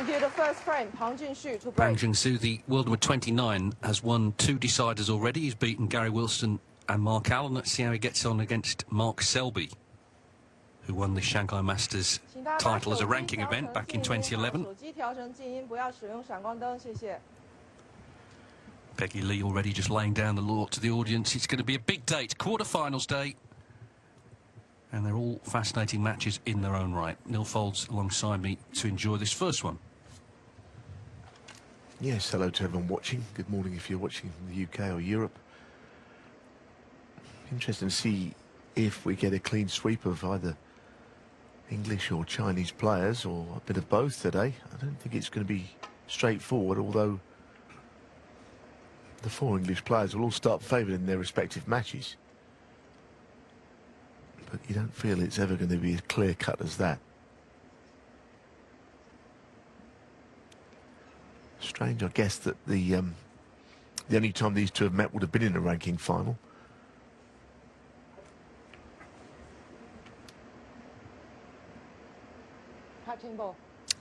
you. The first frame, Junxu to break. Junxu, the world number 29, has won 2 deciders already. He's beaten Gary Wilson and Mark Allen. Let's see how he gets on against Mark Selby, who won the Shanghai Masters title as a ranking event back in 2011. Peggy Lee already just laying down the law to the audience. It's going to be a big date, quarter-finals day. And they're all fascinating matches in their own right. Neil Foulds alongside me to enjoy this first one. Yes, hello to everyone watching. Good morning if you're watching from the UK or Europe. Interesting to see if we get a clean sweep of either English or Chinese players, or a bit of both today. I don't think it's going to be straightforward, although the 4 English players will all start favoured in their respective matches. But you don't feel it's ever going to be as clear-cut as that. Strange, I guess, that the only time these two have met would have been in a ranking final.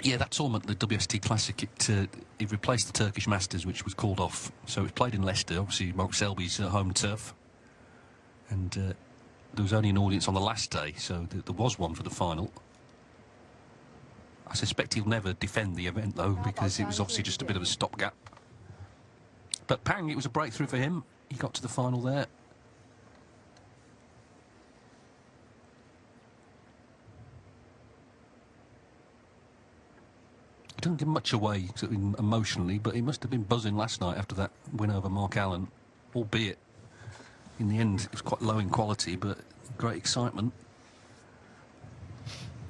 Yeah, that tournament, the WST Classic, it replaced the Turkish Masters, which was called off. So it was played in Leicester, obviously Mark Selby's home turf. And there was only an audience on the last day, so there was one for the final. I suspect he'll never defend the event, though, because it was obviously just a bit of a stopgap. But Pang, it was a breakthrough for him. He got to the final there. He doesn't give much away emotionally, but he must have been buzzing last night after that win over Mark Allen, albeit in the end it was quite low in quality, but great excitement.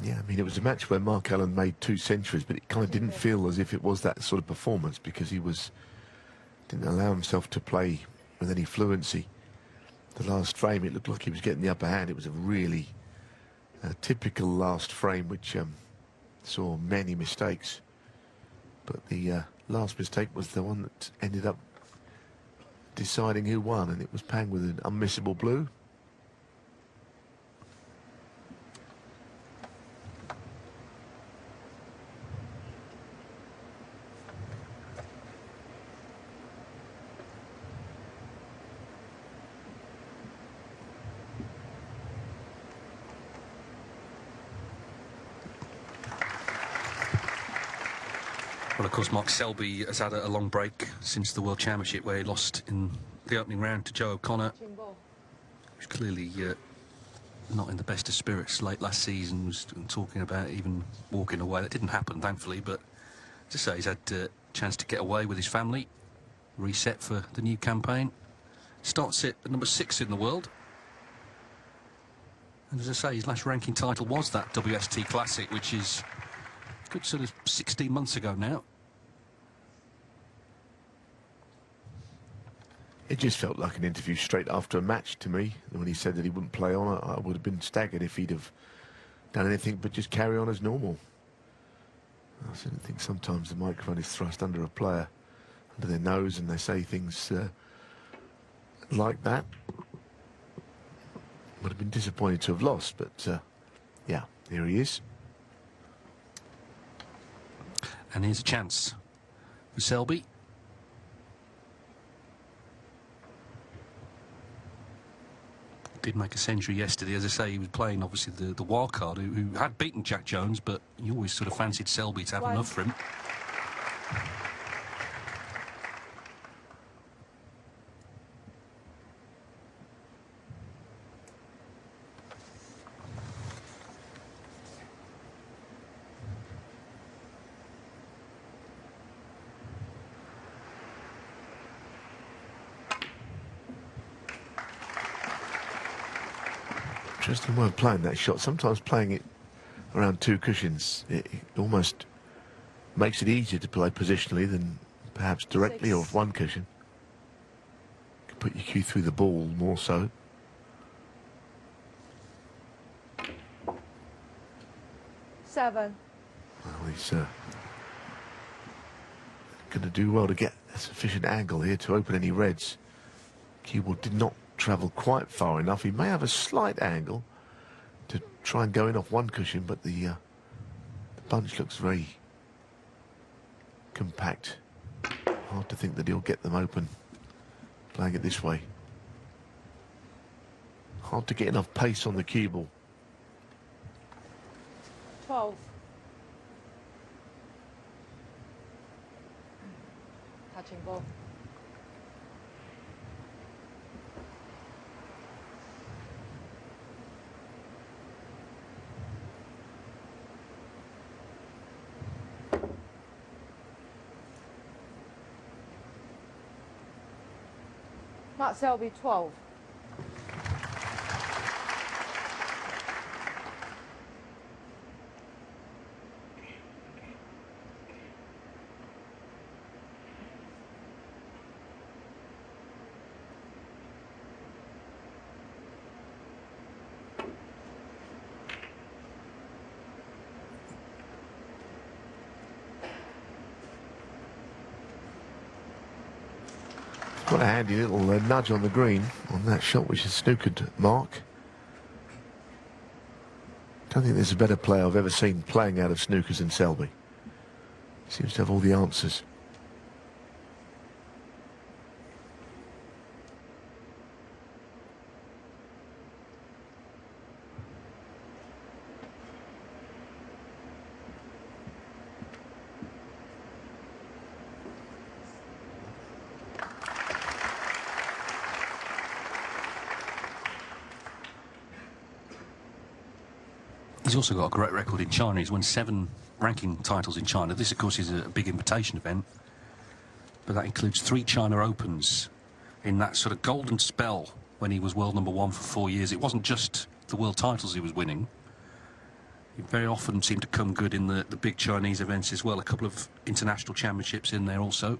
Yeah, I mean, it was a match where Mark Allen made 2 centuries, but it kind of didn't feel as if it was that sort of performance, because he didn't allow himself to play with any fluency. The last frame, it looked like he was getting the upper hand. It was a really typical last frame, which saw many mistakes. But the last mistake was the one that ended up deciding who won, and it was Pang with an unmissable blue. Well, of course, Mark Selby has had a long break since the World Championship, where he lost in the opening round to Joe O'Connor. He was clearly not in the best of spirits late last season, was talking about even walking away. That didn't happen, thankfully, but as I say, he's had a chance to get away with his family, reset for the new campaign. Starts it at number 6 in the world. And as I say, his last ranking title was that WST Classic, which is a good sort of 16 months ago now. It just felt like an interview straight after a match to me. When he said that he wouldn't play on, I would have been staggered if he'd have done anything but just carry on as normal. I think sometimes the microphone is thrust under a player, under their nose, and they say things like that. Would have been disappointed to have lost, but yeah, here he is. And here's a chance for Selby. Did make a century yesterday. As I say, he was playing obviously the wild card, who had beaten Jack Jones, but you always sort of fancied Selby to have enough for him. Interesting way of playing that shot. Sometimes playing it around 2 cushions, it almost makes it easier to play positionally than perhaps directly off 1 cushion. Can put your cue through the ball more so. Seven. Well, he's going to do well to get a sufficient angle here to open any reds. Cue ball did not travel quite far enough. He may have a slight angle to try and go in off 1 cushion, but the bunch looks very compact. Hard to think that he'll get them open playing it this way. Hard to get enough pace on the cue ball. 12. Touching ball. Mark Selby, 12. Got a handy little nudge on the green on that shot, which is snookered Mark. Don't think there's a better player I've ever seen playing out of snookers than Selby. Seems to have all the answers. He's also got a great record in China. He's won 7 ranking titles in China. This, of course, is a big invitation event, but that includes 3 China Opens in that sort of golden spell when he was world #1 for 4 years. It wasn't just the world titles he was winning. He very often seemed to come good in the big Chinese events as well. A couple of international championships in there also.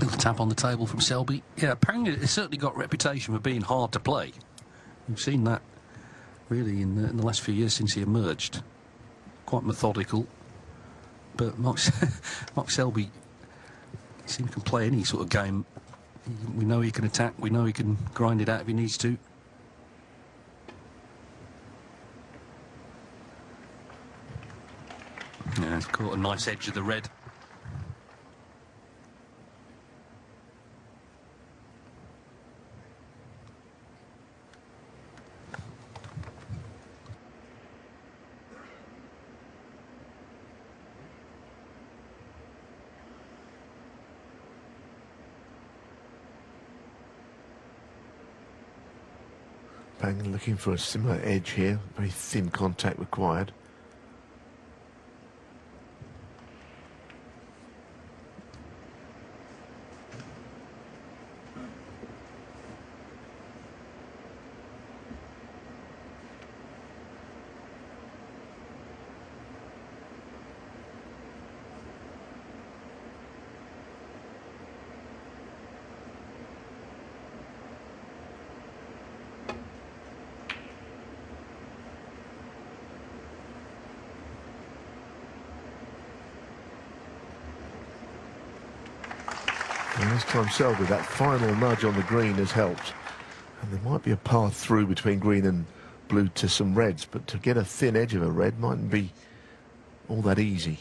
Little tap on the table from Selby. Yeah, apparently it's certainly got a reputation for being hard to play. We've seen that really in the last few years since he emerged. Quite methodical. But Mark Selby seems to play any sort of game. We know he can attack, we know he can grind it out if he needs to. Yeah, he's caught a nice edge of the red. Bang looking for a similar edge here. Very thin contact required. And this time Selby, that final nudge on the green has helped. And there might be a path through between green and blue to some reds, but to get a thin edge of a red mightn't be all that easy.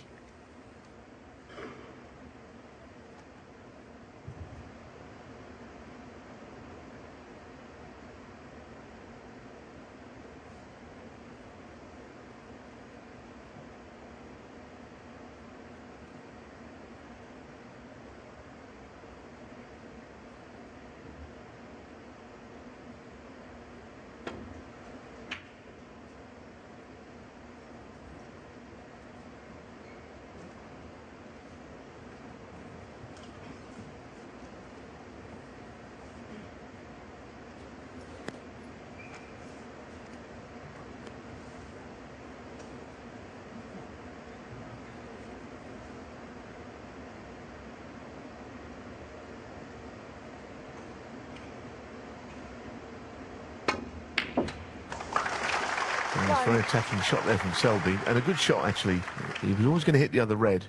Nice, very attacking shot there from Selby, and a good shot actually. He was always going to hit the other red,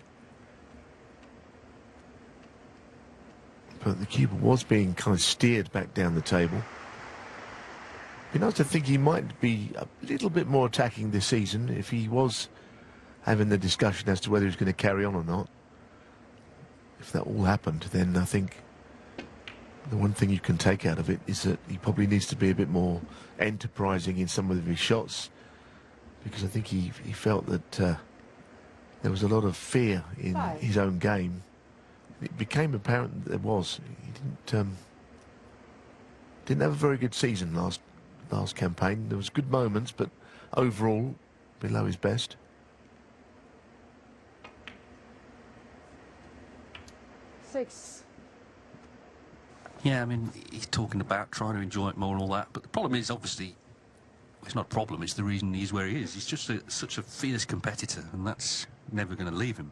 but the cue ball was being kind of steered back down the table. Be nice to think he might be a little bit more attacking this season if he was having the discussion as to whether he's going to carry on or not. If that all happened, then I think the one thing you can take out of it is that he probably needs to be a bit more enterprising in some of his shots, because I think he felt that there was a lot of fear in his own game. It became apparent that there was. He didn't have a very good season last campaign. There was good moments, but overall below his best. Six. Yeah, I mean, he's talking about trying to enjoy it more and all that, but the problem is, obviously, it's not a problem, it's the reason he's where he is. He's just such a fierce competitor, and that's never going to leave him.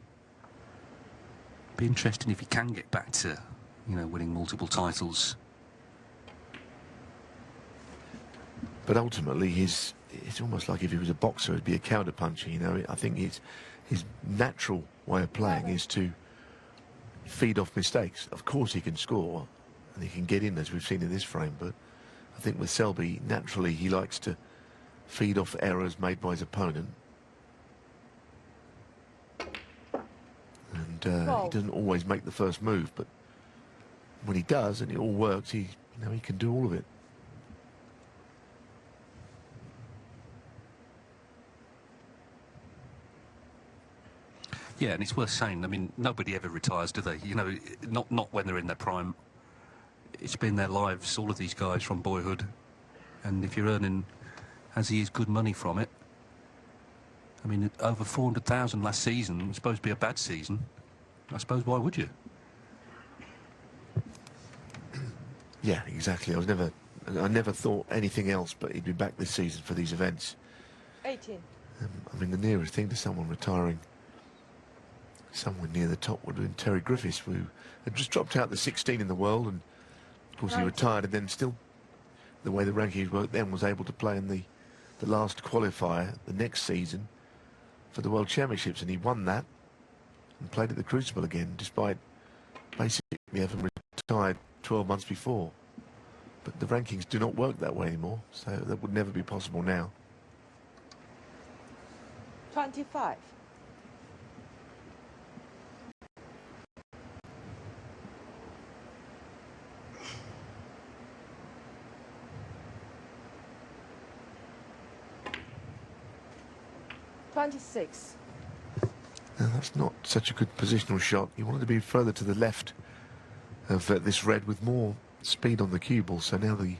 Be interesting if he can get back to, you know, winning multiple titles. But ultimately, it's almost like if he was a boxer, it'd be a counter-puncher, you know. I think his natural way of playing is to feed off mistakes. Of course he can score, and he can get in, as we've seen in this frame, but I think with Selby, naturally, he likes to feed off errors made by his opponent. And he doesn't always make the first move, but when he does, and it all works, he can do all of it. Yeah, and it's worth saying, I mean, nobody ever retires, do they? You know, not when they're in their prime. It's been their lives, all of these guys, from boyhood. And if you're earning, as he is, good money from it, I mean, over 400,000 last season, it's supposed to be a bad season. I suppose, why would you? Yeah, exactly. I never thought anything else, but he'd be back this season for these events. 18. I mean, the nearest thing to someone retiring somewhere near the top would have been Terry Griffiths, who had just dropped out the 16 in the world, and of course he retired, and then still, the way the rankings worked then, was able to play in the last qualifier the next season for the World Championships, and he won that and played at the Crucible again, despite basically having retired 12 months before. But the rankings do not work that way anymore, so that would never be possible now. 25.26. Now, that's not such a good positional shot. You wanted to be further to the left of this red with more speed on the cue ball, so now the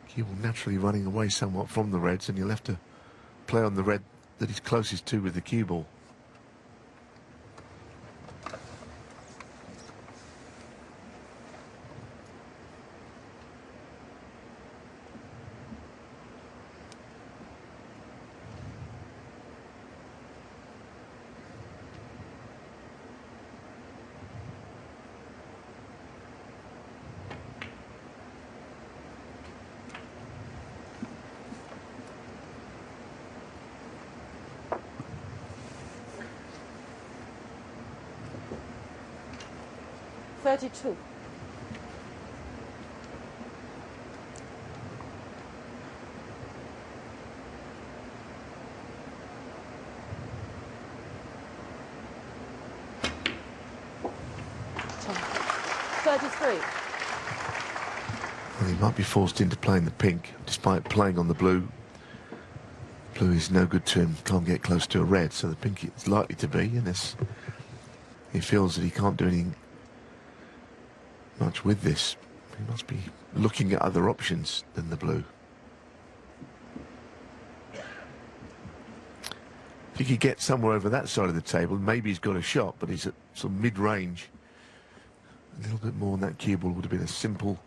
cue ball naturally running away somewhat from the reds, and you'll have to play on the red that he's closest to with the cue ball. Thirty-two. Well, he might be forced into playing the pink, despite playing on the blue. Blue is no good to him, can't get close to a red, so the pink is likely to be, unless he feels that he can't do anything much with this. He must be looking at other options than the blue. If he could get somewhere over that side of the table, maybe he's got a shot, but he's at sort of mid-range. A little bit more on that cue ball would have been a simple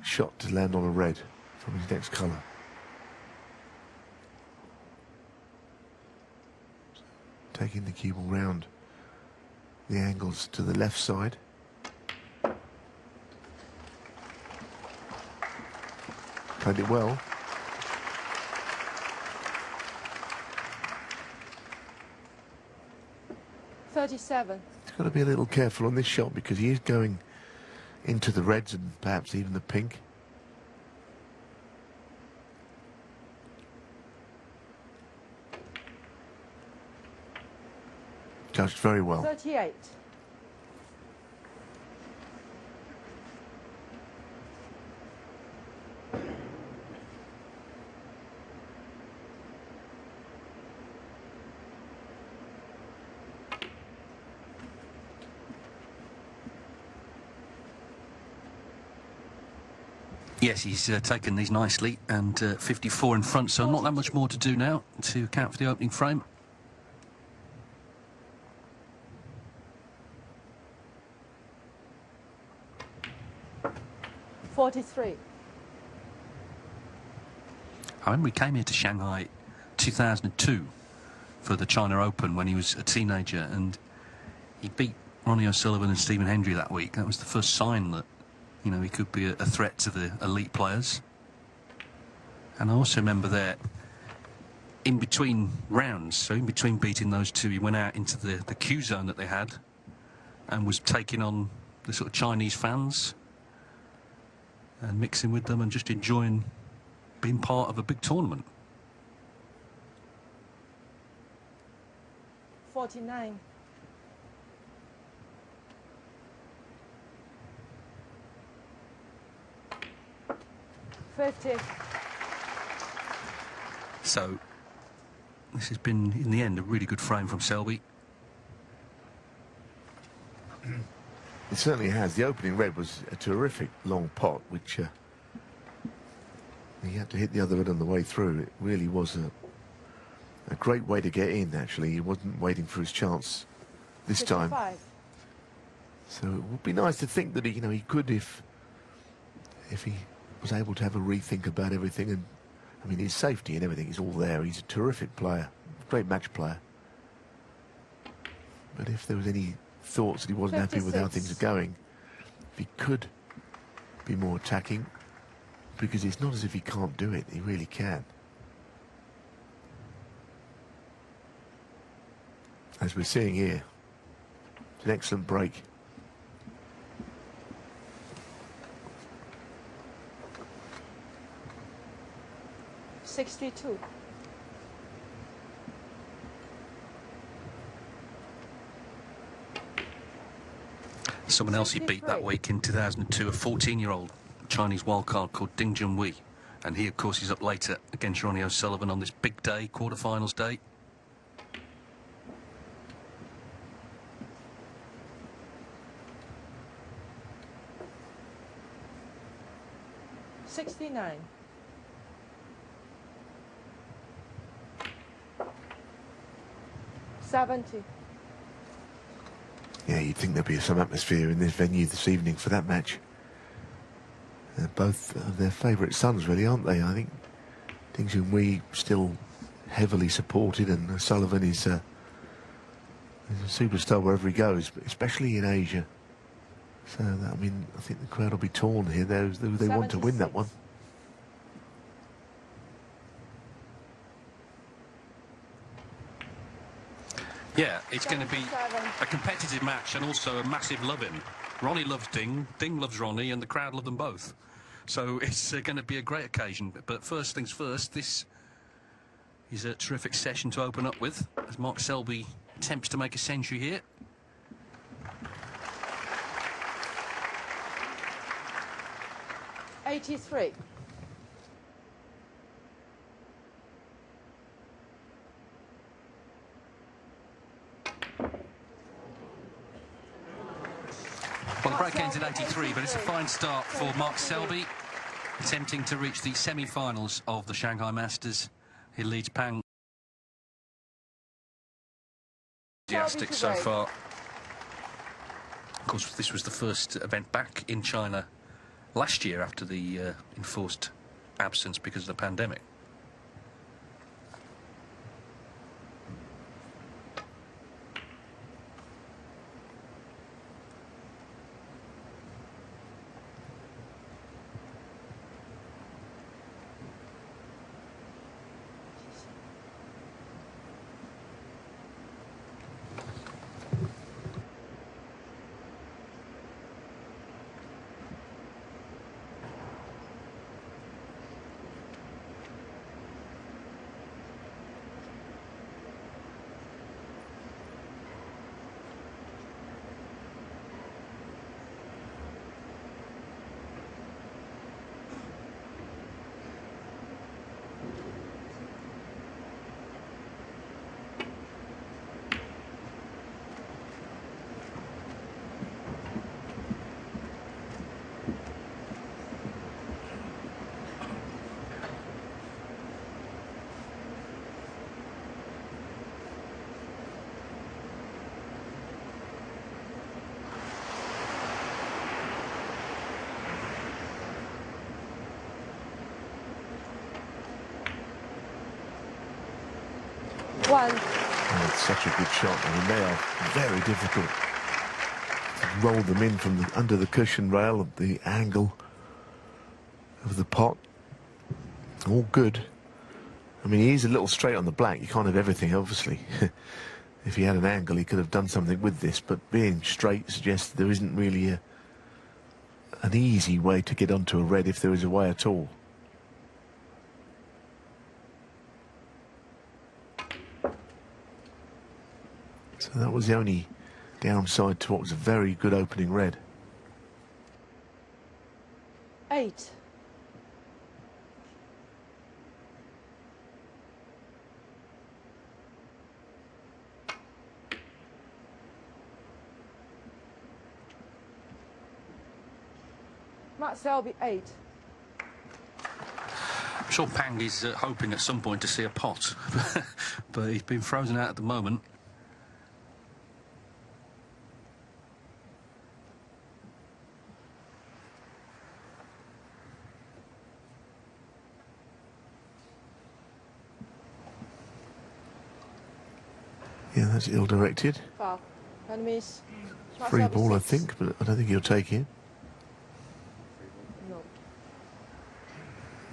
shot to land on a red from his next colour. Taking the cue ball round the angles to the left side. Played it well. 37. He's got to be a little careful on this shot because he is going into the reds and perhaps even the pink. Judged very well. 38. Yes, he's taken these nicely, and 54 in front, so not that much more to do now to account for the opening frame. $43. I remember he came here to Shanghai 2002 for the China Open when he was a teenager, and he beat Ronnie O'Sullivan and Stephen Hendry that week. That was the first sign that, you know, he could be a threat to the elite players. And I also remember there, in between rounds, so in between beating those two, he went out into the Q zone that they had and was taking on the sort of Chinese fans and mixing with them and just enjoying being part of a big tournament. 49. $50. So this has been, in the end, a really good frame from Selby. It certainly has. The opening red was a terrific long pot, which he had to hit the other end on the way through. It really was a great way to get in, actually. He wasn't waiting for his chance this 55. time. So it would be nice to think that he, you know, he could, if he was able to have a rethink about everything. And I mean, his safety and everything is all there. He's a terrific player, great match player. But if there was any thoughts that he wasn't happy with how 56. things are going, if he could be more attacking, because it's not as if he can't do it, he really can. As we're seeing here, it's an excellent break. $62. Someone else he beat that 63. week in 2002, a 14-year-old Chinese wildcard called Ding Junxu. And he, of course, is up later against Ronnie O'Sullivan on this big day, quarterfinals day. $69. $70. Yeah, you'd think there'd be some atmosphere in this venue this evening for that match. They're both their favourite sons, really, aren't they? I think Ding Junxu still heavily supported, and O'Sullivan is a superstar wherever he goes, but especially in Asia. So, I mean, I think the crowd will be torn here. They want to win that one. Yeah, it's going to be a competitive match and also a massive love-in. Ronnie loves Ding, Ding loves Ronnie, and the crowd love them both. So it's going to be a great occasion. But first things first, this is a terrific session to open up with, as Mark Selby attempts to make a century here. $83. Well, the break ends at 83, but it's a fine start for Mark Selby, attempting to reach the semi-finals of the Shanghai Masters. He leads Pang. Enthusiastic so far. Of course, this was the first event back in China last year after the enforced absence because of the pandemic. 1. Oh, it's such a good shot. I mean, they are very difficult. To roll them in from under the cushion rail at the angle of the pot. All good. I mean, he is a little straight on the black. You can't have everything, obviously. If he had an angle, he could have done something with this. But being straight suggests there isn't really an easy way to get onto a red, if there is a way at all. So that was the only downside to what was a very good opening red. 8. Mark Selby, 8. I'm sure Pang is hoping at some point to see a pot, but he's been frozen out at the moment. Yeah, that's ill-directed. Foul. Enemies. Free ball, I think, but I don't think he'll take it. No.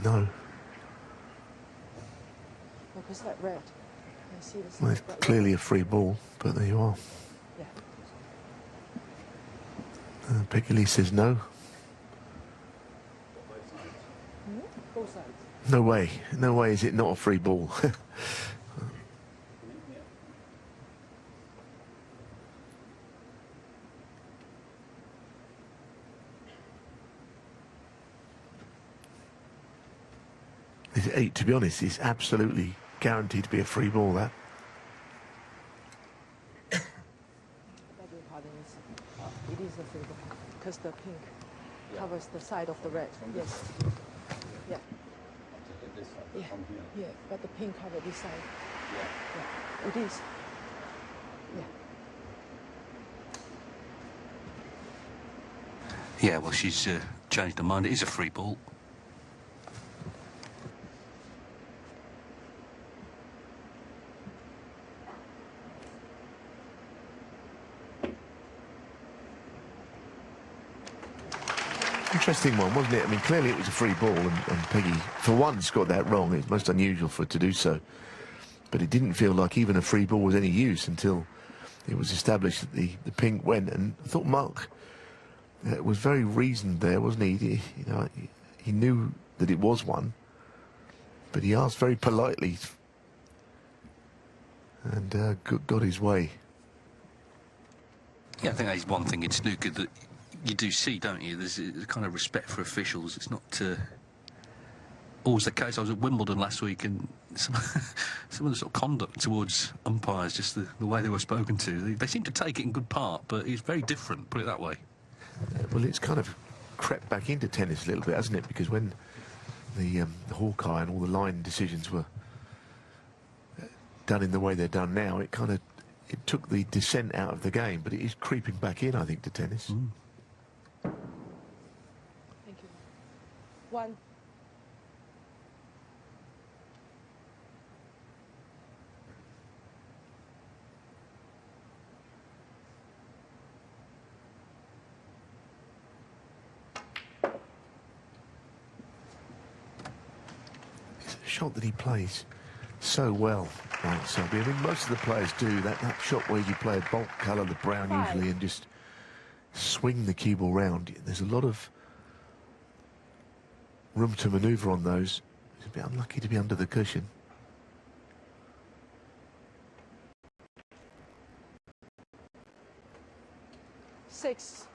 No. Look, is that red? I see this. Well, it's clearly a free ball, but there you are. Yeah. Peggy Lee says no. Both sides. No way. No way is it not a free ball. It's 8, to be honest. It's absolutely guaranteed to be a free ball, that. Beg your pardon, it is a free ball because the pink covers the side of the red. Yes. Yeah. Yeah. Yeah. But the pink covers this side. Yeah. It is. Yeah. Yeah, well, she's changed her mind. It is a free ball. Interesting one, wasn't it? I mean, clearly it was a free ball, and Peggy, for once, got that wrong. It's most unusual for her to do so. But it didn't feel like even a free ball was any use until it was established that the pink went. And I thought Mark was very reasoned there, wasn't he? He knew that it was one, but he asked very politely and got his way. Yeah, I think that is one thing in snooker that you do see, don't you? There's a kind of respect for officials. It's not always the case. I was at Wimbledon last week, and some of the sort of conduct towards umpires, just the way they were spoken to, they seem to take it in good part, but it's very different, put it that way. Well, it's kind of crept back into tennis a little bit, hasn't it? Because when the Hawkeye and all the line decisions were done in the way they're done now, it took the dissent out of the game, but it is creeping back in, I think, to tennis. Thank you. 1. It's a shot that he plays so well, right, Selby. I mean, most of the players do that shot where you play a bulk colour, the brown usually, and just swing the cue ball round. There's a lot of room to manoeuvre on those. It's a bit unlucky to be under the cushion. Six.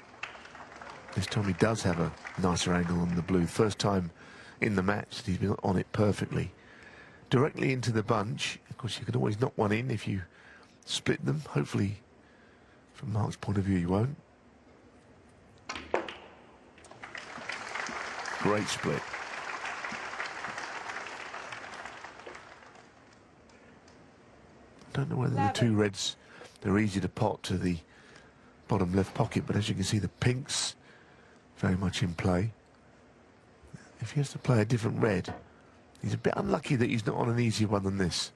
This time he does have a nicer angle on the blue. First time in the match he's been on it perfectly. Directly into the bunch. Of course, you can always knock one in if you split them. Hopefully, from Mark's point of view, you won't. Great split. I don't know whether the two reds are easy to pot to the bottom left pocket, but as you can see, the pinks very much in play. If he has to play a different red, he's a bit unlucky that he's not on an easier one than this.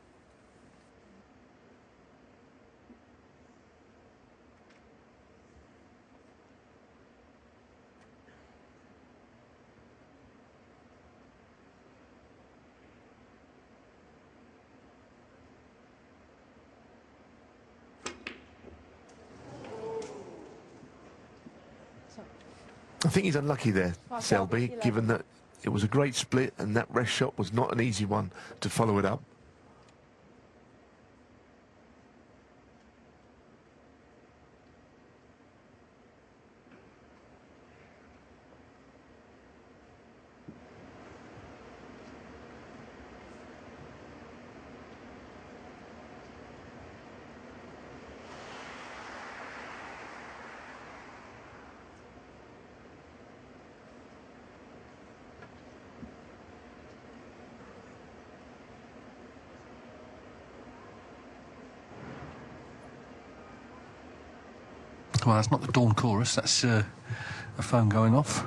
I think he's unlucky there, Selby, given that it was a great split and that rest shot was not an easy one to follow it up. Well, that's not the dawn chorus, that's a phone going off.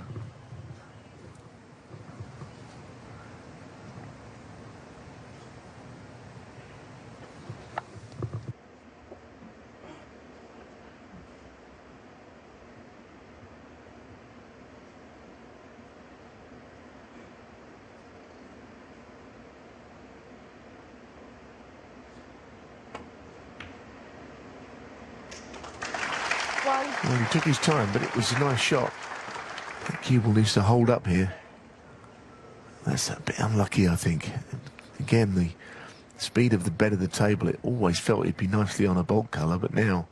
Well, he took his time, but it was a nice shot. I think Cue Ball needs to hold up here. That's a bit unlucky, I think. Again, the speed of the bed of the table, it always felt he'd be nicely on a bulk colour, but now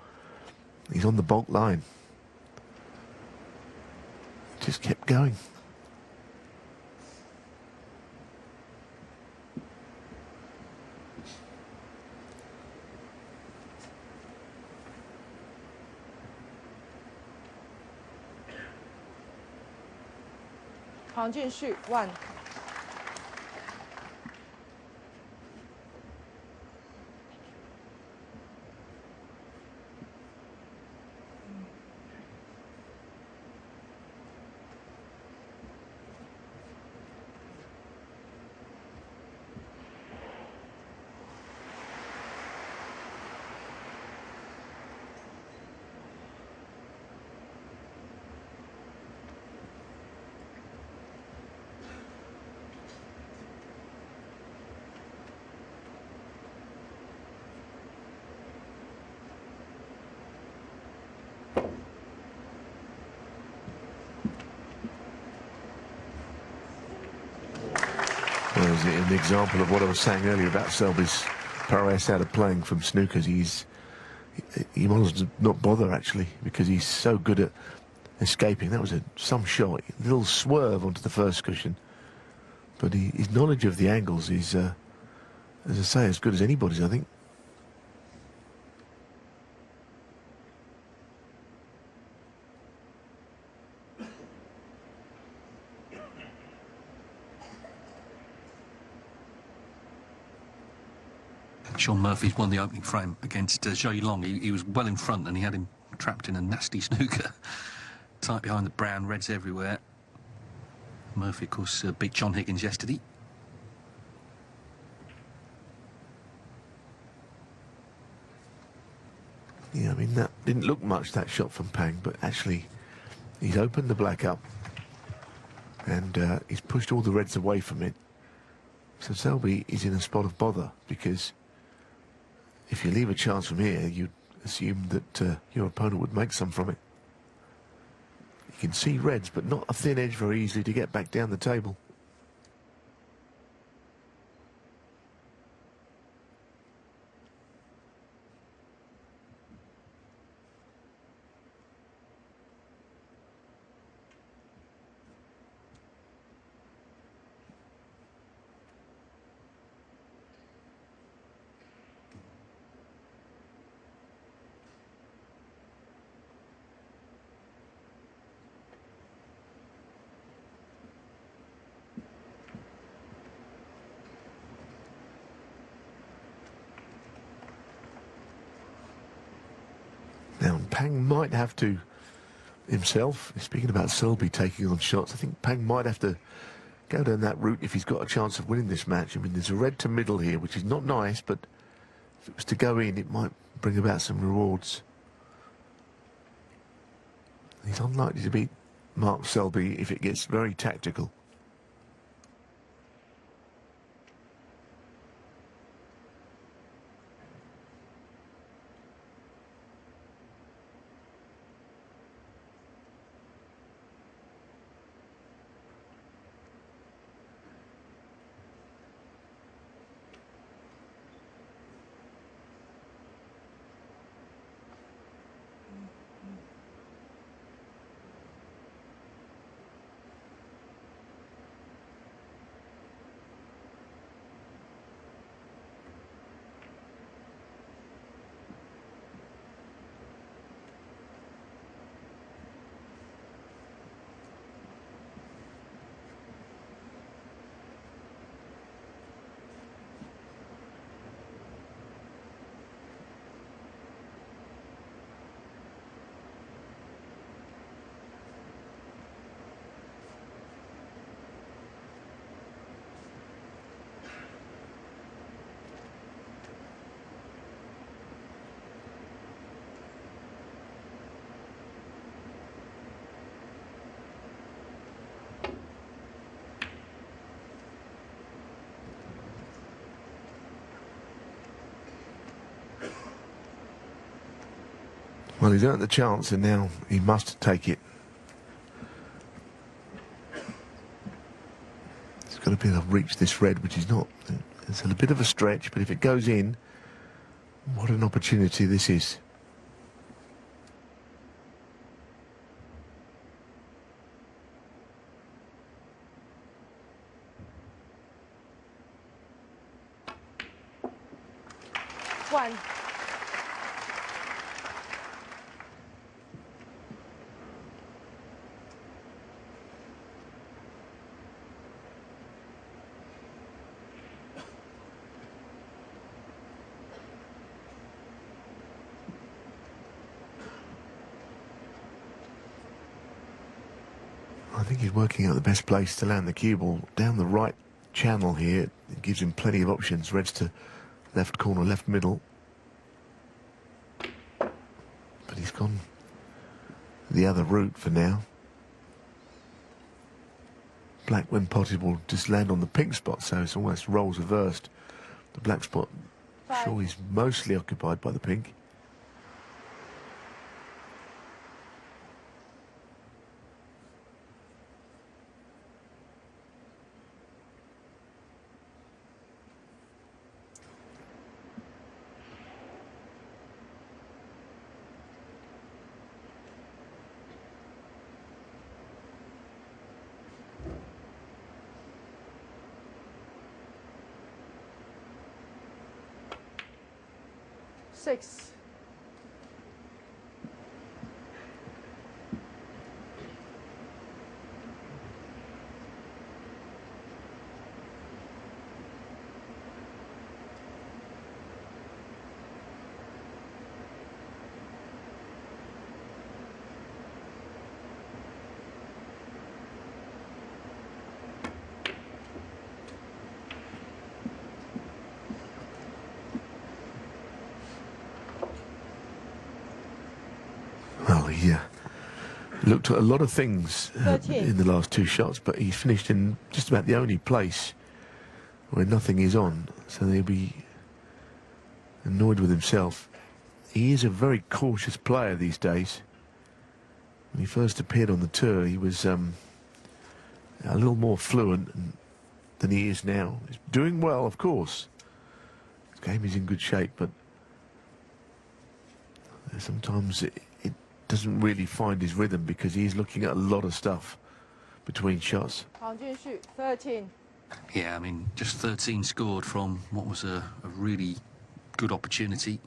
he's on the bulk line. Just kept going. Junxu, 1. There's an example of what I was saying earlier about Selby's prowess out of playing from snookers. He might as well not bother, actually, because he's so good at escaping. That was some shot, a little swerve onto the first cushion. But his knowledge of the angles is, as I say, as good as anybody's, I think. Shaun Murphy's won the opening frame against Zhou Yilong. He was well in front and he had him trapped in a nasty snooker. Tight behind the brown, reds everywhere. Murphy, of course, beat John Higgins yesterday. Yeah, I mean, that didn't look much, that shot from Pang, but actually he's opened the black up and he's pushed all the reds away from it. So Selby is in a spot of bother, because if you leave a chance from here, you'd assume that your opponent would make some from it. You can see reds, but not a thin edge very easily to get back down the table. Now, Pang might have to himself, speaking about Selby taking on shots, I think Pang might have to go down that route if he's got a chance of winning this match. I mean, there's a red to middle here, which is not nice, but if it was to go in, it might bring about some rewards. He's unlikely to beat Mark Selby if it gets very tactical. Well, he's earned the chance, and now he must take it. He's got to be able to reach this red, which is not. It's a bit of a stretch, but if it goes in, what an opportunity this is. One. I think he's working out the best place to land the cue ball down the right channel here. It gives him plenty of options. Red's to left corner, left middle. But he's gone the other route for now. Black, when potted, will just land on the pink spot, so it's almost roles reversed. The black spot, sure, he's mostly occupied by the pink. Six. Well, he looked at a lot of things in the last two shots, but he's finished in just about the only place where nothing is on, so he'll be annoyed with himself. He is a very cautious player these days. When he first appeared on the tour, he was a little more fluent than he is now. He's doing well, of course. His game is in good shape, but sometimes it doesn't really find his rhythm because he's looking at a lot of stuff between shots. Junxu, 13. Yeah, I mean, just 13 scored from what was a really good opportunity.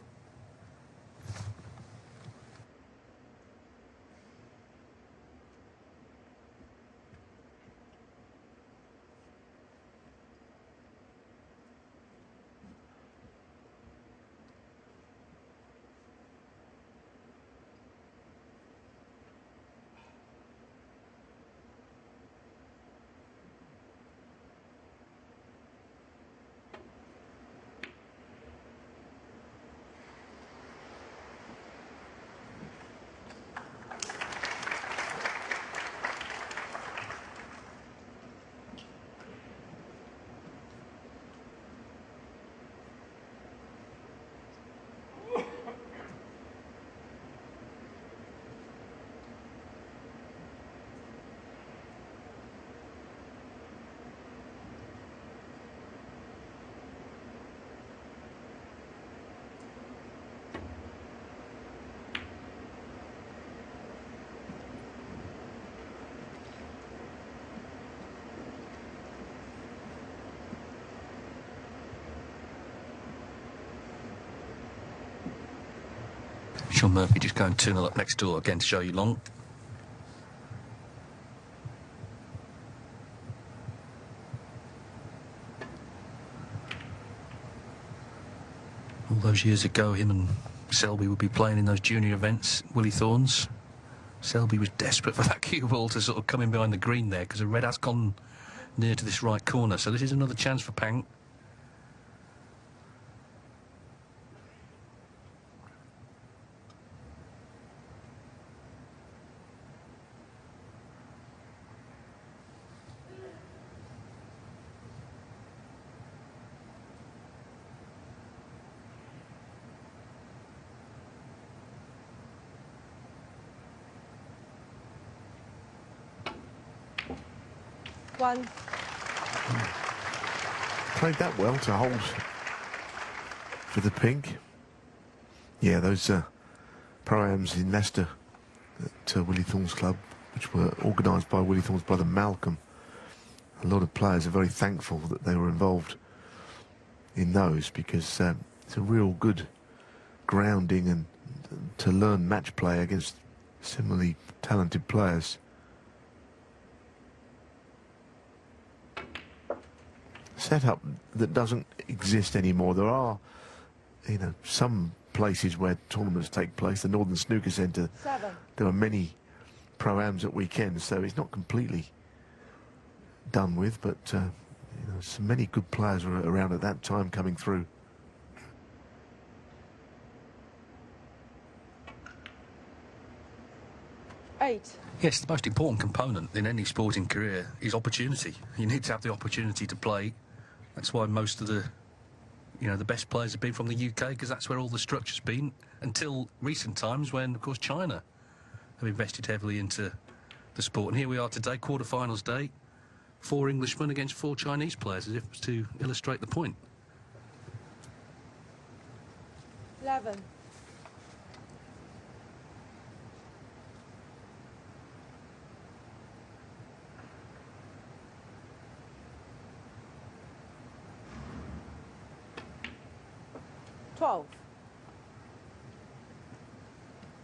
Sean Murphy just going 2-0 up next door again to show you long. All those years ago, him and Selby would be playing in those junior events, Willie Thorne's. Selby was desperate for that cue ball to sort of come in behind the green there because the red has gone near to this right corner. So this is another chance for Pang. 1. Played that well to hold for the pink. Yeah, those pro-ams in Leicester at Willie Thorne's club, which were organised by Willie Thorne's brother Malcolm. A lot of players are very thankful that they were involved in those, because it's a real good grounding and to learn match play against similarly talented players. Setup that doesn't exist anymore. There are, you know, some places where tournaments take place. The Northern Snooker Centre, 7. there are many pro-ams at weekends, so it's not completely done with, but you know, so many good players were around at that time coming through. Yes, the most important component in any sporting career is opportunity. You need to have the opportunity to play. That's why most of the, you know, the best players have been from the UK, because that's where all the structure's been, until recent times when, of course, China have invested heavily into the sport. And here we are today, quarter-finals day, 4 Englishmen against 4 Chinese players, as if to illustrate the point. 11.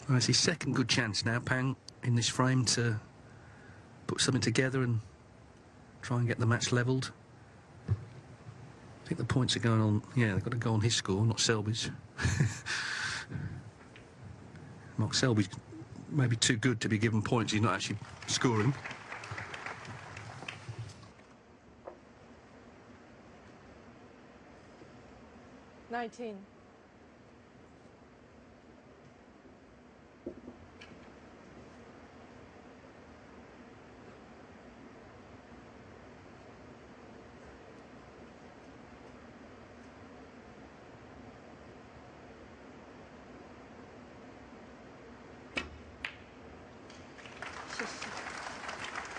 Well, it's his second good chance now, Pang, in this frame to put something together and try and get the match levelled. I think the points are going on, yeah, they've got to go on his score, not Selby's. Mark Selby's maybe too good to be given points, he's not actually scoring. $19.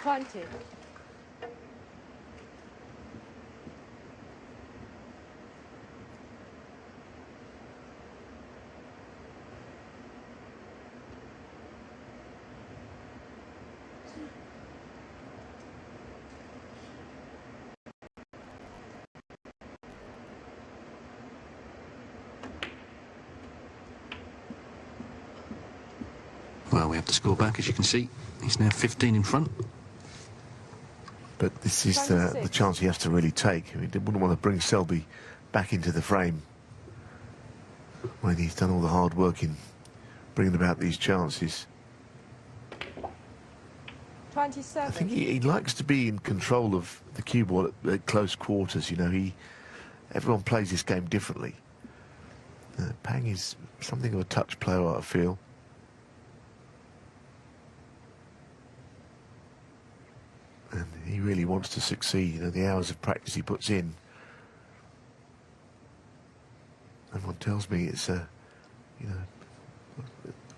$20. Well, we have the score back, as you can see. He's now 15 in front. But this is the chance he has to really take. He wouldn't want to bring Selby back into the frame when he's done all the hard work in bringing about these chances. 27. I think he likes to be in control of the cue ball at close quarters. You know, everyone plays this game differently. Pang is something of a touch player, I feel. And he really wants to succeed. You know, the hours of practice he puts in. Everyone tells me it's you know,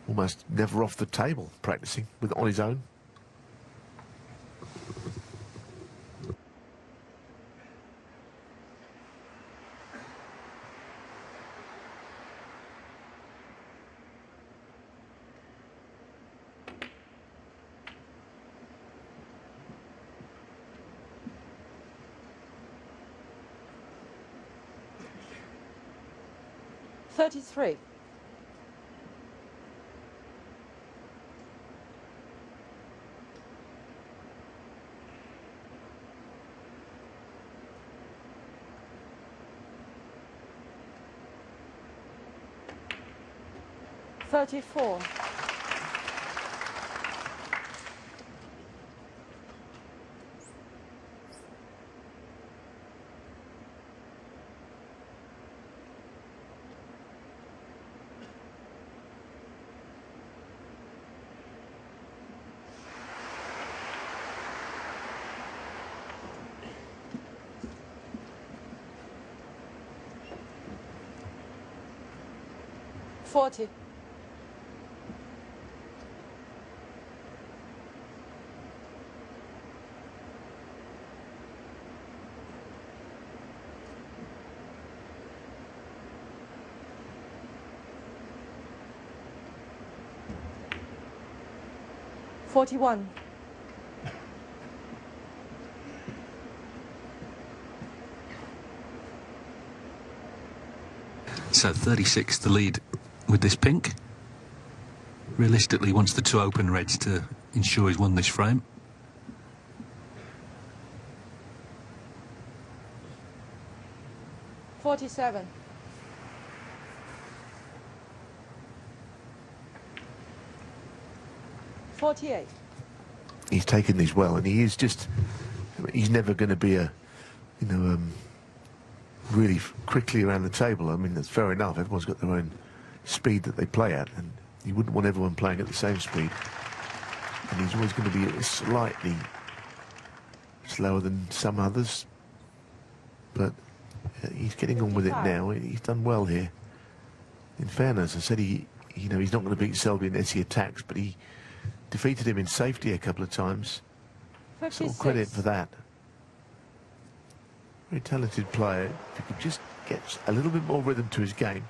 almost never off the table practicing on his own. $33. $34. $40. 41. So 36 the lead with this pink. Realistically wants the 2 open reds to ensure he's won this frame. $47. $48. He's taken these well, and he is just, he's never going to be a, you know, really quickly around the table. I mean, that's fair enough. Everyone's got their own speed that they play at, and you wouldn't want everyone playing at the same speed. And he's always going to be slightly slower than some others. But he's getting on with it now. He's done well here. In fairness, I said you know, he's not going to beat Selby unless he attacks, but he defeated him in safety a couple of times. So credit for that. Very talented player. If he could just get a little bit more rhythm to his game,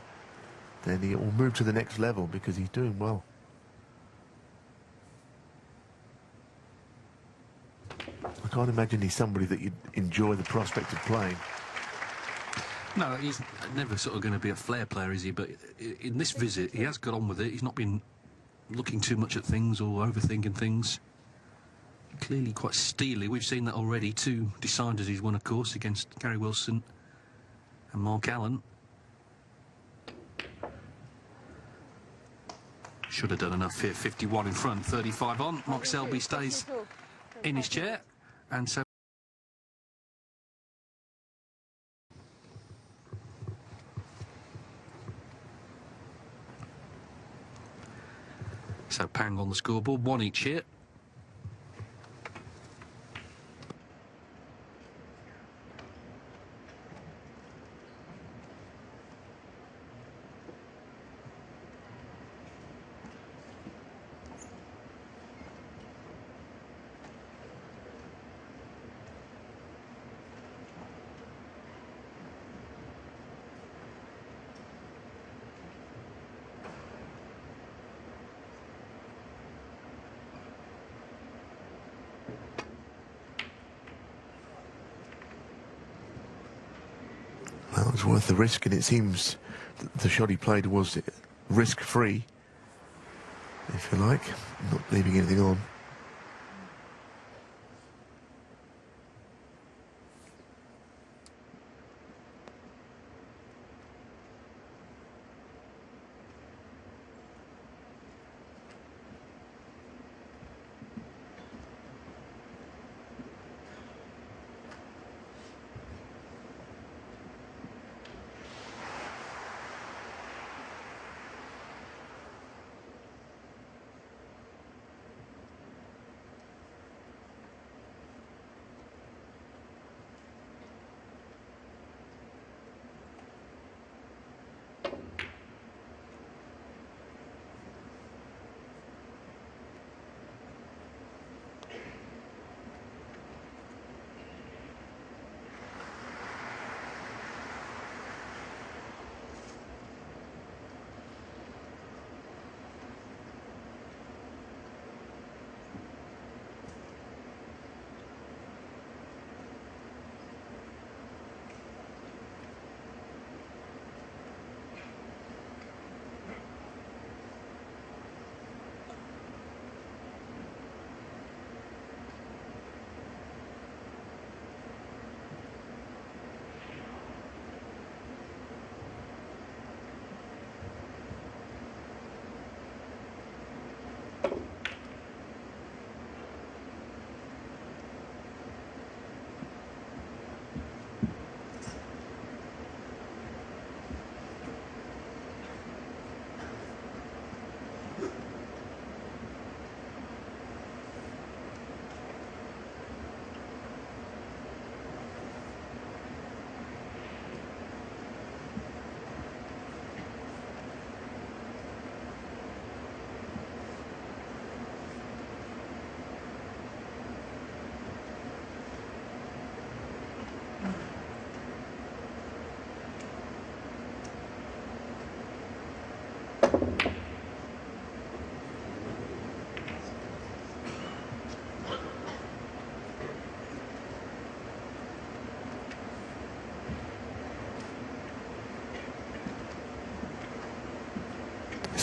then he will move to the next level, because he's doing well. I can't imagine he's somebody that you'd enjoy the prospect of playing. No, he's never sort of going to be a flair player, is he? But in this visit, he has got on with it. He's not been looking too much at things or overthinking things. Clearly quite steely. We've seen that already. 2 deciders he's won, of course, against Gary Wilson and Mark Allen. Should have done enough here. 51 in front, 35 on. Mark Selby stays in his chair, and so Pang on the scoreboard, 1 each here. Well, it was worth the risk, and it seems the shot he played was risk-free, if you like, not leaving anything on.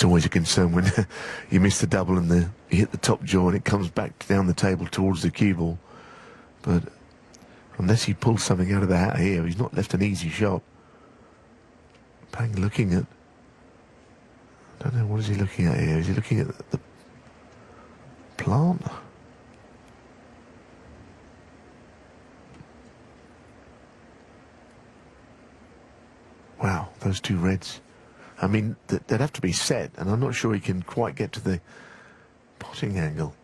it's always a concern when you miss the double and you hit the top jaw and it comes back down the table towards the cue ball. But unless he pulls something out of the hat here, he's not left an easy shot. Pang looking at... I don't know, what is he looking at here? Is he looking at the plant? Wow, those two reds. I mean, they'd have to be set, and I'm not sure he can quite get to the potting angle.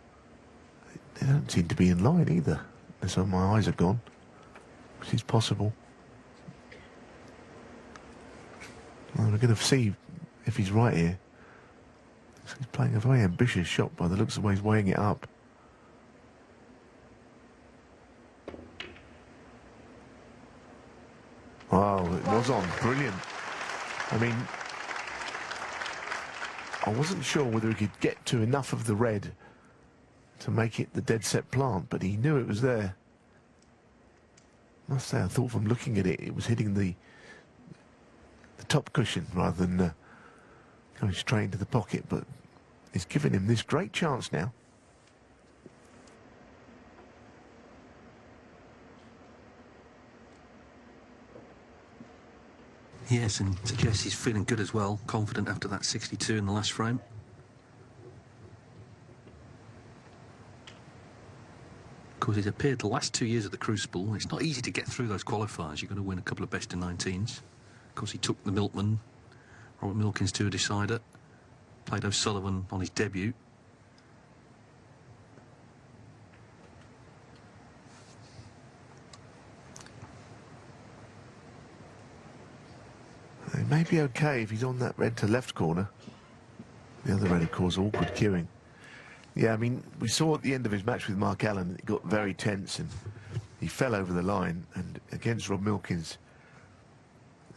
They don't seem to be in line either. So my eyes are gone, which is possible. Well, we're going to see if he's right here. He's playing a very ambitious shot by the looks of the way he's weighing it up. Oh, it was on. Brilliant. I mean, I wasn't sure whether he could get to enough of the red to make it the dead set plant, but he knew it was there. I must say, I thought from looking at it, it was hitting the top cushion rather than going straight into the pocket, but it's given him this great chance now. Yes, and suggests he's feeling good as well, confident after that 62 in the last frame. Of course, he's appeared the last 2 years at the Crucible. It's not easy to get through those qualifiers. You've got to win a couple of best of 19s. Of course, he took the Milkman, Robert Milkins to a decider, played O'Sullivan on his debut. It may be okay if he's on that red to left corner. The other red, of course, awkward queuing. Yeah, I mean, we saw at the end of his match with Mark Allen, it got very tense and he fell over the line. And against Rob Milkins,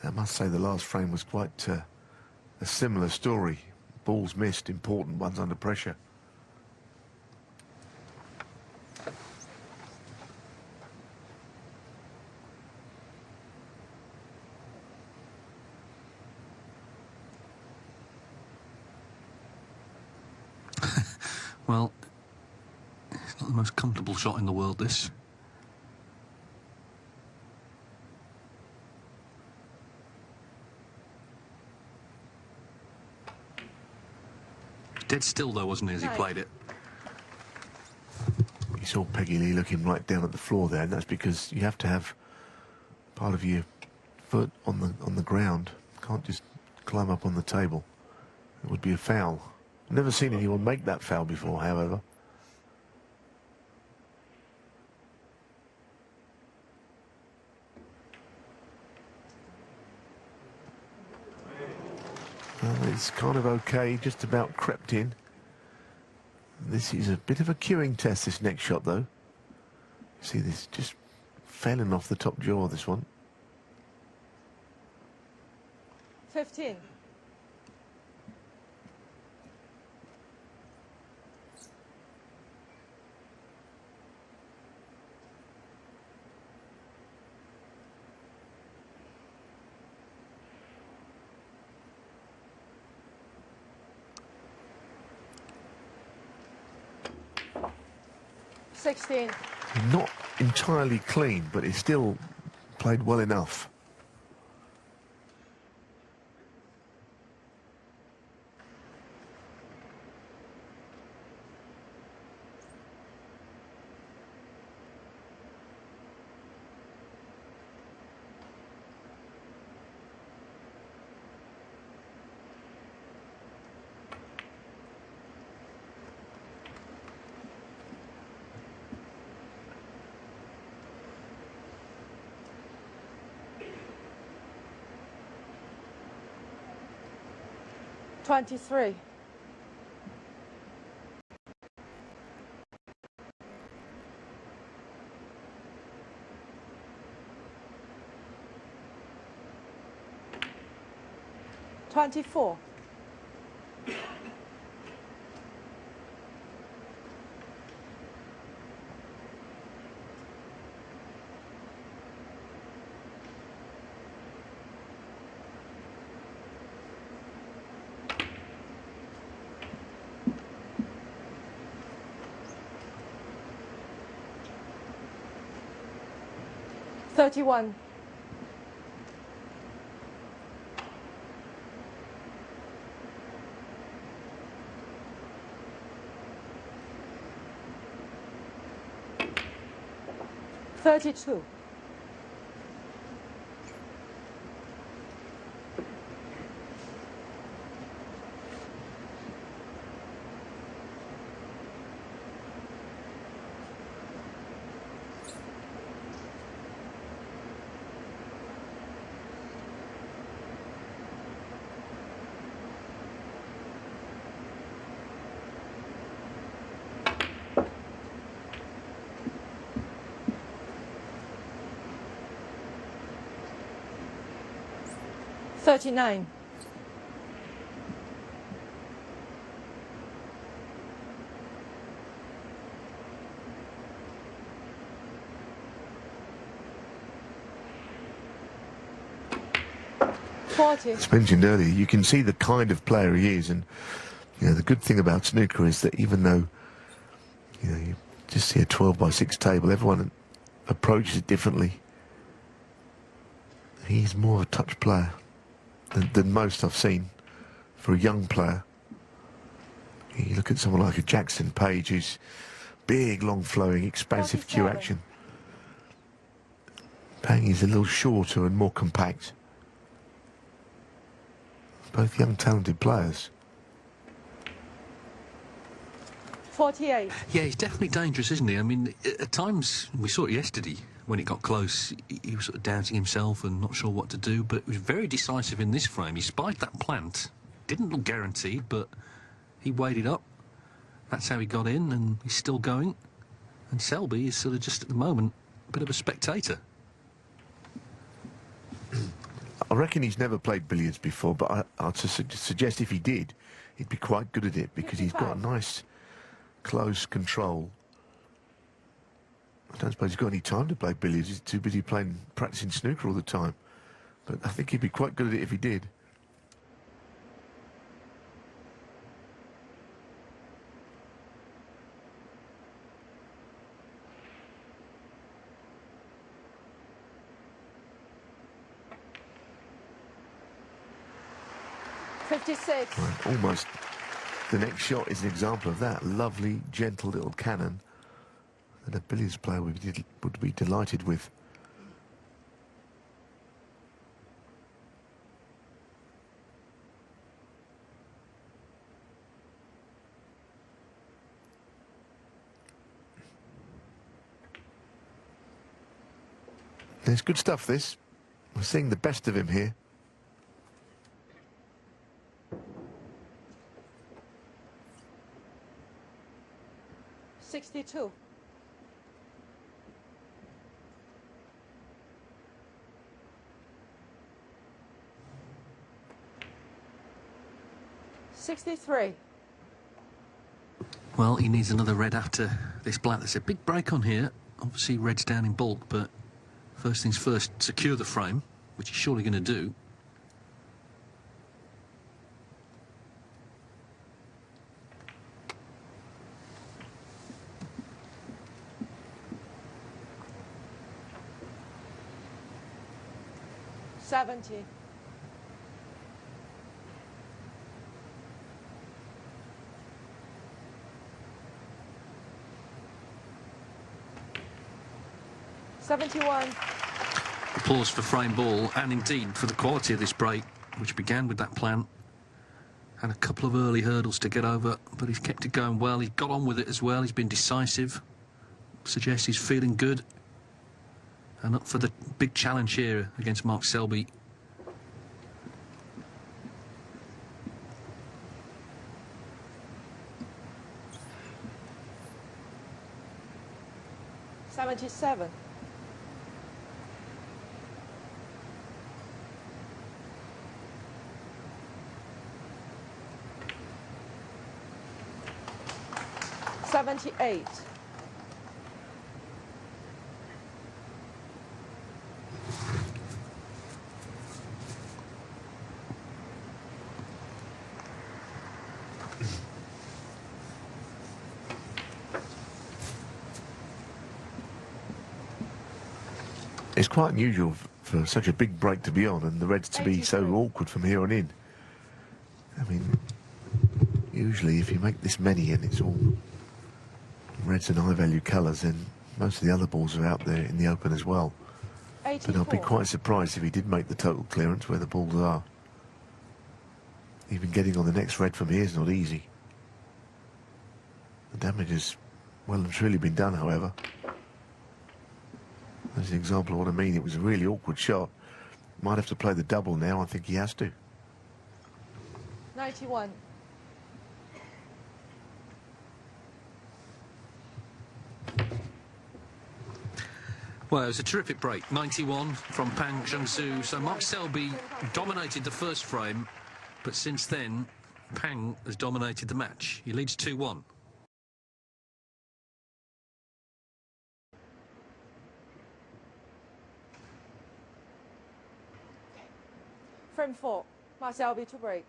I must say the last frame was quite a similar story. Balls missed, important ones under pressure. Well, it's not the most comfortable shot in the world, this. Dead still, though, wasn't he, as he played it? You saw Peggy Lee looking right down at the floor there, and that's because you have to have part of your foot on the ground. Can't just climb up on the table. It would be a foul. I've never seen anyone make that foul before, however. Well, it's kind of okay, just about crept in. This is a bit of a queuing test, this next shot, though. See, this just falling off the top jaw, this one. 15. Not entirely clean, but he still played well enough. $23. $24. 31. $32. $39. As mentioned earlier, you can see the kind of player he is, and you know the good thing about snooker is that even though you just see a 12 by 6 table, everyone approaches it differently. He's more of a touch player than most I've seen for a young player. You look at someone like a Jackson Page, who's big, long flowing, expansive cue action. Pang is a little shorter and more compact. Both young, talented players. 48. Yeah, he's definitely dangerous, isn't he? I mean, at times, we saw it yesterday, when it got close, he was sort of doubting himself and not sure what to do, but he was very decisive in this frame. He spied that plant. Didn't look guaranteed, but he weighed it up. That's how he got in, and he's still going. And Selby is sort of just, at the moment, a bit of a spectator. I reckon he's never played billiards before, but I'd suggest if he did, he'd be quite good at it, because he's got a nice, close control. I don't suppose he's got any time to play billiards. He's too busy practicing snooker all the time. But I think he'd be quite good at it if he did. $56. Right, almost. The next shot is an example of that. Lovely, gentle little cannon that a billiards player would be delighted with. There's good stuff, this. We're seeing the best of him here. $62. $63. Well, he needs another red after this black. There's a big break on here. Obviously, red's down in bulk, but first things first, secure the frame, which he's surely going to do. $70. $71. Applause for frame ball, and indeed for the quality of this break, which began with that plan. Had a couple of early hurdles to get over, but he's kept it going well. He's got on with it as well. He's been decisive. Suggests he's feeling good. And up for the big challenge here against Mark Selby. $77. $78. It's quite unusual for such a big break to be on and the reds to be so awkward from here on in. I mean, usually if you make this many and it's all reds and high-value colours, then most of the other balls are out there in the open as well. 84. But I'll be quite surprised if he did make the total clearance where the balls are. Even getting on the next red from here is not easy. The damage has well and truly been done, however. That's an example of what I mean. It was a really awkward shot. Might have to play the double now. I think he has to. 91. Well, it was a terrific break. 91 from Pang Junxu. So Mark Selby dominated the first frame, but since then, Pang has dominated the match. He leads 2-1. Frame 4. Mark Selby to break.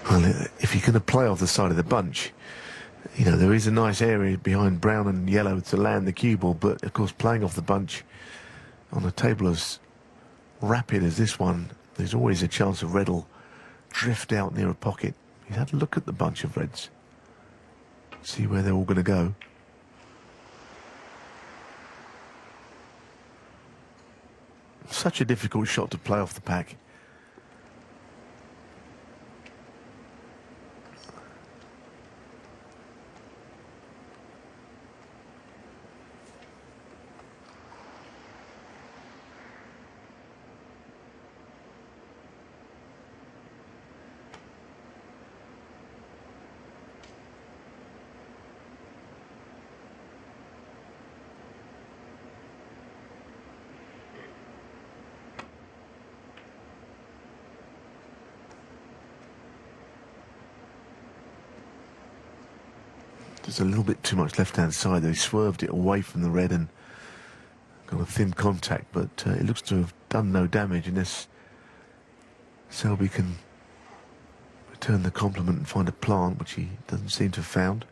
Well, if you're going to play off the side of the bunch, you know, there is a nice area behind brown and yellow to land the cue ball, but of course playing off the bunch on a table as rapid as this one, there's always a chance of red will drift out near a pocket. He's had a look at the bunch of reds, see where they're all going to go. Such a difficult shot to play off the pack. There's a little bit too much left-hand side there. He swerved it away from the red and got a thin contact, but it looks to have done no damage unless Selby can return the compliment and find a plant, which he doesn't seem to have found.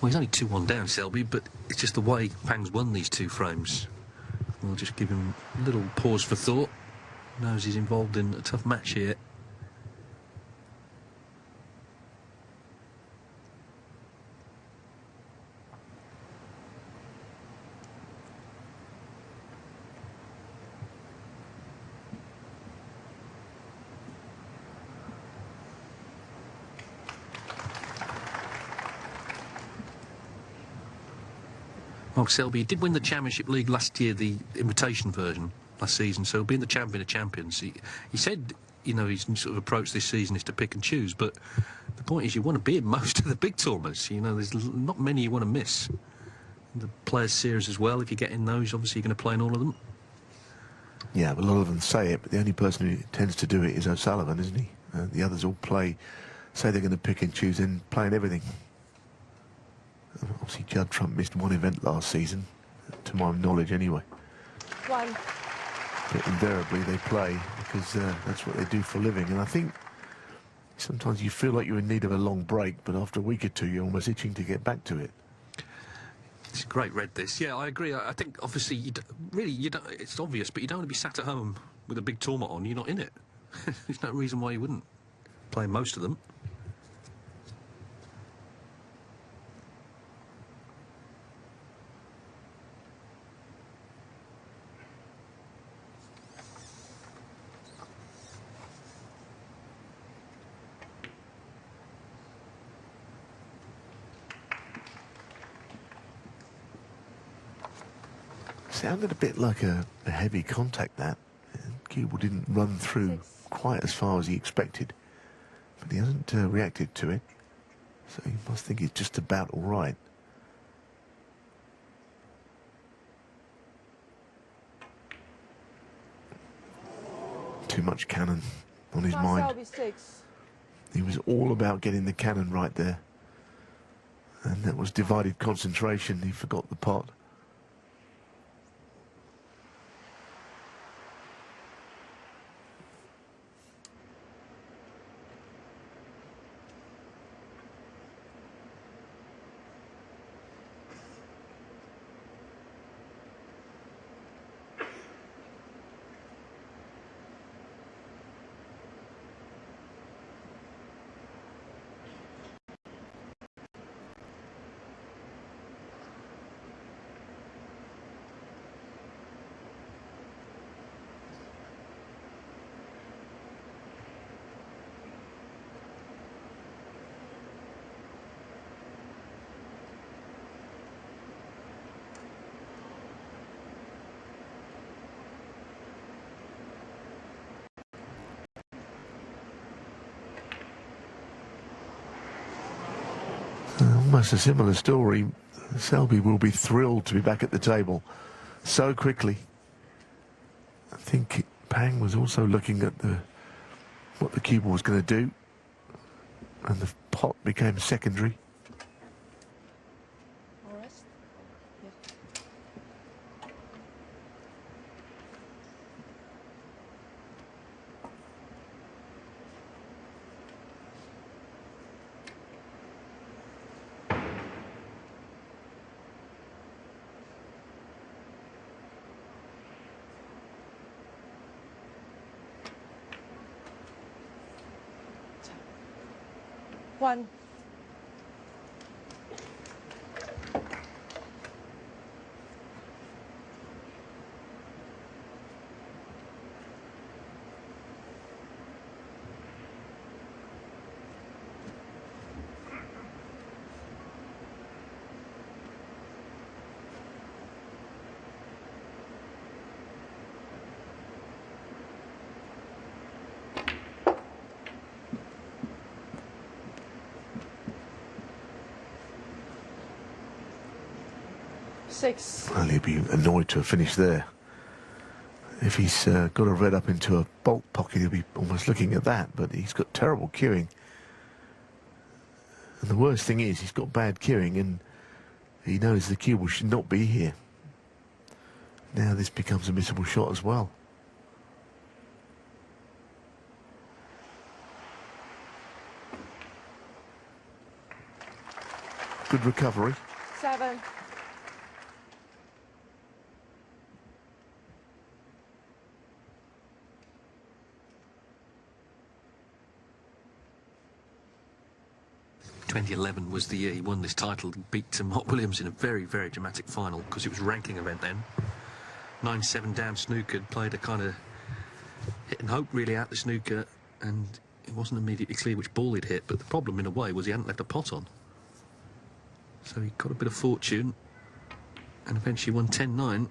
Well, he's only 2-1 down, Selby, but it's just the way Pang's won these two frames. We'll just give him a little pause for thought. Knows he's involved in a tough match here. Mark Selby did win the Championship League last year, the invitation version last season, so being the champion of champions, he said you know, his sort of approach this season is to pick and choose, but the point is you want to be in most of the big tournaments. You know, there's not many you want to miss. The Players' Series as well, if you get in those, obviously you're going to play in all of them. Yeah, but a lot of them say it, but the only person who tends to do it is O'Sullivan, isn't he? The others all say they're going to pick and choose and play in everything. Obviously, Judd Trump missed one event last season, to my knowledge anyway. One. But invariably they play because that's what they do for a living. And I think sometimes you feel like you're in need of a long break, but after a week or two you're almost itching to get back to it. It's great read this. Yeah, I agree. I think obviously it's obvious, but you don't want to be sat at home with a big tournament on. You're not in it. There's no reason why you wouldn't play most of them. Sounded a bit like a heavy contact, that. Cue didn't run through quite as far as he expected, but he hasn't reacted to it, so he must think it's just about all right. Too much cannon on his mind. Selby 6. He was all about getting the cannon right there, and that was divided concentration. He forgot the pot. Almost a similar story. Selby will be thrilled to be back at the table so quickly. I think Pang was also looking at what the cue ball was going to do, and the pot became secondary. All right. Yeah. One. Six. Well, he'd be annoyed to have finished there. If he's got a red up into a bolt pocket, he'll be almost looking at that, but he's got terrible cueing. And the worst thing is he's got bad cueing, and he knows the cue ball should not be here. Now this becomes a missable shot as well. Good recovery. 7. ...2011 was the year he won this title. He beat Mott Williams in a very, very dramatic final, because it was a ranking event then. 9-7 down snooker, played a kind of hit and hope really out the snooker, and it wasn't immediately clear which ball he'd hit, but the problem in a way was he hadn't left a pot on. So he got a bit of fortune and eventually won 10-9.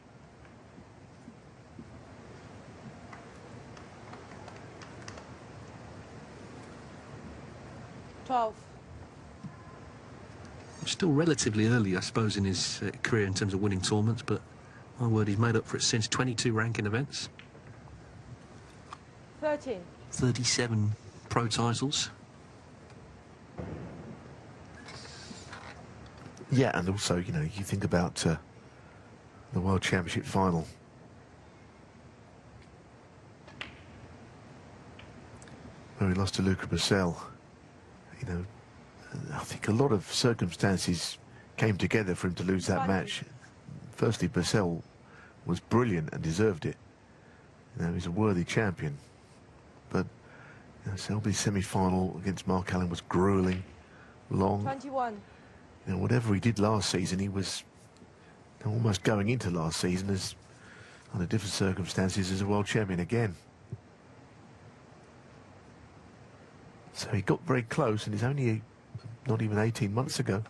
Still relatively early, I suppose, in his career in terms of winning tournaments, but my word, he's made up for it since 22 ranking events. 13. 37 pro titles. Yeah, and also, you know, you think about the World Championship final. Where he lost to Luca Bracel. You know, I think a lot of circumstances came together for him to lose that match. Firstly, Bracel was brilliant and deserved it. You know, he's a worthy champion. But you know, Selby's semi-final against Mark Allen was grueling, long. 21. You know, whatever he did last season, he was almost going into last season as, under different circumstances, as a world champion again. So he got very close, and it's only not even 18 months ago.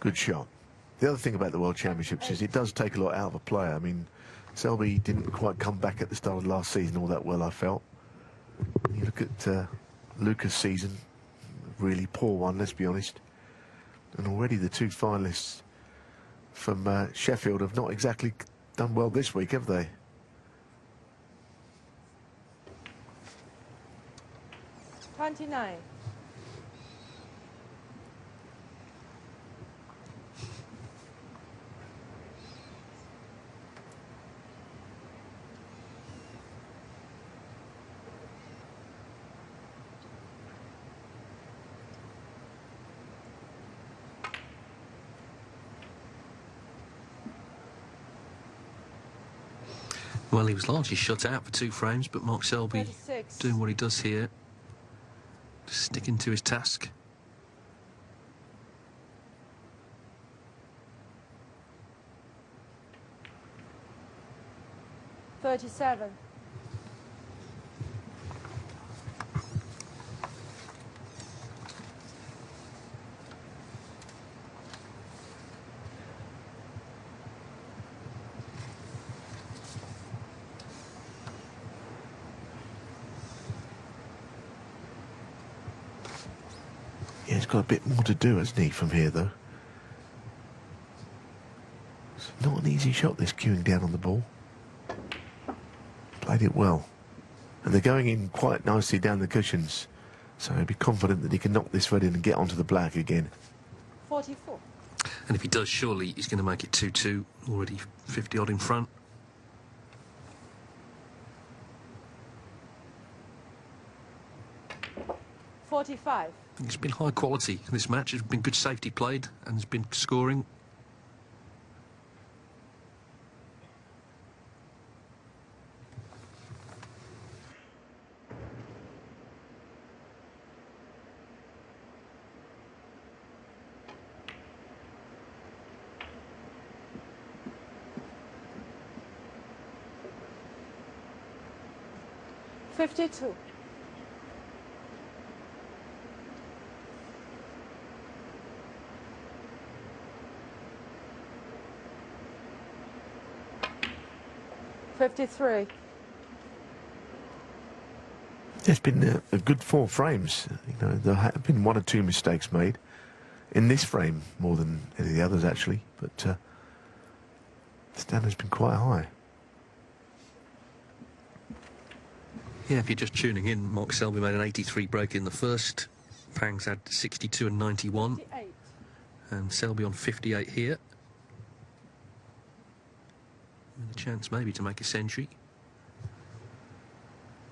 Good shot. The other thing about the World Championships is it does take a lot out of a player. I mean, Selby didn't quite come back at the start of last season all that well, I felt. You look at Luca's season, really poor one, let's be honest. And already the two finalists from Sheffield have not exactly done well this week, have they? $29. Well, he was largely shut out for 2 frames, but Mark Selby 36. doing what he does here, just sticking to his task. $37. Yeah, he's got a bit more to do, hasn't he, from here, though? It's not an easy shot, this queuing down on the ball. Played it well. And they're going in quite nicely down the cushions. So he'll be confident that he can knock this red in and get onto the black again. 44. And if he does, surely he's going to make it 2-2, already 50-odd in front. $45. It's been high quality in this match. There's been good safety played and there's been scoring. $52. $53. There's been a good 4 frames. You know, there have been 1 or 2 mistakes made in this frame more than any of the others, actually. But the standard's been quite high. Yeah, if you're just tuning in, Mark Selby made an 83 break in the first. Pangs had 62 and 91. 58. And Selby on 58 here. With a chance maybe to make a century.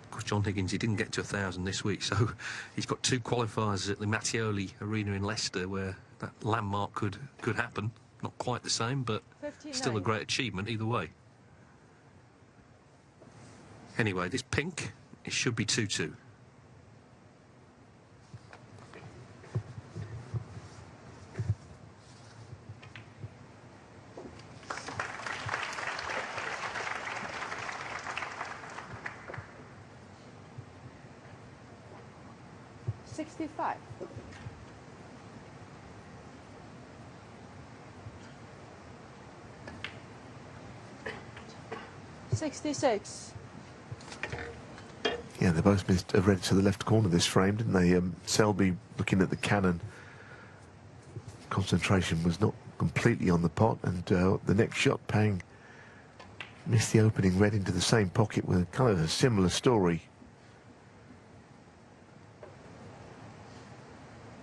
Of course, John Higgins, he didn't get to 1,000 this week, so he's got 2 qualifiers at the Mattioli Arena in Leicester where that landmark could happen. Not quite the same, but 59. still a great achievement either way. Anyway, this pink, it should be 2-2. $65. 66. Yeah, they both missed a red to the left corner of this frame, didn't they? Selby looking at the cannon. Concentration was not completely on the pot, and the next shot, Pang missed the opening red into the same pocket with kind of a similar story.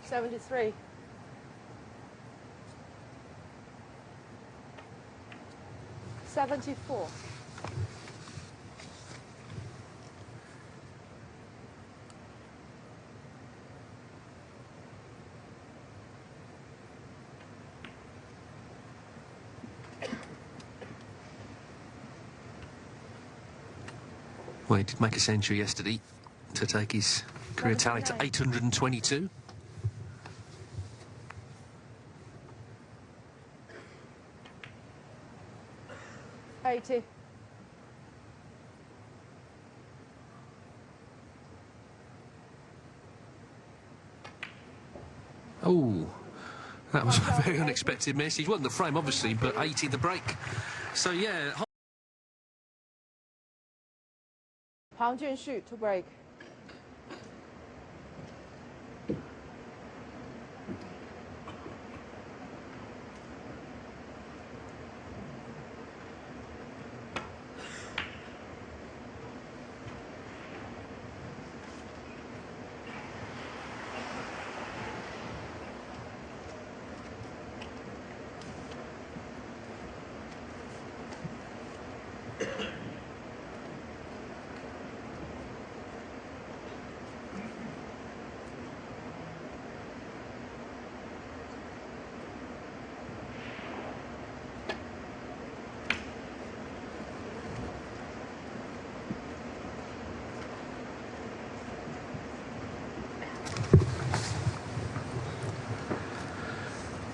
73. $74. Well, he did make a century yesterday to take his career tally to 822. $80. Oh, that was a very unexpected miss. He's won the frame, obviously, but 80 the break. So, yeah. Junxu to break.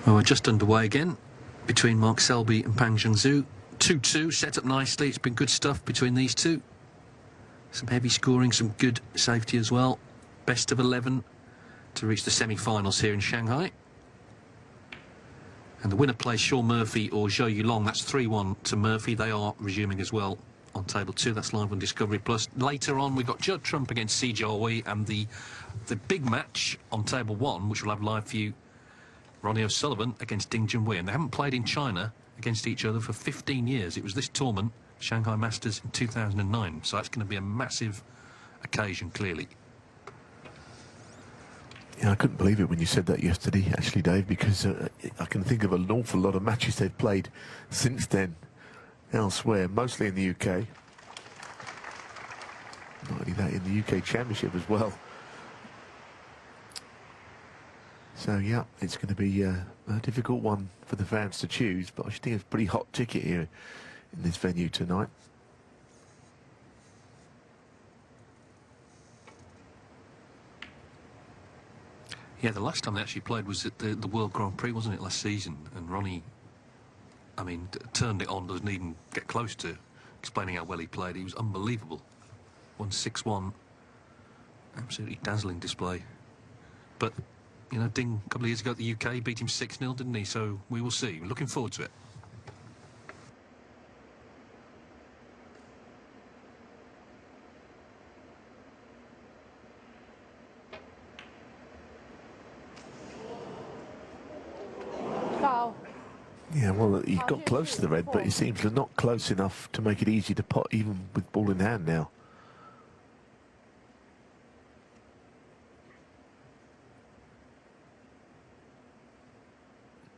Well, we're just underway again between Mark Selby and Pang Junxu. 2-2, set up nicely. It's been good stuff between these two. Some heavy scoring, some good safety as well. Best of 11 to reach the semi-finals here in Shanghai. And the winner plays Shaw Murphy or Zhou Yulong. That's 3-1 to Murphy. They are resuming as well on table 2. That's live on Discovery Plus. Later on, we've got Judd Trump against Si Jiahui, and the big match on table 1, which we'll have live for you, Ronnie O'Sullivan against Ding Junhui. And they haven't played in China against each other for 15 years. It was this tournament, Shanghai Masters, in 2009. So that's going to be a massive occasion, clearly. Yeah, I couldn't believe it when you said that yesterday, actually, Dave, because I can think of an awful lot of matches they've played since then elsewhere, mostly in the UK. Not only that, in the UK Championship as well. So, yeah, it's going to be a difficult one for the fans to choose, but I think it's a pretty hot ticket here in this venue tonight. Yeah, the last time they actually played was at the World Grand Prix, wasn't it, last season? And Ronnie, I mean, turned it on, doesn't even get close to explaining how well he played. He was unbelievable. Won 6-1. Absolutely dazzling display. But, you know, Ding, a couple of years ago at the UK, beat him 6-0, didn't he? So we will see. We're looking forward to it. Foul. Yeah, well, he got close to the red, but he seems not close enough to make it easy to pot, even with ball in hand now.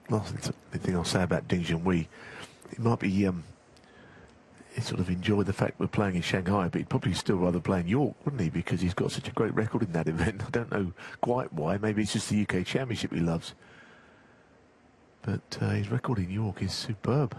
Last thing I'll say about Ding Junhui, it might be he sort of enjoy the fact we're playing in Shanghai, but he'd probably still rather play in York, wouldn't he? Because he's got such a great record in that event. I don't know quite why. Maybe it's just the UK Championship he loves. But his record in York is superb.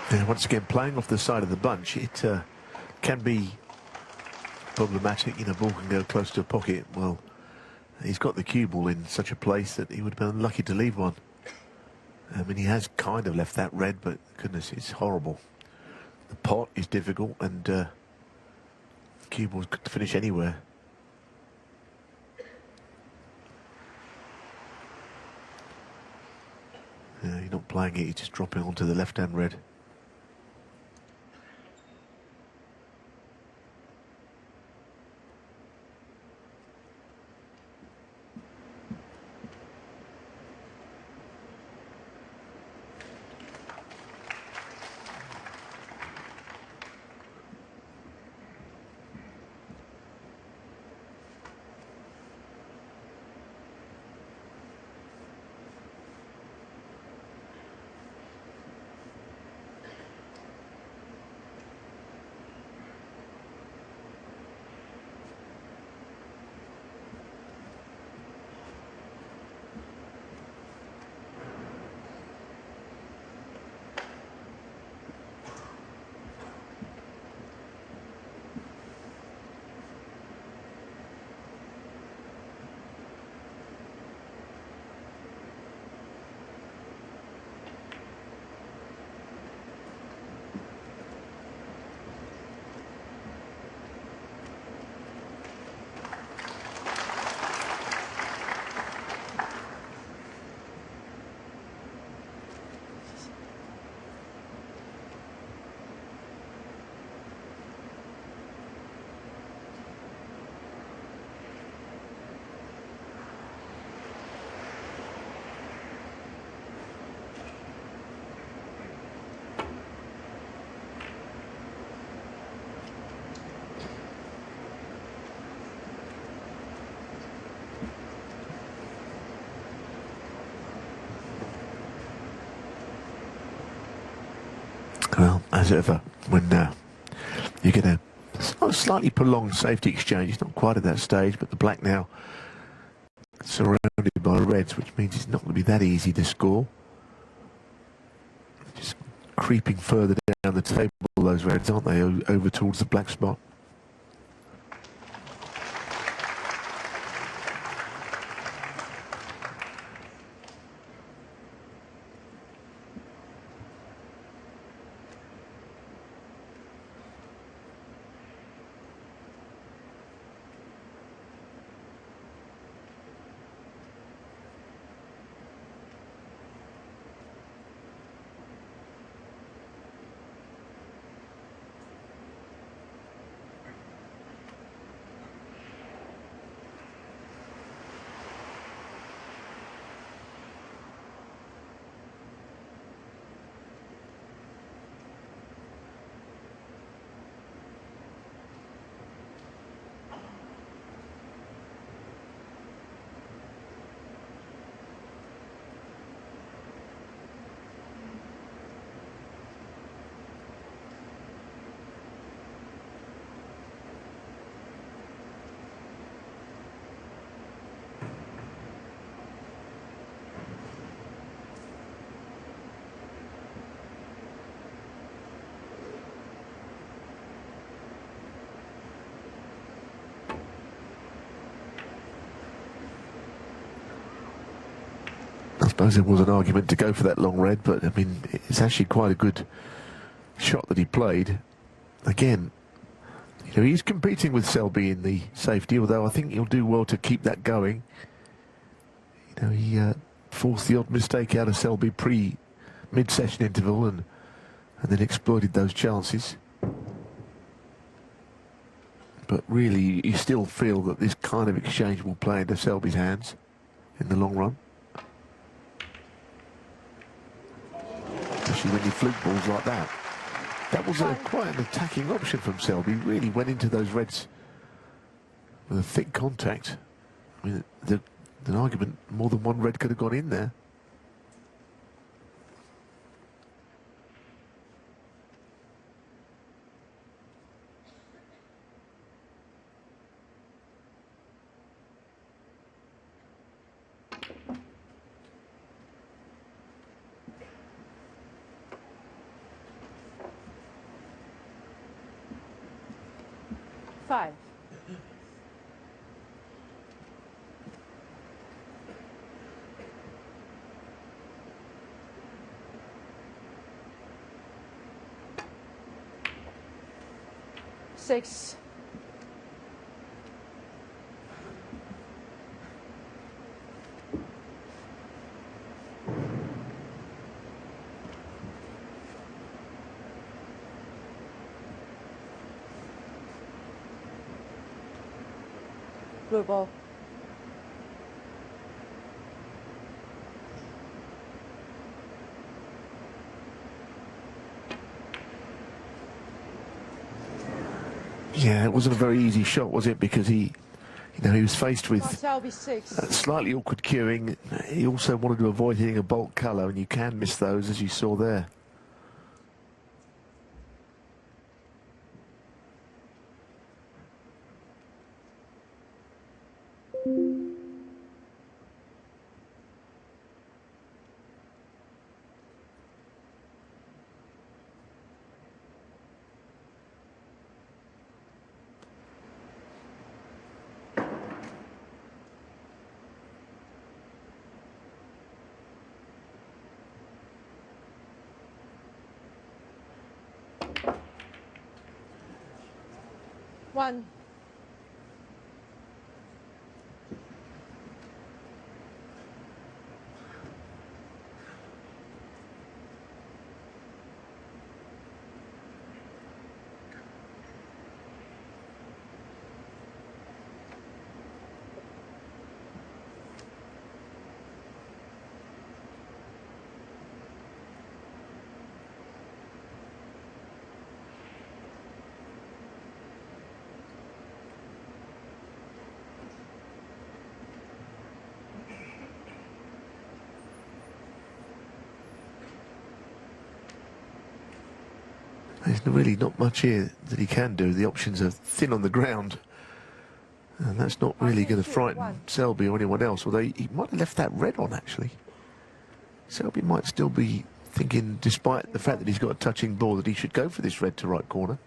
Yeah, once again, playing off the side of the bunch, it can be problematic. You know, ball can go close to a pocket. Well, he's got the cue ball in such a place that he would have been unlucky to leave one. I mean, he has kind of left that red, but goodness, it's horrible. The pot is difficult, and the cue ball's good to finish anywhere. Yeah, you're not playing it, you're just dropping onto the left-hand red. Well, as ever, when you get a slightly prolonged safety exchange, it's not quite at that stage, but the black now surrounded by reds, which means it's not going to be that easy to score. Just creeping further down the table, those reds, aren't they, over towards the black spot. I suppose there was an argument to go for that long red, but I mean, it's actually quite a good shot that he played. Again, you know, he's competing with Selby in the safety, although I think he'll do well to keep that going. You know, he forced the odd mistake out of Selby mid-session interval and then exploited those chances. But really, you still feel that this kind of exchange will play into Selby's hands in the long run. Especially when you fluke balls like that. That was quite an attacking option from Selby. Really went into those reds with a thick contact. I mean, an argument, more than one red could have gone in there. 5. Six. Blue ball. Yeah, it wasn't a very easy shot, was it? Because he was faced with Selby 6. slightly awkward cueing. He also wanted to avoid hitting a bulk colour, and you can miss those, as you saw there. One. There's really not much here that he can do. The options are thin on the ground. And that's not really going to frighten Selby or anyone else, although he might have left that red on, actually. Selby might still be thinking, despite the fact that he's got a touching ball, that he should go for this red to right corner.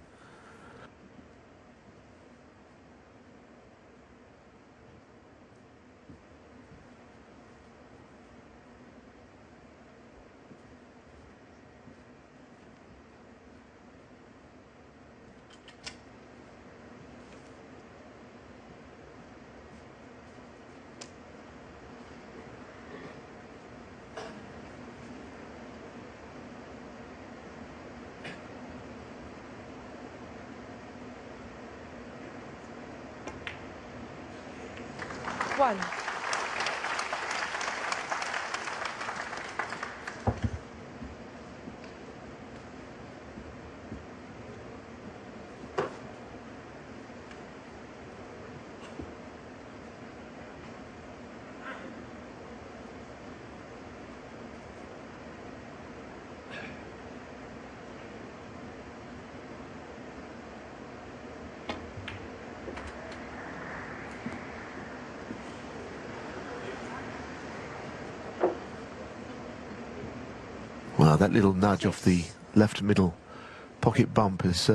One. Well, that little nudge off the left middle pocket bump has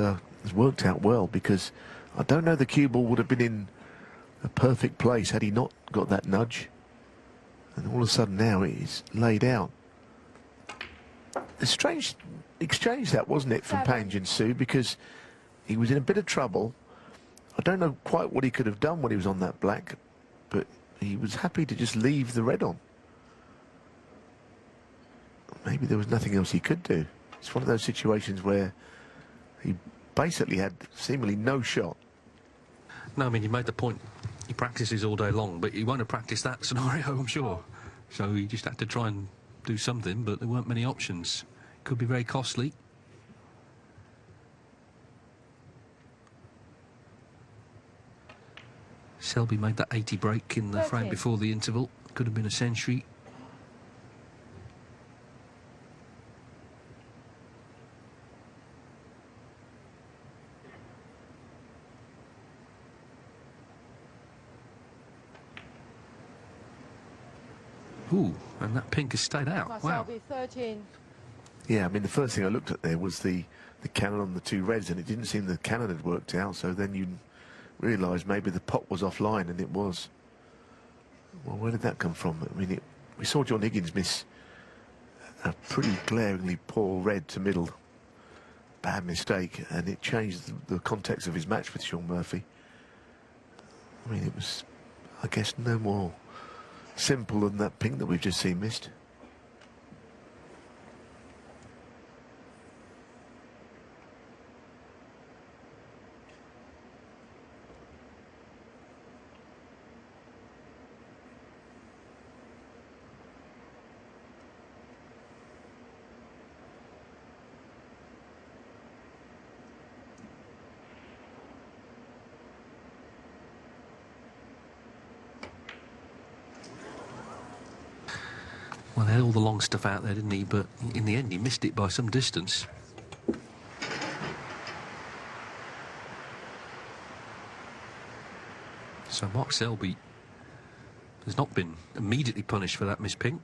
worked out well, because I don't know the cue ball would have been in a perfect place had he not got that nudge. And all of a sudden now it is laid out. A strange exchange that, wasn't it, from Junxu, because he was in a bit of trouble. I don't know quite what he could have done when he was on that black, but he was happy to just leave the red on. Maybe there was nothing else he could do. It's one of those situations where he basically had seemingly no shot. No, I mean, you made the point. He practices all day long, but he won't have practiced that scenario, I'm sure. So he just had to try and do something, but there weren't many options. Could be very costly. Selby made that 80 break in the frame before the interval. Could have been a century. Ooh, and that pink has stayed out. Wow. 13. Yeah, I mean, the first thing I looked at there was the cannon on the two reds, and it didn't seem the cannon had worked out, so then you realised maybe the pot was offline, and it was. Well, where did that come from? I mean, we saw John Higgins miss a pretty glaringly poor red to middle. Bad mistake, and it changed the context of his match with Sean Murphy. I mean, it was, I guess, no more simple than that pink that we've just seen missed. Well, he had all the long stuff out there, didn't he? But in the end, he missed it by some distance. So Mark Selby has not been immediately punished for that miss pink.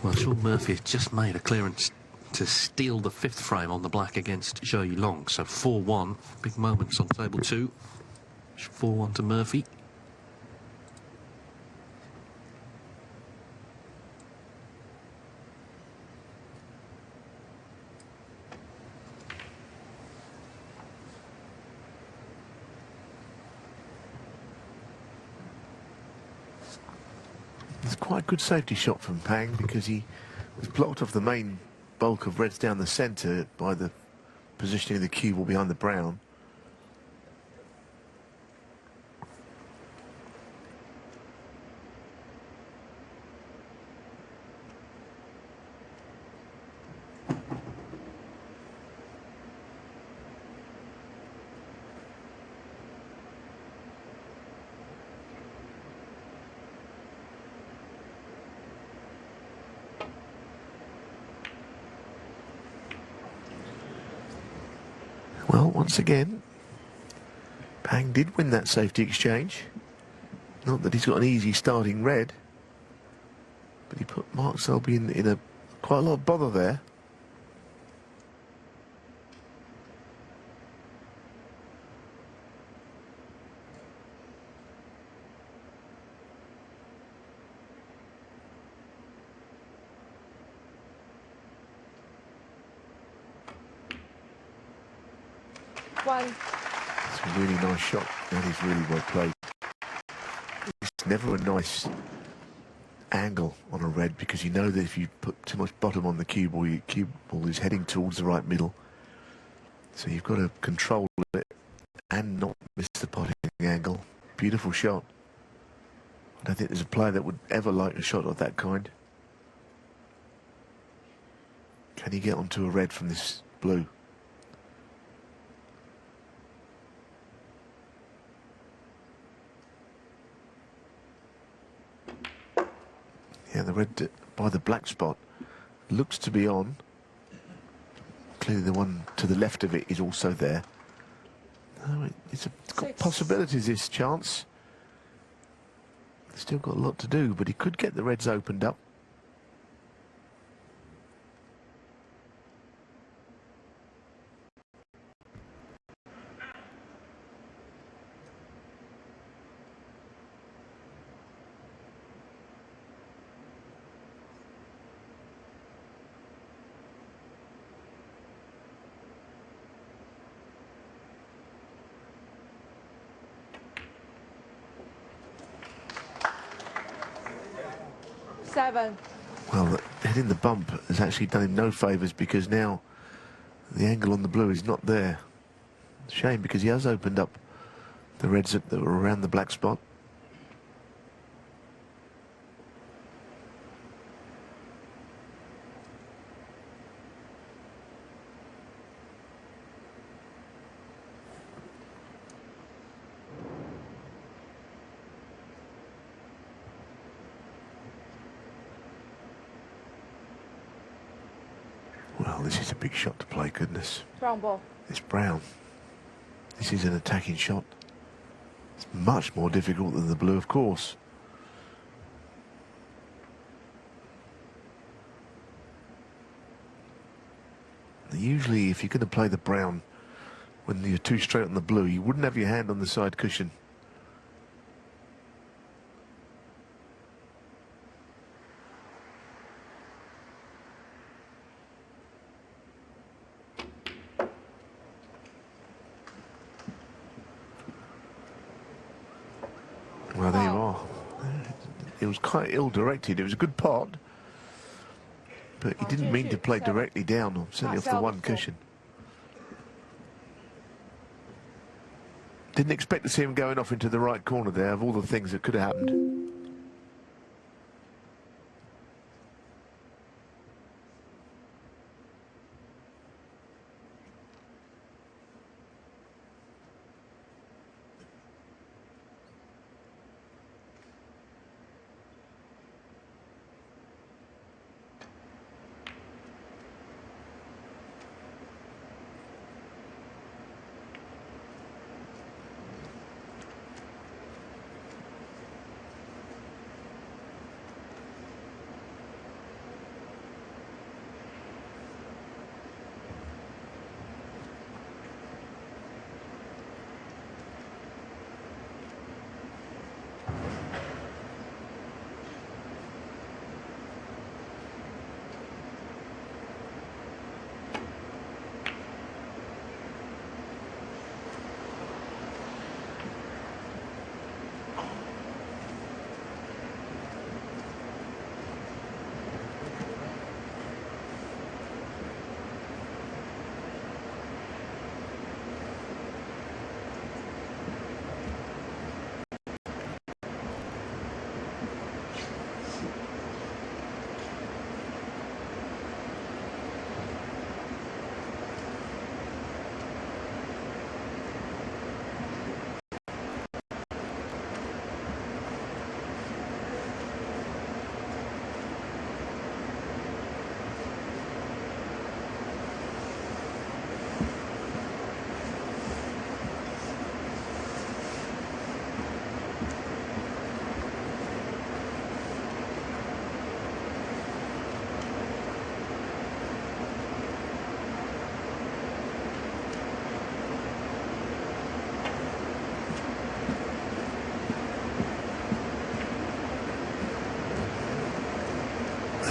Well, Sean Murphy has just made a clearance to steal the 5th frame on the black against Zhou Yilong. So 4-1, big moments on table 2. 4-1 to Murphy. It's quite a good safety shot from Pang, because he was blocked off the main bulk of reds down the centre by the positioning of the cue ball behind the brown. Well, once again, Pang did win that safety exchange. Not that he's got an easy starting red, but he put Mark Selby in a quite a lot of bother there. It's a really nice shot, and he's really well played. It's never a nice angle on a red, because you know that if you put too much bottom on the cue ball, your cue ball is heading towards the right middle. So you've got to control it and not miss the potting angle. Beautiful shot. I don't think there's a player that would ever like a shot of that kind. Can he get onto a red from this blue? Yeah, the red by the black spot looks to be on. Clearly the one to the left of it is also there. Oh, it's got possibilities, this chance. Still got a lot to do, but he could get the reds opened up. Well, hitting the bump has actually done him no favours, because now the angle on the blue is not there. Shame, because he has opened up the reds that were around the black spot. Oh, this is a big shot to play, goodness. Brown ball. It's brown. This is an attacking shot. It's much more difficult than the blue, of course. Usually, if you're going to play the brown when you're too straight on the blue, you wouldn't have your hand on the side cushion. Well, there you are. It was quite ill-directed. It was a good pot, but he didn't mean to play directly down, or certainly off the one cushion. Didn't expect to see him going off into the right corner there, of all the things that could have happened.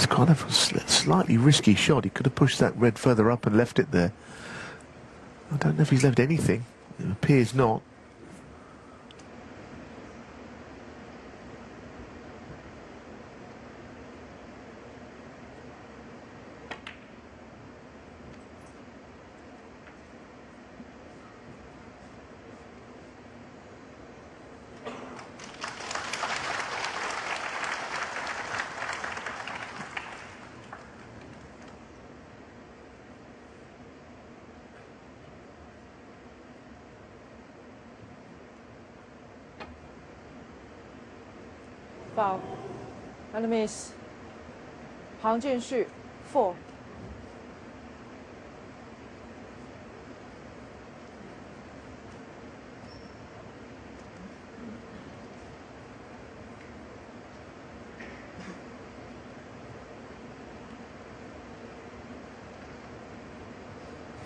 Kind of a slightly risky shot. He could have pushed that red further up and left it there. I don't know if he's left anything. It appears not. Foul. And miss. Junxu, 4.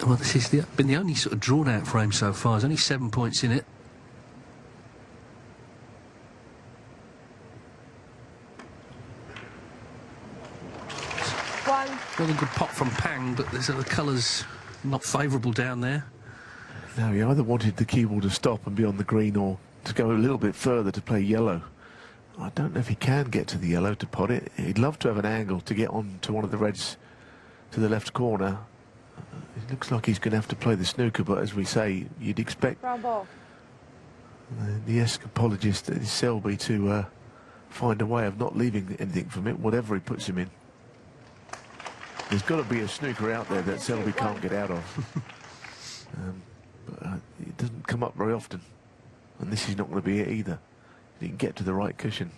Well, this has been the only sort of drawn-out frame so far. There's only 7 points in it. Really good pot from Pang, but there's the colours not favourable down there. No, he either wanted the cue ball to stop and be on the green, or to go a little bit further to play yellow. I don't know if he can get to the yellow to pot it. He'd love to have an angle to get on to one of the reds to the left corner. It looks like he's going to have to play the snooker, but as we say, you'd expect the escapologist Selby to find a way of not leaving anything from it, whatever he puts him in. There's got to be a snooker out there that Selby can't get out of. But it doesn't come up very often. And this is not going to be it either. He can get to the right cushion.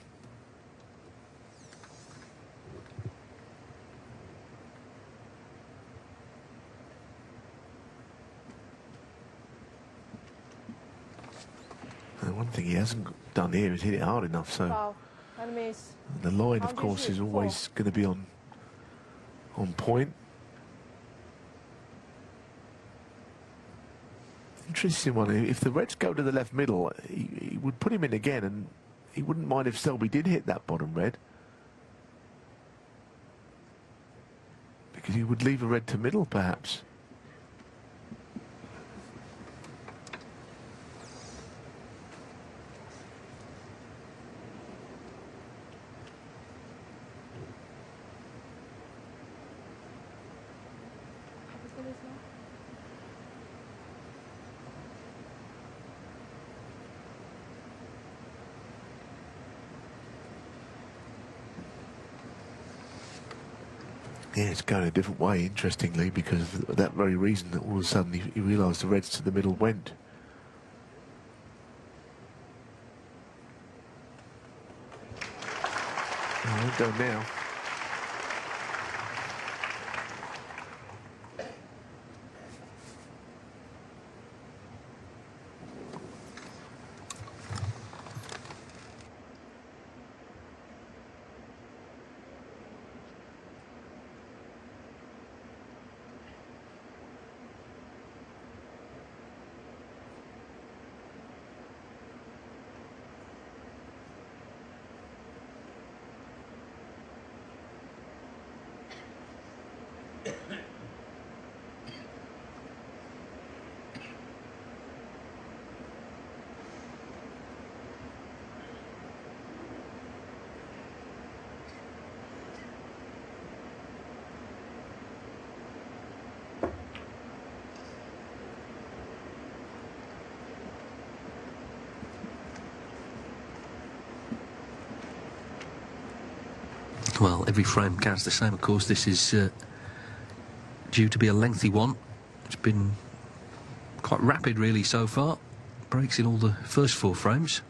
One thing he hasn't done here is hit it hard enough, so Foul. Enemies. the line, of course, is always going to be on point. Interesting one. If the Reds go to the left middle, he would put him in again, and he wouldn't mind if Selby did hit that bottom red, because he would leave a red to middle, perhaps. Yeah, it's going a different way, interestingly, because of that very reason, that all of a sudden he realised the reds to the middle went. Oh, won't go now. Well, every frame counts the same, of course. This is due to be a lengthy one. It's been quite rapid, really, so far. Breaks in all the first 4 frames.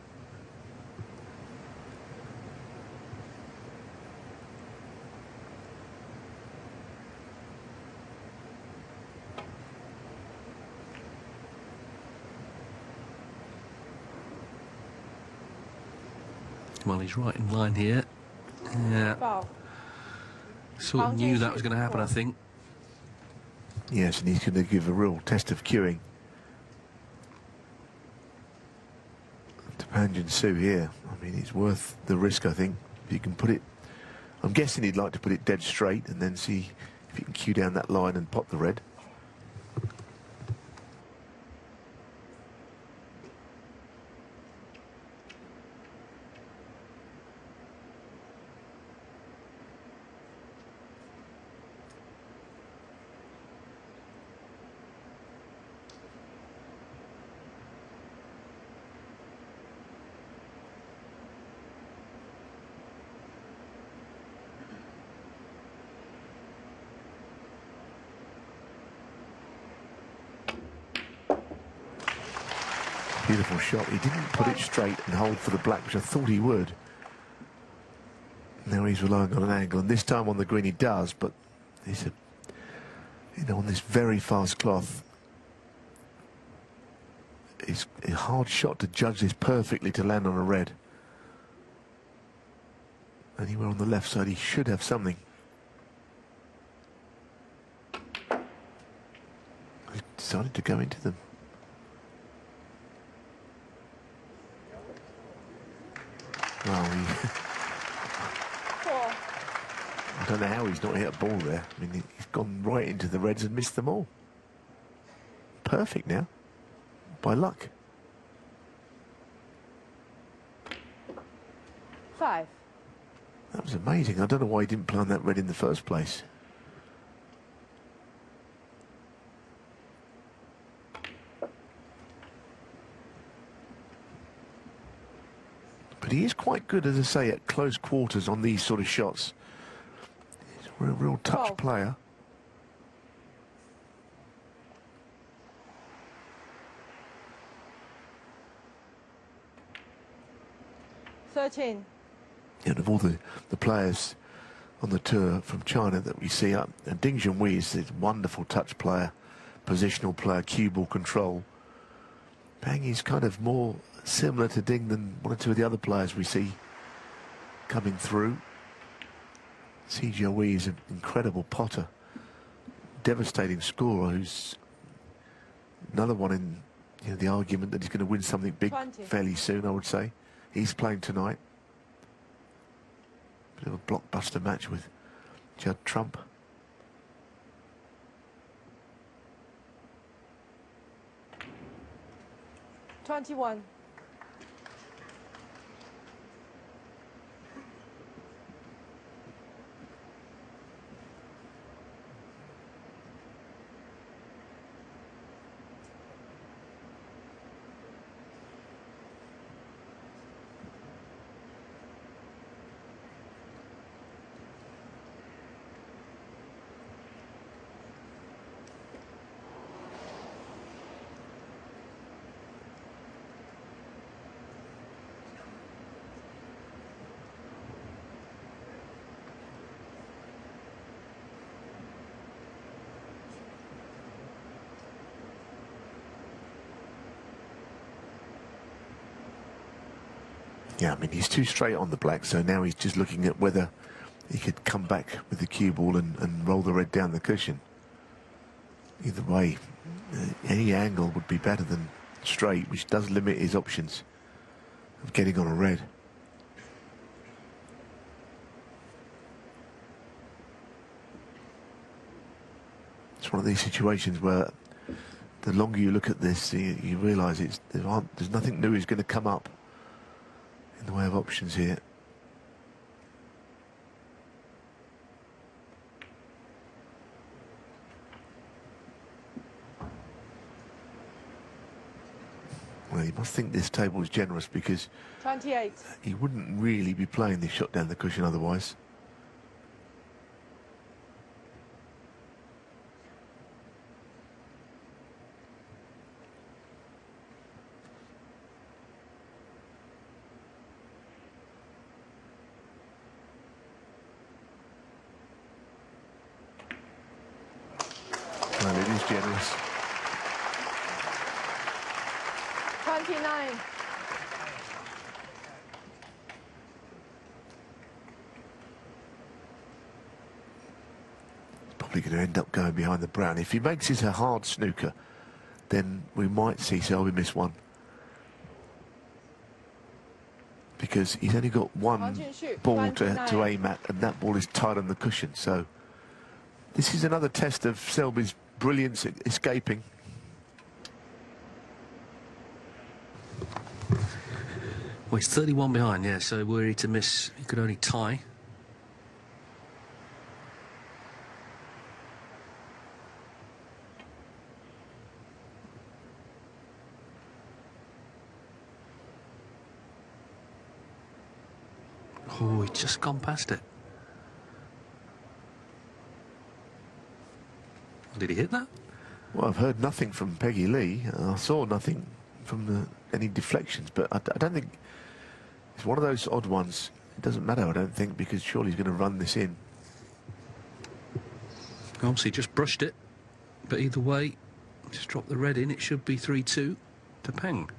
Well, he's right in line here. Yeah. Foul. Sort of knew that was going to happen, I think. Yes, and he's going to give a real test of cueing to Junxu here. I mean, it's worth the risk, I think. If you can put it, I'm guessing he'd like to put it dead straight and then see if you can cue down that line and pop the red. Beautiful shot. He didn't put it straight and hold for the black, which I thought he would. Now he's relying on an angle, and this time on the green he does, but he's on this very fast cloth. It's a hard shot to judge this perfectly to land on a red. Anywhere on the left side, he should have something. He decided to go into them. Well, I don't know how he's not hit a ball there. I mean, he's gone right into the reds and missed them all. Perfect now, by luck. 5. That was amazing. I don't know why he didn't play on that red in the first place. But he is quite good, as I say, at close quarters on these sort of shots. He's a real touch player. And of all the players on the tour from China that we see up, and Ding Junxu is a wonderful touch player, positional player, cue ball control. Pang is kind of more similar to Ding than one or two of the other players we see coming through. Wei is an incredible potter, devastating scorer, who's another one in the argument that he's going to win something big 20. fairly soon, I would say. He's playing tonight. Bit of a blockbuster match with Judd Trump. $21. Yeah, I mean, he's too straight on the black, so now he's just looking at whether he could come back with the cue ball and roll the red down the cushion. Either way, any angle would be better than straight, which does limit his options of getting on a red. It's one of these situations where the longer you look at this, you realise there's nothing new is going to come up in the way of options here. Well, you must think this table is generous, because 28. he wouldn't really be playing this shot down the cushion otherwise. Well, it is generous. 29. Probably going to end up going behind the brown. If he makes it a hard snooker, then we might see Selby miss one, because he's only got one ball to aim at, and that ball is tight on the cushion. So this is another test of Selby's brilliance at escaping. Well, he's 31 behind, yeah, so were he to miss, he could only tie. Oh, he's just gone past it. Did he hit that? Well, I've heard nothing from Peggy Lee. I saw nothing from any deflections, but I don't think... It's one of those odd ones. It doesn't matter, I don't think, because surely he's going to run this in. Obviously just brushed it, but either way, just drop the red in. It should be 3-2 to Peng.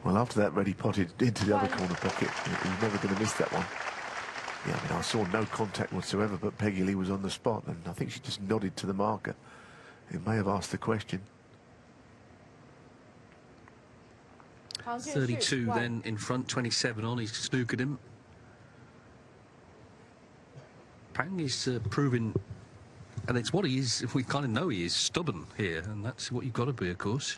Well, after that red, he potted into the other corner pocket. He was never going to miss that one. Yeah, I mean, I saw no contact whatsoever, but Peggy Lee was on the spot, and I think she just nodded to the marker. It may have asked the question. 32 then in front, 27 on. He's snookered him. Peng is proving, and it's what he is, we kind of know he is, stubborn here, and that's what you've got to be, of course.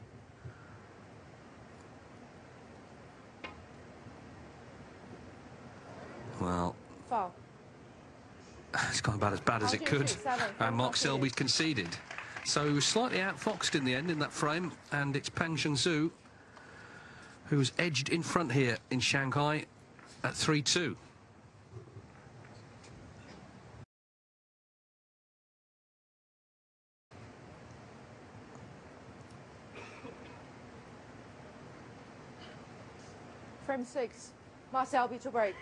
Well, it's gone about as bad as it could, and Mark Selby's conceded. So slightly outfoxed in the end in that frame, and it's Peng Junxu who's edged in front here in Shanghai at 3-2. Frame 6. Mark Selby to break.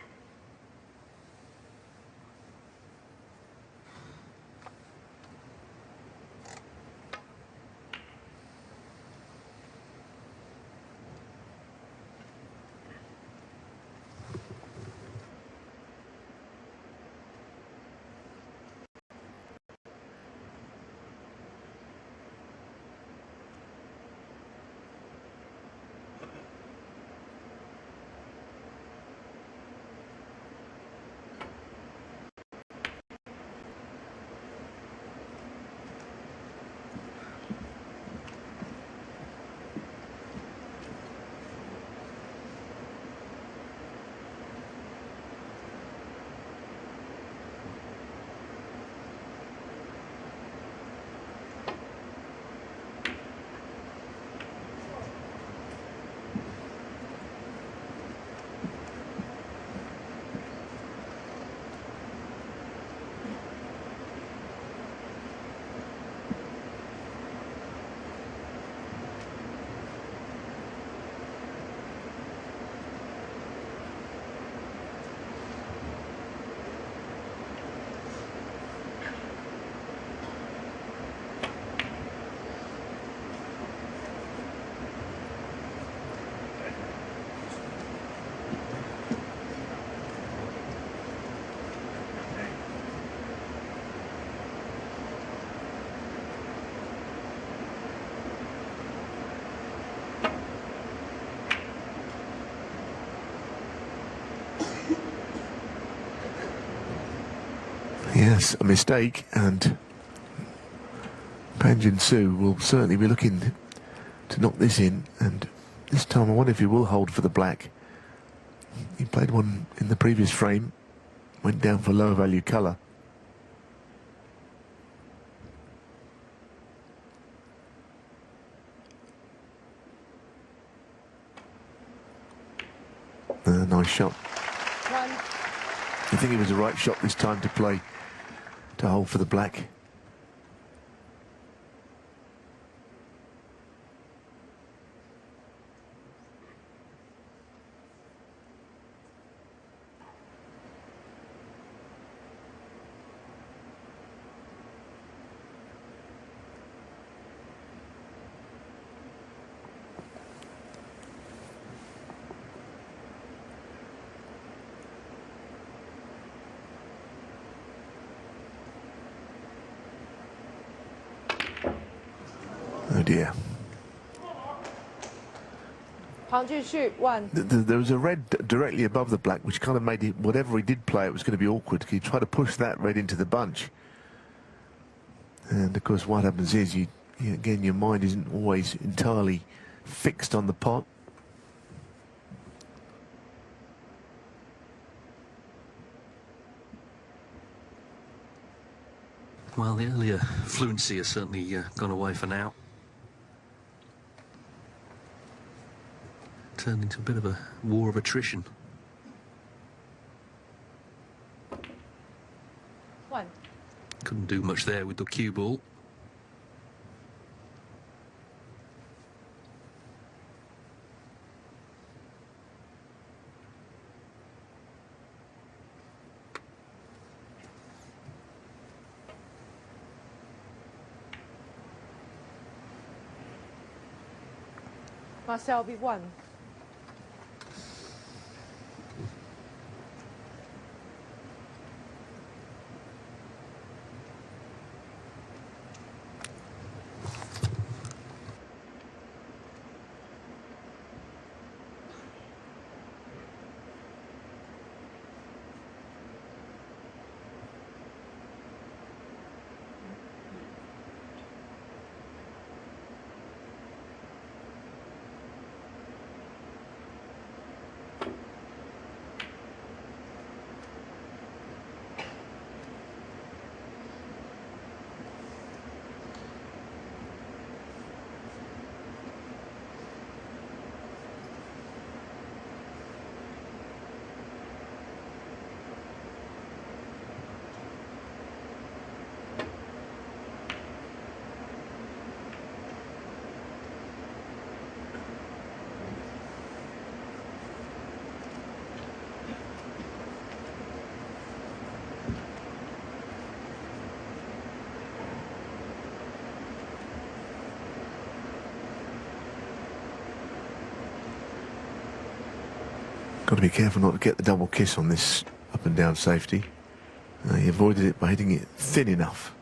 Yes, a mistake, and Junxu will certainly be looking to knock this in, and this time I wonder if he will hold for the black. He played one in the previous frame, went down for lower value colour. Nice shot. I think it was the right shot this time to play, to hold for the black. Oh dear. Junxu, 1. There was a red directly above the black, which kind of made it, whatever he did play, it was going to be awkward. He tried to push that red into the bunch. And of course what happens is, again, your mind isn't always entirely fixed on the pot. Well, the earlier fluency has certainly gone away for now. Turned into a bit of a war of attrition. 1. Couldn't do much there with the cue ball. Selby, 1. Got to be careful not to get the double kiss on this up and down safety. He avoided it by hitting it thin enough.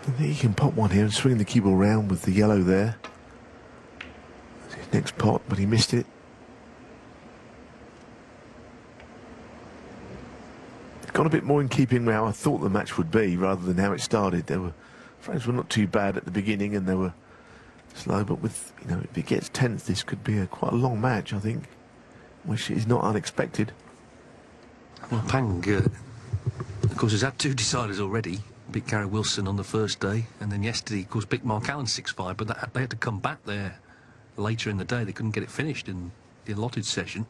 I think he can pop one here and swing the cue ball round with the yellow there. That's his next pot, but he missed it. It's gone a bit more in keeping with how I thought the match would be rather than how it started. Frames were not too bad at the beginning, and there were slow, but with, you know, if it gets tense, this could be quite a long match, I think, which is not unexpected. Well, Pang, of course, has had 2 deciders already. Beat Gary Wilson on the first day, and then yesterday, of course, beat Mark Allen 6-5, but they had to come back there later in the day. They couldn't get it finished in the allotted session.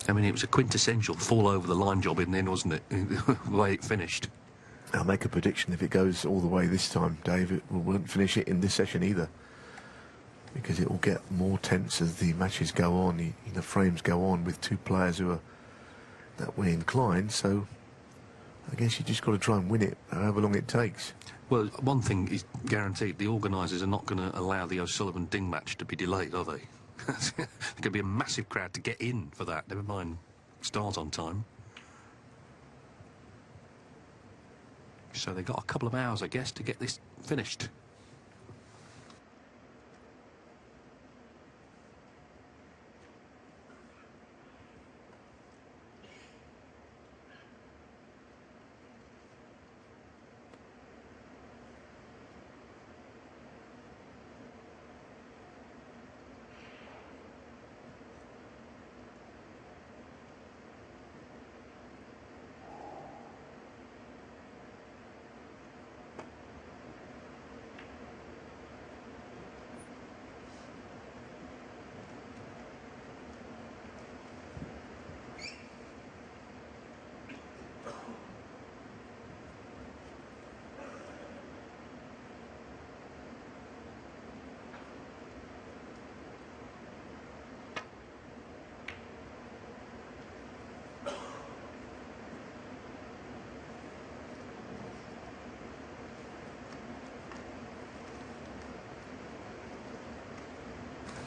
I mean, it was a quintessential fall over the line job in the end, wasn't it? The way it finished. I'll make a prediction. If it goes all the way this time, Dave, it won't finish it in this session either, because it will get more tense as the matches go on, the frames go on with 2 players who are that way inclined. So I guess you just got to try and win it, however long it takes. Well, one thing is guaranteed: the organisers are not going to allow the O'Sullivan Ding match to be delayed, are they? There's going to be a massive crowd to get in for that, never mind start on time. So they've got a couple of hours, I guess, to get this finished.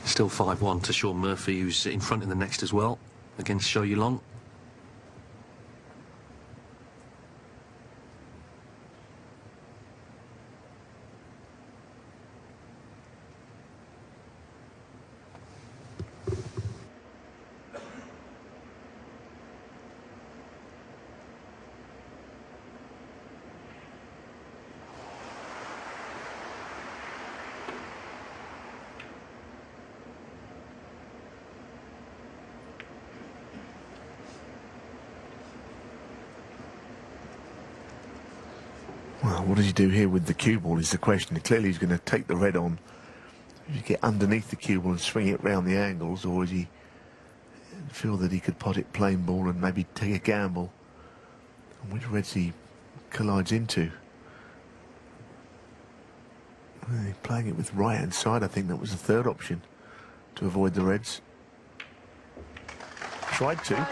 Still 5-1 to Sean Murphy, who's in front in the next as well, against Show Yulong. Well, what does he do here with the cue ball is the question. Clearly he's going to take the red on. Does he get underneath the cue ball and swing it round the angles, or does he feel that he could pot it plain ball and maybe take a gamble on which reds he collides into? Well, playing it with right hand side, I think that was the third option to avoid the reds. Tried to.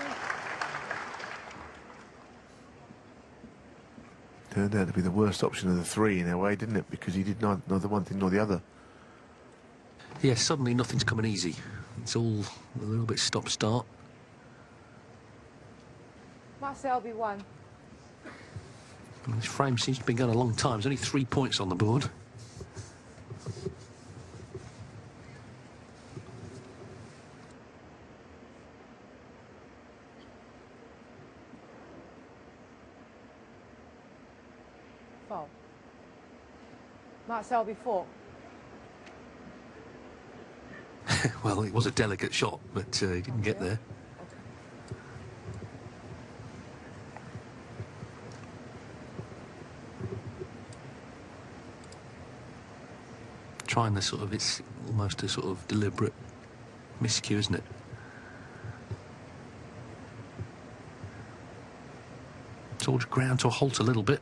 Turned out to be the worst option of the 3 in a way, didn't it? Because he did neither one thing nor the other. Yeah, suddenly nothing's coming easy. It's all a little bit stop-start. Selby won. This frame seems to have been going a long time. There's only 3 points on the board. Foul. Selby 4. Well, it was a delicate shot, but he didn't get there. Trying the sort of, it's almost a sort of deliberate miscue, isn't it? It's all ground to a halt a little bit.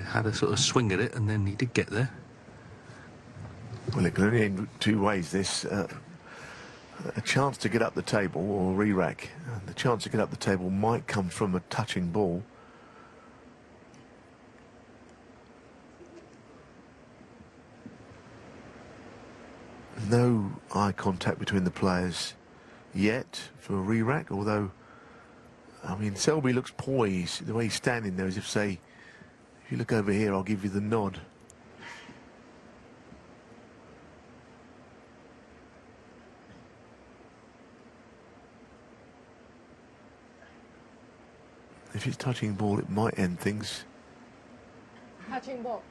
Had a sort of swing at it, and then he did get there. Well, it can only end 2 ways. This a chance to get up the table or re-rack. The chance to get up the table might come from a touching ball. No eye contact between the players yet for a re-rack, although, I mean, Selby looks poised. The way he's standing there as if, say, If you look over here, I'll give you the nod. If it's touching ball, it might end things. Touching ball.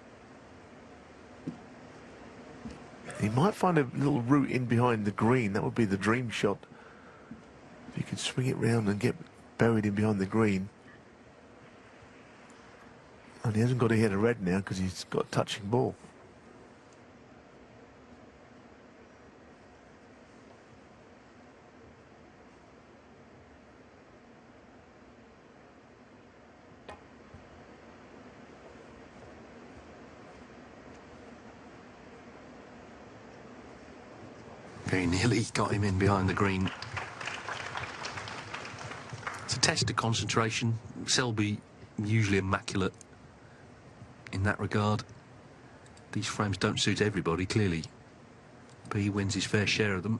He might find a little route in behind the green. That would be the dream shot. If you could swing it round and get buried in behind the green. And he hasn't got to hit a red now because he's got a touching ball. Very nearly got him in behind the green. It's a test of concentration. Selby usually immaculate in that regard. These frames don't suit everybody, clearly, but he wins his fair share of them.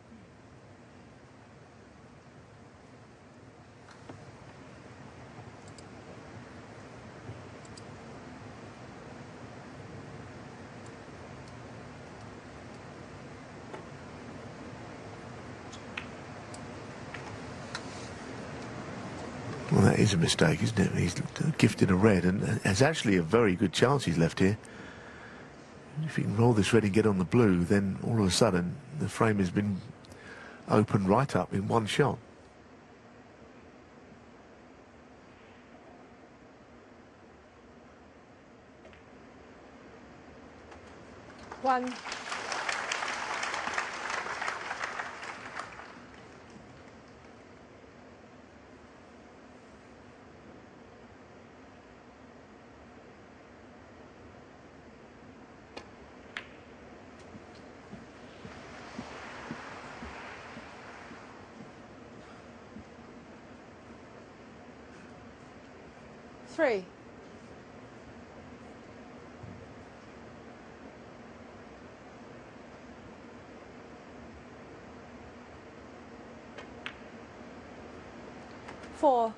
Well, that is a mistake, isn't it? He's gifted a red and has actually a very good chance he's left here. If he can roll this red and get on the blue, then all of a sudden the frame has been opened right up in one shot. One. Three. Four.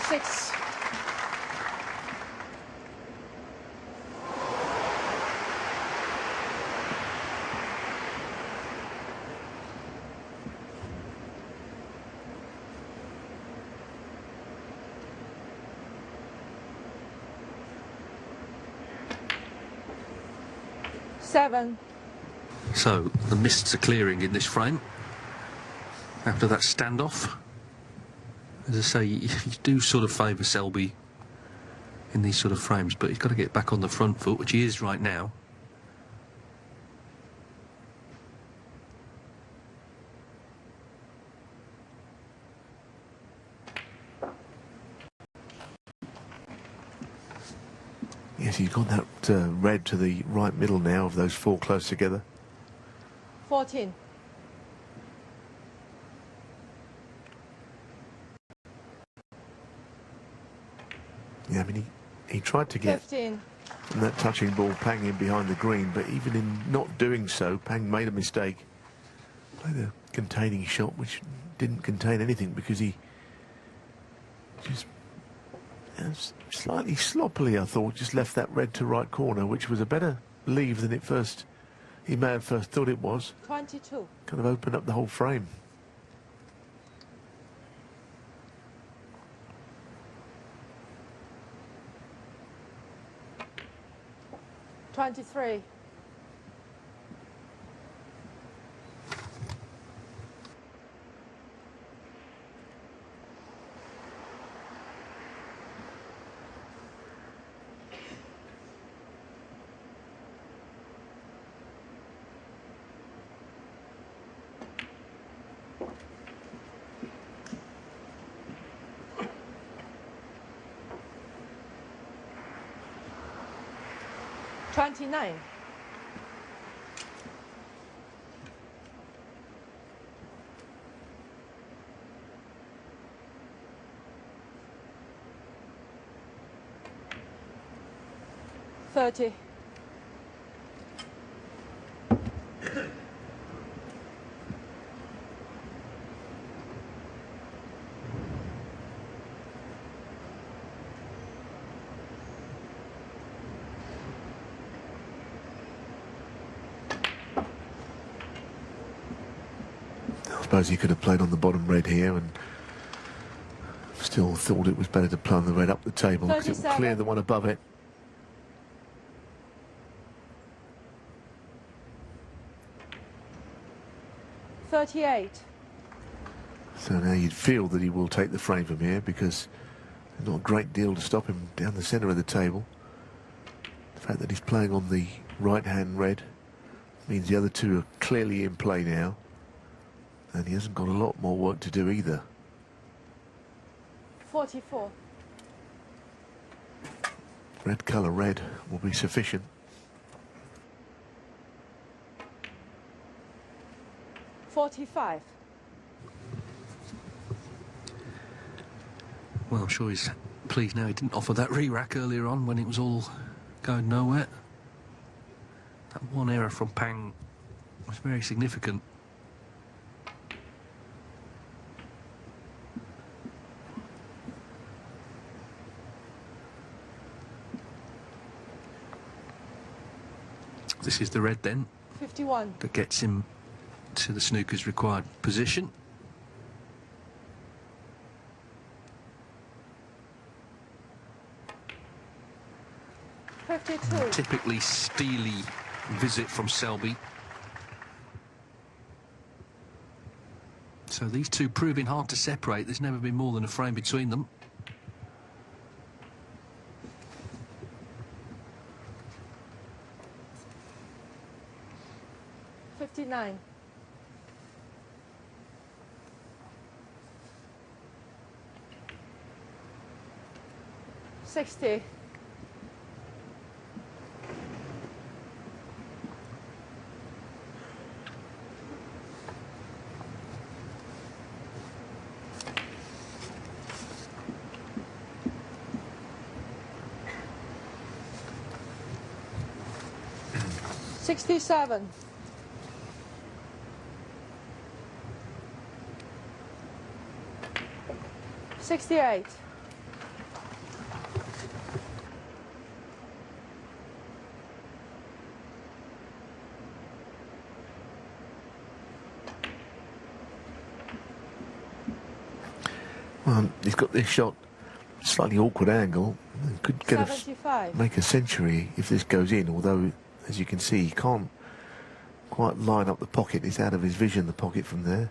Six. Seven. So the mists are clearing in this frame after that standoff. As I say, you do sort of favour Selby in these sort of frames, but he's got to get back on the front foot, which he is right now. Yes, he's got that red to the right middle now of those four close together. 14. Yeah, I mean, he tried to get 15. from that touching ball Pang in behind the green, but even in not doing so, Pang made a mistake. Played a containing shot which didn't contain anything because he just slightly sloppily, I thought, just left that red to right corner, which was a better leave than he may have first thought it was. 22. Kind of opened up the whole frame. $23. 29. $30. I suppose he could have played on the bottom red here and still thought it was better to play on the red up the table because it would clear the one above it. $38. So now you'd feel that he will take the frame from here because there's not a great deal to stop him down the centre of the table. The fact that he's playing on the right-hand red means the other two are clearly in play now. And he hasn't got a lot more work to do either. 44. Red colour red will be sufficient. $45. Well, I'm sure he's pleased now he didn't offer that re-rack earlier on when it was all going nowhere. That one error from Pang was very significant. This is the red then. 51. That gets him to the snooker's required position. Typically steely visit from Selby. So these two proving hard to separate. There's never been more than a frame between them. $59. $60. $67. $68. Well, he's got this shot, slightly awkward angle. Could get make a century if this goes in, although, as you can see, he can't quite line up the pocket. It's out of his vision, the pocket from there.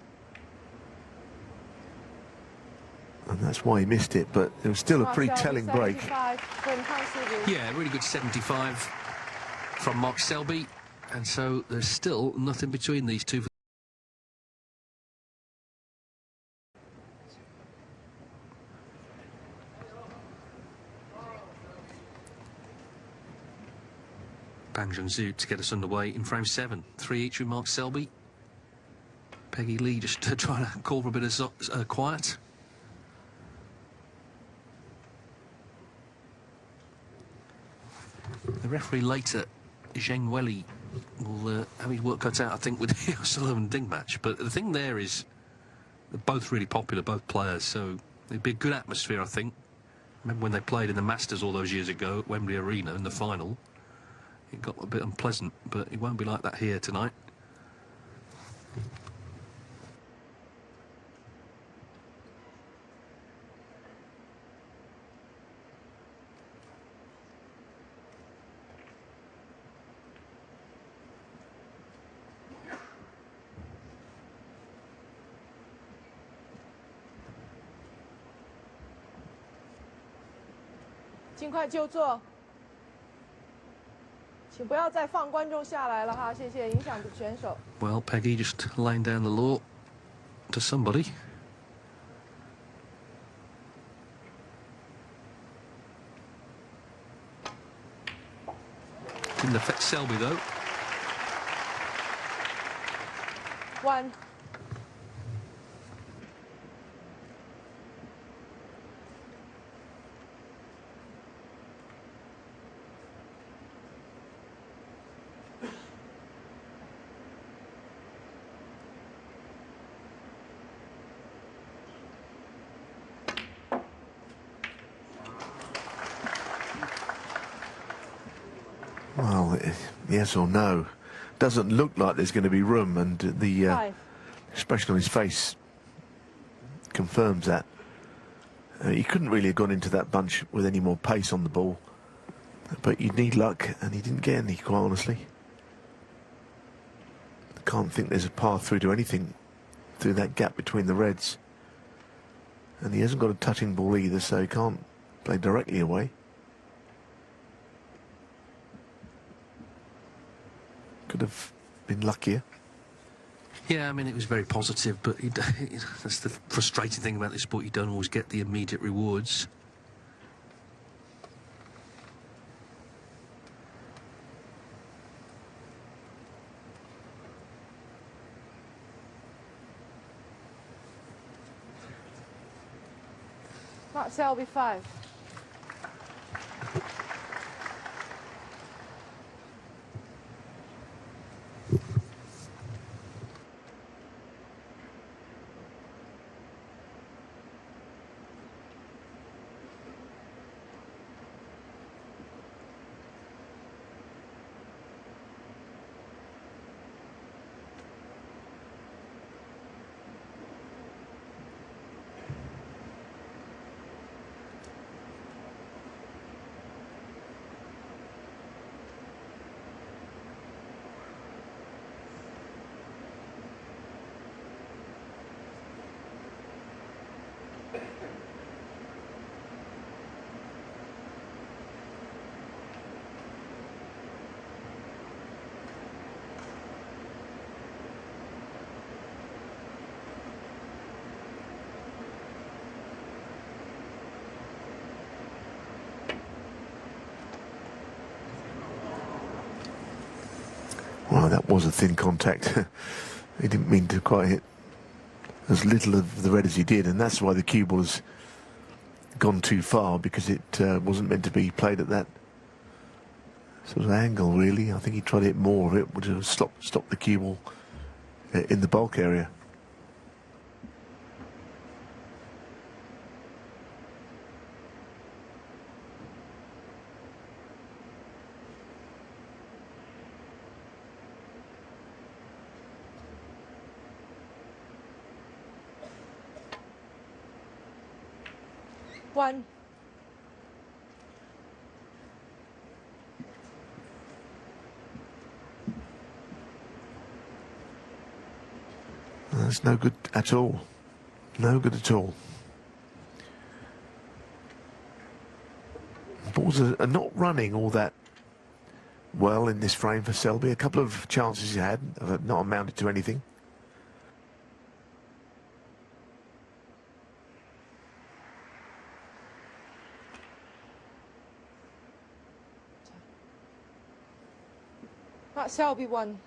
And that's why he missed it, but it was still a pretty telling break. Yeah, really good 75 from Mark Selby. And so there's still nothing between these two. Junxu to get us underway in frame 7. 3 each with Mark Selby. Peggy Lee just trying to call for a bit of quiet. The referee later, Zheng Weili, will have his work cut out, I think, with the Sullivan Ding match. But the thing there is, they're both really popular, both players, so it'd be a good atmosphere, I think. Remember when they played in the Masters all those years ago at Wembley Arena in the final? It got a bit unpleasant, but it won't be like that here tonight. Well, Peggy just laying down the law to somebody. Didn't affect Selby, though. 1. Well, yes or no. Doesn't look like there's going to be room, and the 5. expression on his face confirms that. He couldn't really have gone into that bunch with any more pace on the ball, but you'd need luck, and he didn't get any, quite honestly. I can't think there's a path through to anything through that gap between the reds, and he hasn't got a touching ball either, so he can't play directly away. Could have been luckier. Yeah, I mean, it was very positive, but that's the frustrating thing about this sport. You don't always get the immediate rewards. Mark Selby, 5. Well, that was a thin contact. He didn't mean to quite hit as little of the red as he did, and that's why the cue ball has gone too far, because it wasn't meant to be played at that sort of angle, really. I think he tried to hit more of it, would have stopped the cue ball in the bulk area. One. That's no good at all. No good at all. Balls are not running all that well in this frame for Selby. A couple of chances he had have not amounted to anything. Mark Selby, 1.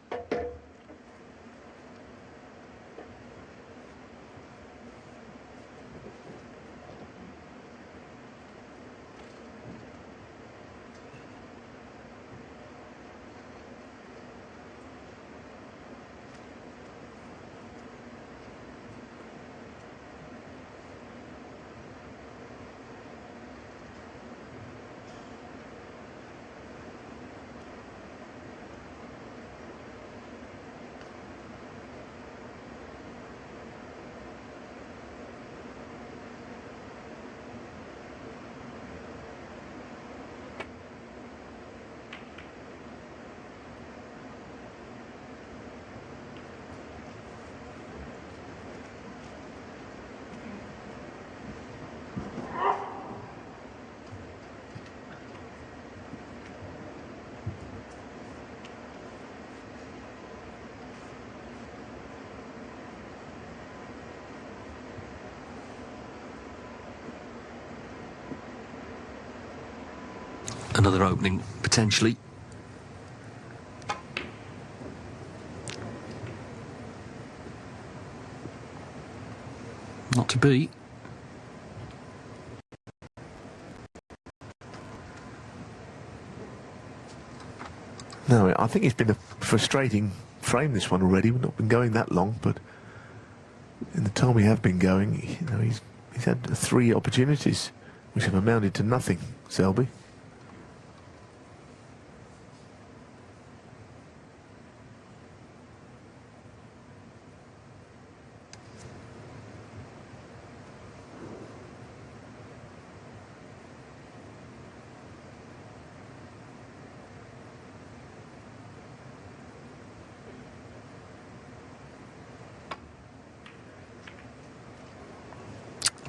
Another opening, potentially. to be. No, I think it's been a frustrating frame, this one already. We've not been going that long, but in the time we have been going, you know, he's had 3 opportunities which have amounted to nothing, Selby.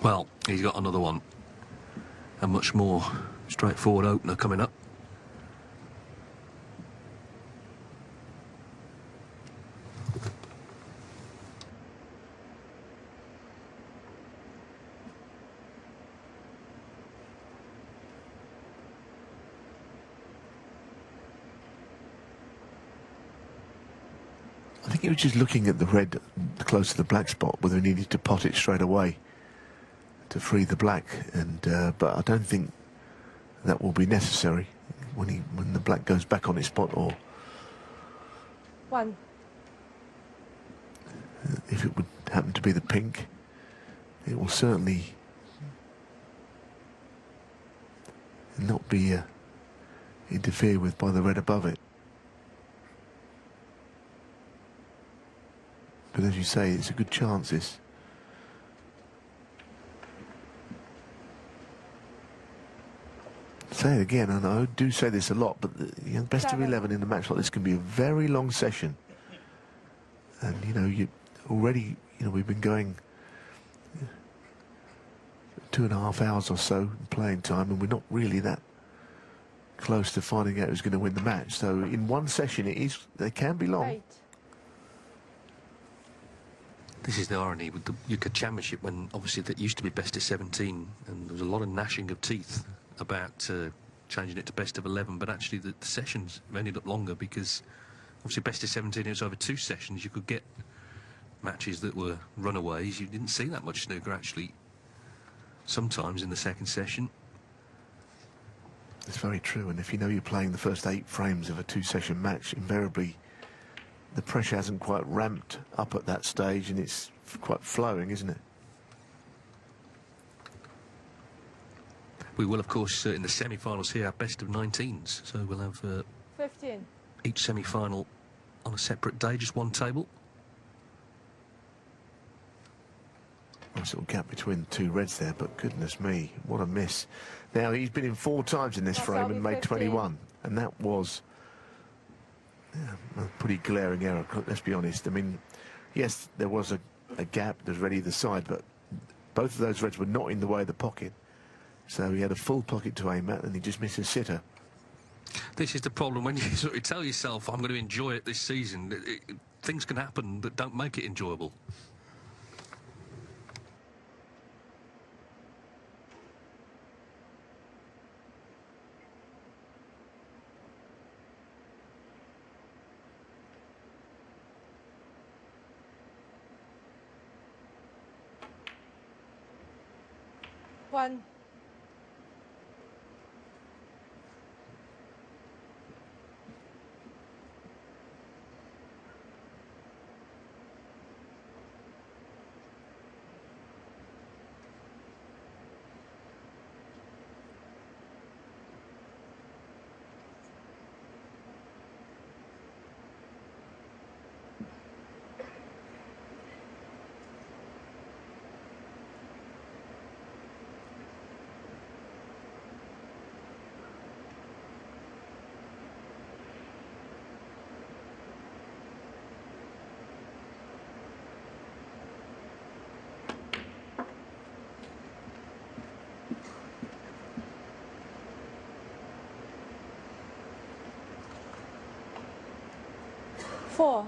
Well, he's got another one. A much more straightforward opener coming up. I think he was just looking at the red close to the black spot, whether he needed to pot it straight away to free the black, and but I don't think that will be necessary when the black goes back on its spot, or 1. if it would happen to be the pink, it will certainly not be interfered with by the red above it. But as you say, it's a good chance, this. Say it again, and I do say this a lot, but the best of 11 in a match like this can be a very long session. And, you know, we've been going 2.5 hours or so in playing time, and we're not really that close to finding out who's going to win the match. So in one session, they can be long. 8. This is the irony with the UK Championship, when obviously that used to be best of 17, and there was a lot of gnashing of teeth about changing it to best of 11, but actually the sessions have ended up longer, because obviously best of 17, it was over 2 sessions. You could get matches that were runaways. You didn't see that much snooker actually sometimes in the second session. It's very true, and if you know you're playing the first 8 frames of a 2-session match, invariably the pressure hasn't quite ramped up at that stage, and it's quite flowing, isn't it? We will, of course, in the semi-finals here, have best of 19s. So we'll have 15. each semi-final on a separate day, just one table. Nice little gap between the 2 reds there, but goodness me, what a miss. Now, he's been in 4 times in this frame and made 21, and that was a pretty glaring error, let's be honest. I mean, yes, there was a gap, there's red either side, but both of those reds were not in the way of the pocket. So he had a full pocket to aim at, and he just missed a sitter. This is the problem when you sort of tell yourself, I'm going to enjoy it this season. Things can happen that don't make it enjoyable. One. Four.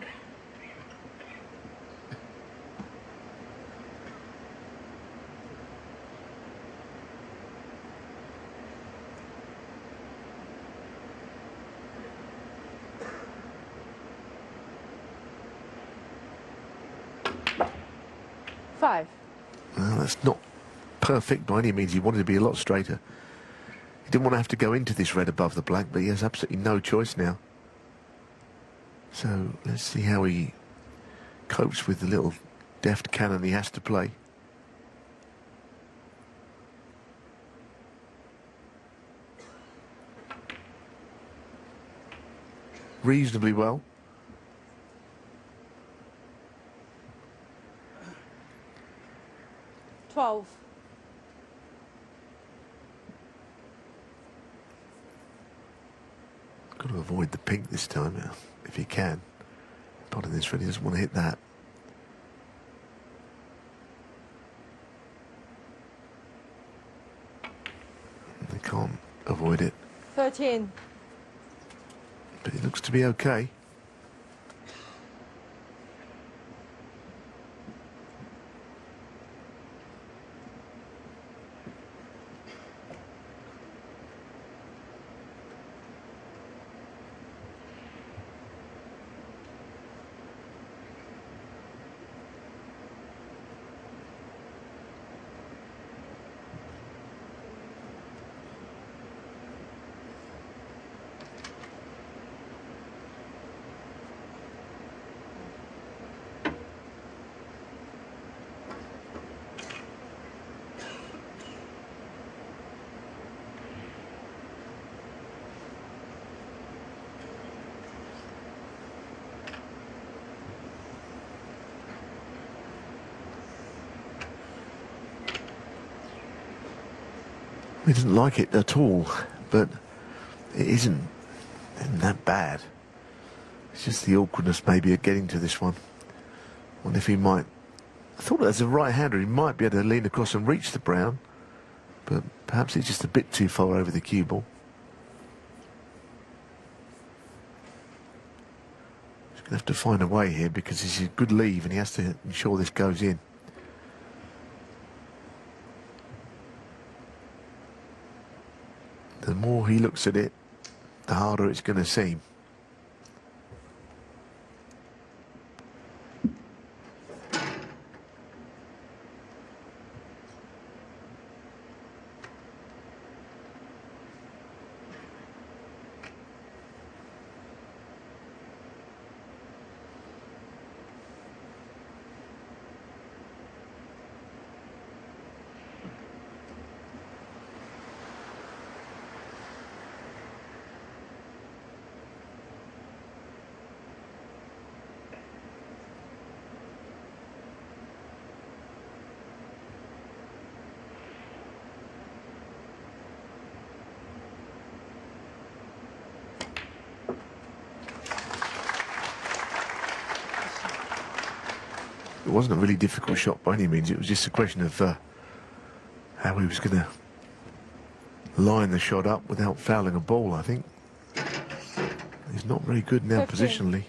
Five. Well, That's not perfect by any means. He wanted to be a lot straighter. He didn't want to have to go into this red above the black, but he has absolutely no choice now. So let's see how he copes with the little deft cannon he has to play. Reasonably well. $12. Got to avoid the pink this time, if he can. Pot in this really doesn't want to hit that. They can't avoid it. 13. But it looks to be okay. He doesn't like it at all, but it isn't that bad. It's just the awkwardness maybe of getting to this one. I wonder if he might... I thought as a right-hander he might be able to lean across and reach the brown, but perhaps it's just a bit too far over the cue ball. He's going to have to find a way here because it's a good leave and he has to ensure this goes in. The more he looks at it, the harder it's going to seem. It wasn't a really difficult shot by any means. It was just a question of how he was going to line the shot up without fouling a ball, I think. He's not very good now 15. positionally.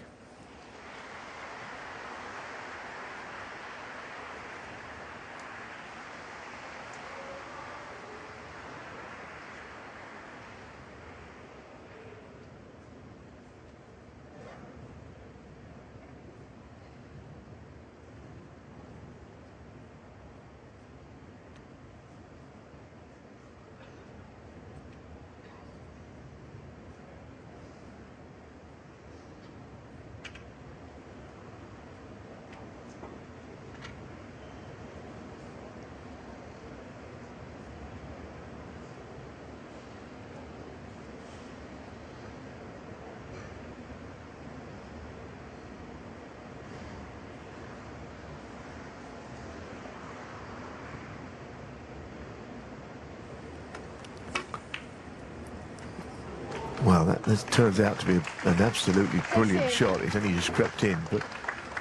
Well, that turns out to be an absolutely brilliant shot. It's only just crept in, but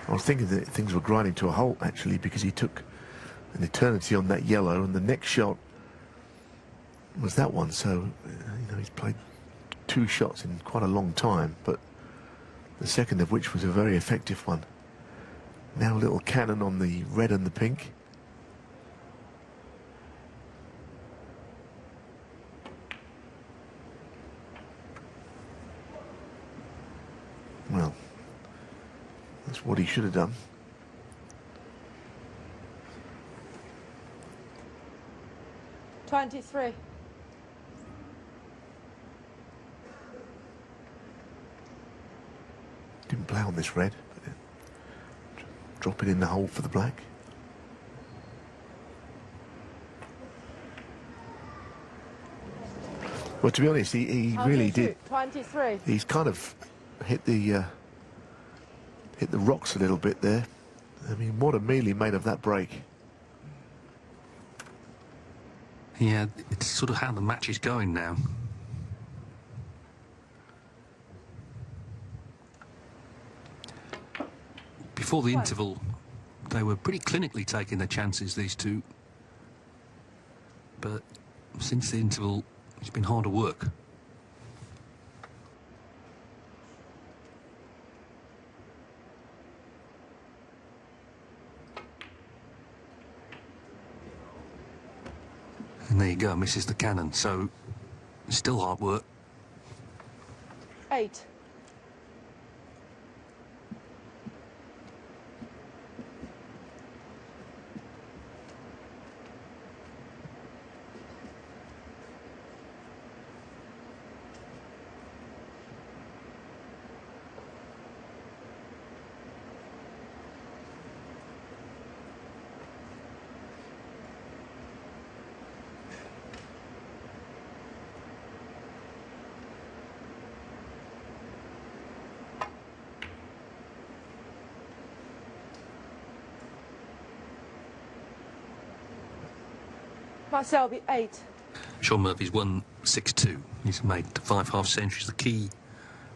I was thinking that things were grinding to a halt, actually, because he took an eternity on that yellow, and the next shot was that one. So, you know, he's played 2 shots in quite a long time, but the second of which was a very effective one. Now a little cannon on the red and the pink. Well, that's what he should have done. 23. Didn't play on this red. Drop it in the hole for the black. Well, to be honest, he really did. 23. He's kind of hit the rocks a little bit there. I mean, what a meal he made of that break. Yeah, it's sort of how the match is going now. Before the interval, they were pretty clinically taking their chances, these two. But since the interval, it's been harder work. And there you go, misses the cannon, so still hard work. 8. Selby 8. Sean Murphy's won 6-2. He's made 5 half centuries. The key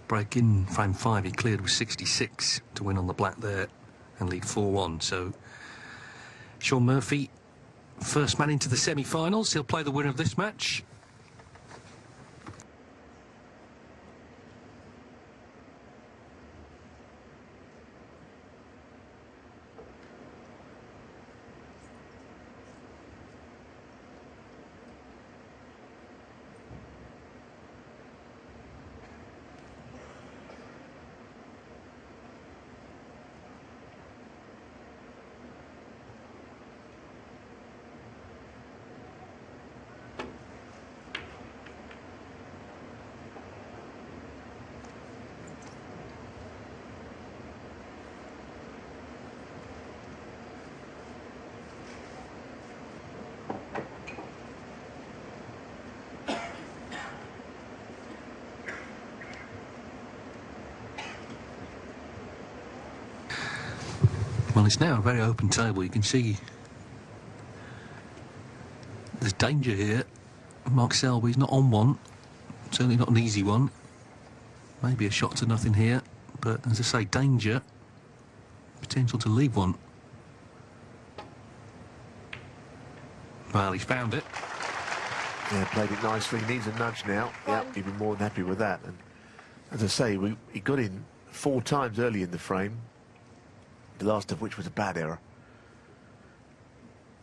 break in frame 5 he cleared with 66 to win on the black there and lead 4-1. So Sean Murphy, first man into the semi-finals. He'll play the winner of this match. Well, it's now a very open table. You can see there's danger here. Mark Selby's not on one. Certainly not an easy one. Maybe a shot to nothing here. But, as I say, danger. Potential to leave one. Well, he's found it. Yeah, played it nicely. He needs a nudge now. Yeah, he'd be more than happy with that. And as I say, he got in 4 times early in the frame. The last of which was a bad error.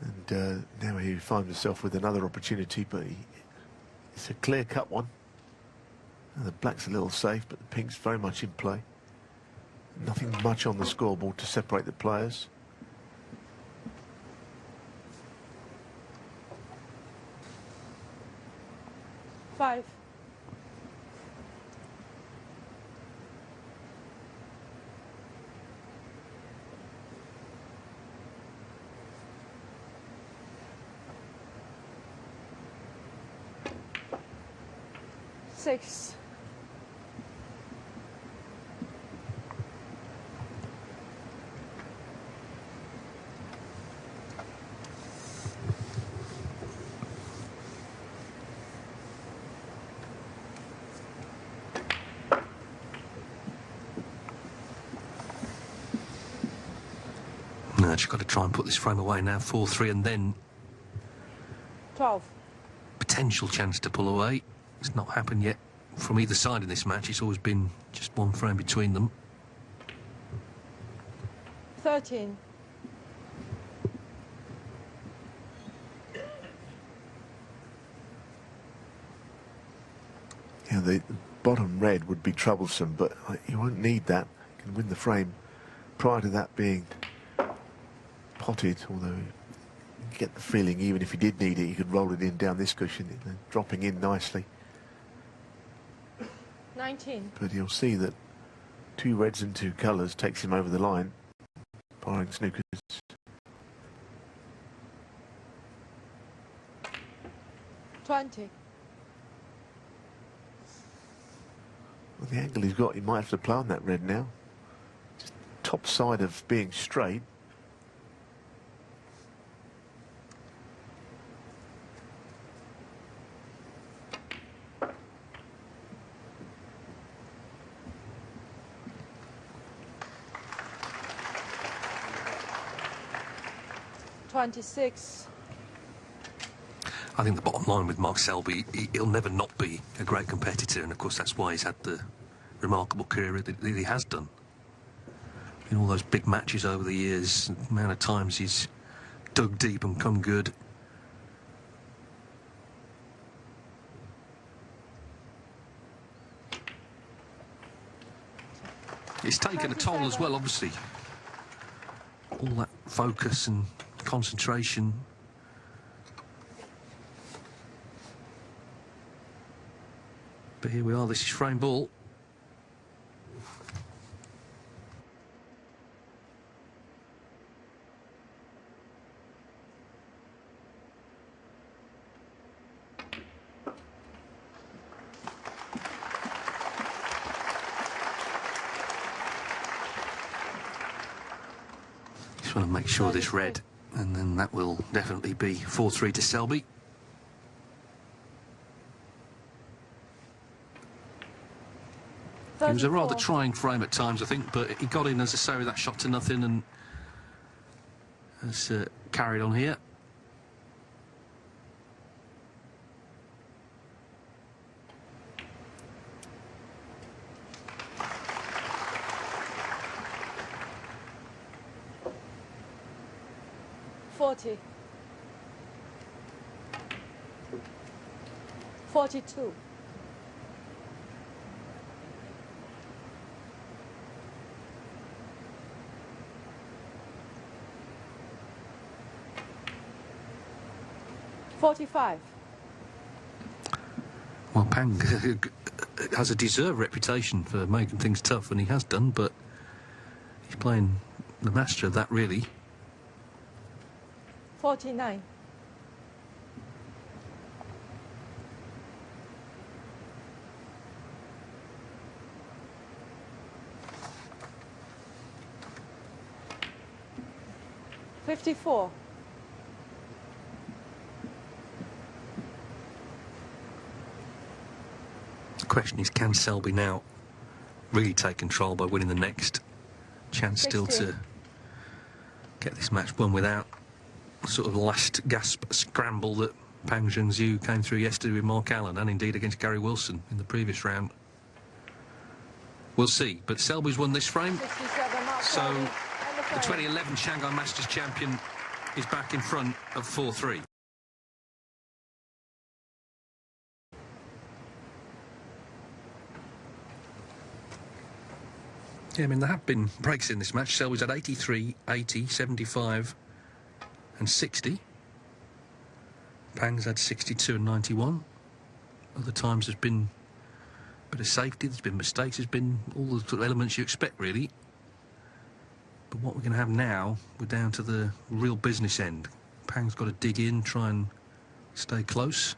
And now he finds himself with another opportunity, but it's a clear-cut one. And the black's a little safe, but the pink's very much in play. Nothing much on the scoreboard to separate the players. Five. Six. No, she's got to try and put this frame away now. 4-3 and then 12. Potential chance to pull away. It's not happened yet from either side in this match. It's always been just one frame between them. 13. Yeah, the bottom red would be troublesome, but you won't need that. You can win the frame prior to that being potted, although Get the feeling, even if he did need it, he could roll it in down this cushion, dropping in nicely. 19. But you'll see that 2 reds and 2 colours takes him over the line, barring Snooker's. Well, the angle he's got, he might have to play on that red now. Just top side of being straight. I think the bottom line with Mark Selby, he'll never not be a great competitor, and of course that's why he's had the remarkable career that he has done. In all those big matches over the years, the amount of times he's dug deep and come good. It's taken a toll as well, obviously. All that focus and concentration. But here we are, this is frame ball. Just want to make sure this red, and then that will definitely be 4-3 to Selby. It was a rather trying frame at times, I think, but he got in, as I say, with that shot to nothing, and has carried on here. $40. 42. $45. Well, Pang has a deserved reputation for making things tough, and he has done, but he's playing the master of that, really. 49. $54. The question is, can Selby now really take control by winning the next? Chance still to get this match won without the sort of last gasp scramble that Pang Junxu came through yesterday with Mark Allen, and indeed against Gary Wilson in the previous round. We'll see, but Selby's won this frame, so the 2011 Shanghai Masters champion is back in front of 4-3. Yeah, I mean, there have been breaks in this match. Selby's had 83, 80, 75 and 60. Pang's had 62 and 91. Other times there's been a bit of safety, there's been mistakes, there's been all the sort of elements you expect, really. But what we're going to have now, we're down to the real business end. Pang's got to dig in, try and stay close.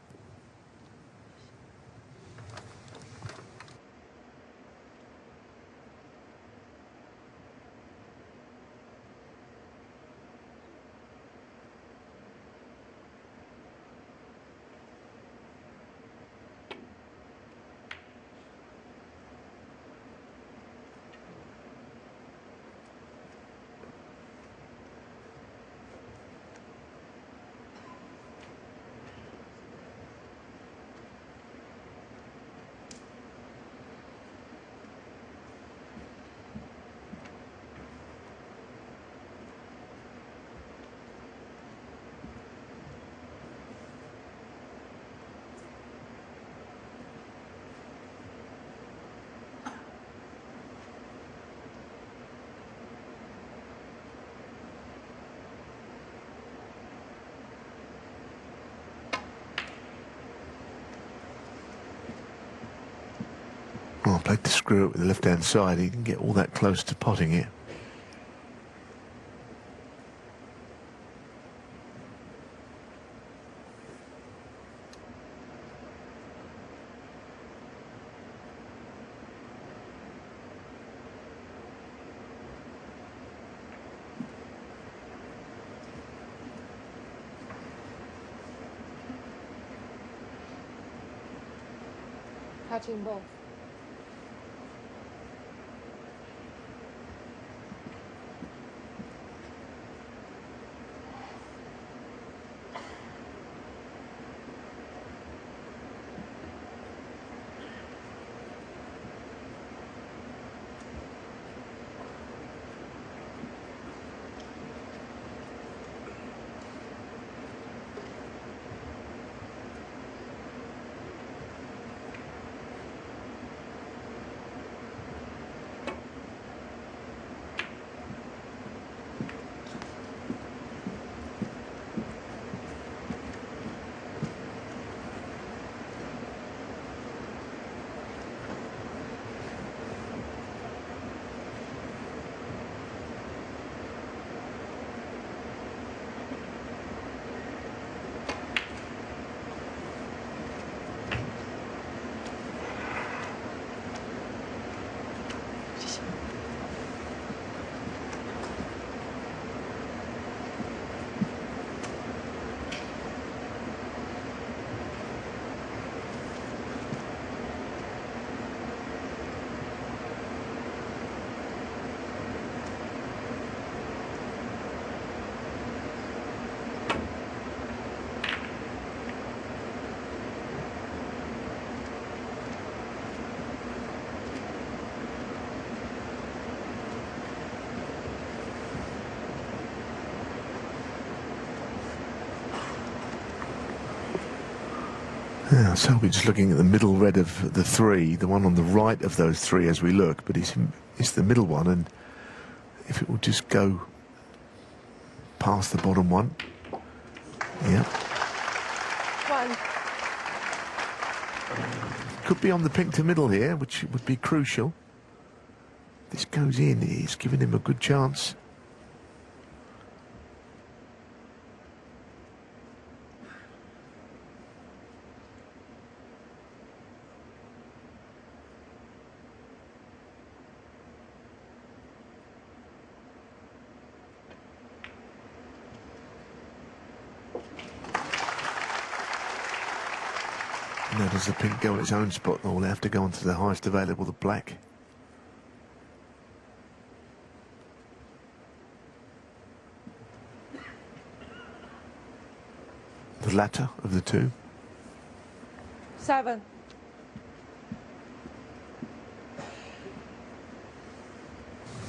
played to screw it with the left-hand side. He didn't get all that close to potting it. Catching both. Yeah, Selby just looking at the middle red of the three, the one on the right of those three as we look, but it's the middle one, and if it will just go past the bottom one. Yeah. One. Could be on the pink to middle here, which would be crucial. This goes in, it's giving him a good chance. Now does the pink go on its own spot, or will it have to go onto the highest available, the black? The latter of the two. 7.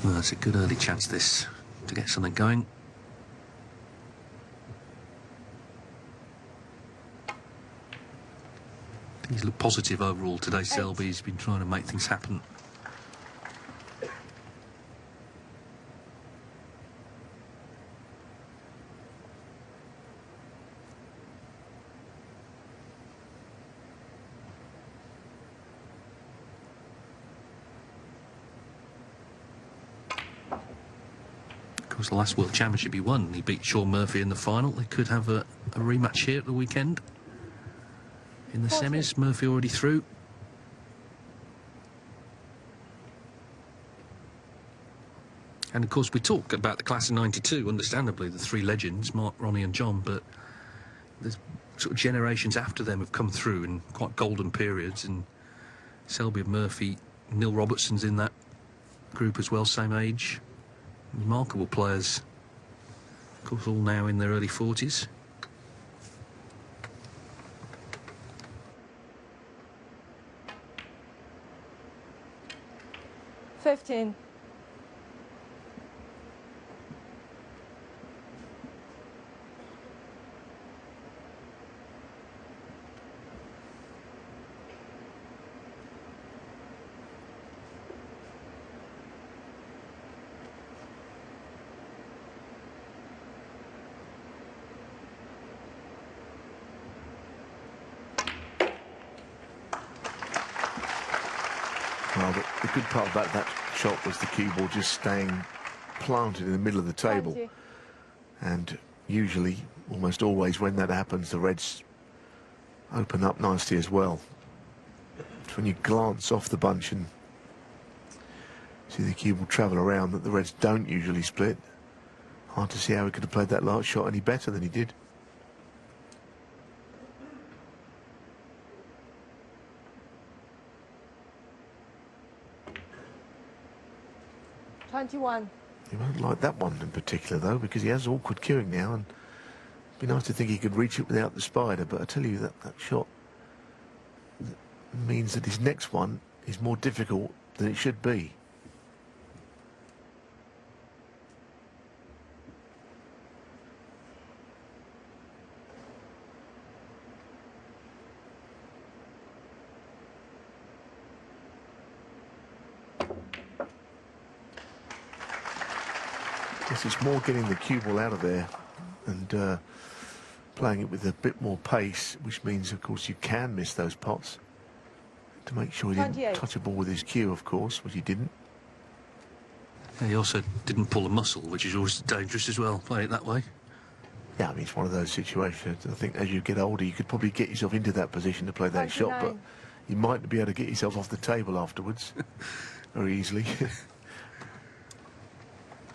Well, that's a good early chance, this, to get something going. He's looked positive overall today, Selby. He's been trying to make things happen. Of course, the last World Championship he won, he beat Sean Murphy in the final. They could have a rematch here at the weekend. In the semis, Murphy already through. And of course, we talk about the class of '92, understandably, the three legends, Mark, Ronnie and John, but the sort of generations after them have come through in quite golden periods, and Selby and Murphy, Neil Robertson's in that group as well, same age. Remarkable players, of course, all now in their early 40s. 15. Well, the good part about that shot was the cue ball just staying planted in the middle of the table. 20. And usually, almost always when that happens, the Reds open up nicely as well. It's when you glance off the bunch and see the cue ball travel around that the Reds don't usually split. Hard to see how he could have played that last shot any better than he did. He won't like that one in particular, though, because he has awkward cueing now, and it'd be nice to think he could reach it without the spider, but I tell you that shot means that his next one is more difficult than it should be. It's more getting the cue ball out of there and playing it with a bit more pace, which means, of course, you can miss those pots. To make sure he didn't touch a ball with his cue, of course, which he didn't. He also didn't pull a muscle, which is always dangerous as well, play it that way. Yeah, I mean, it's one of those situations. I think as you get older, you could probably get yourself into that position to play that 29. shot, but you might be able to get yourself off the table afterwards very easily.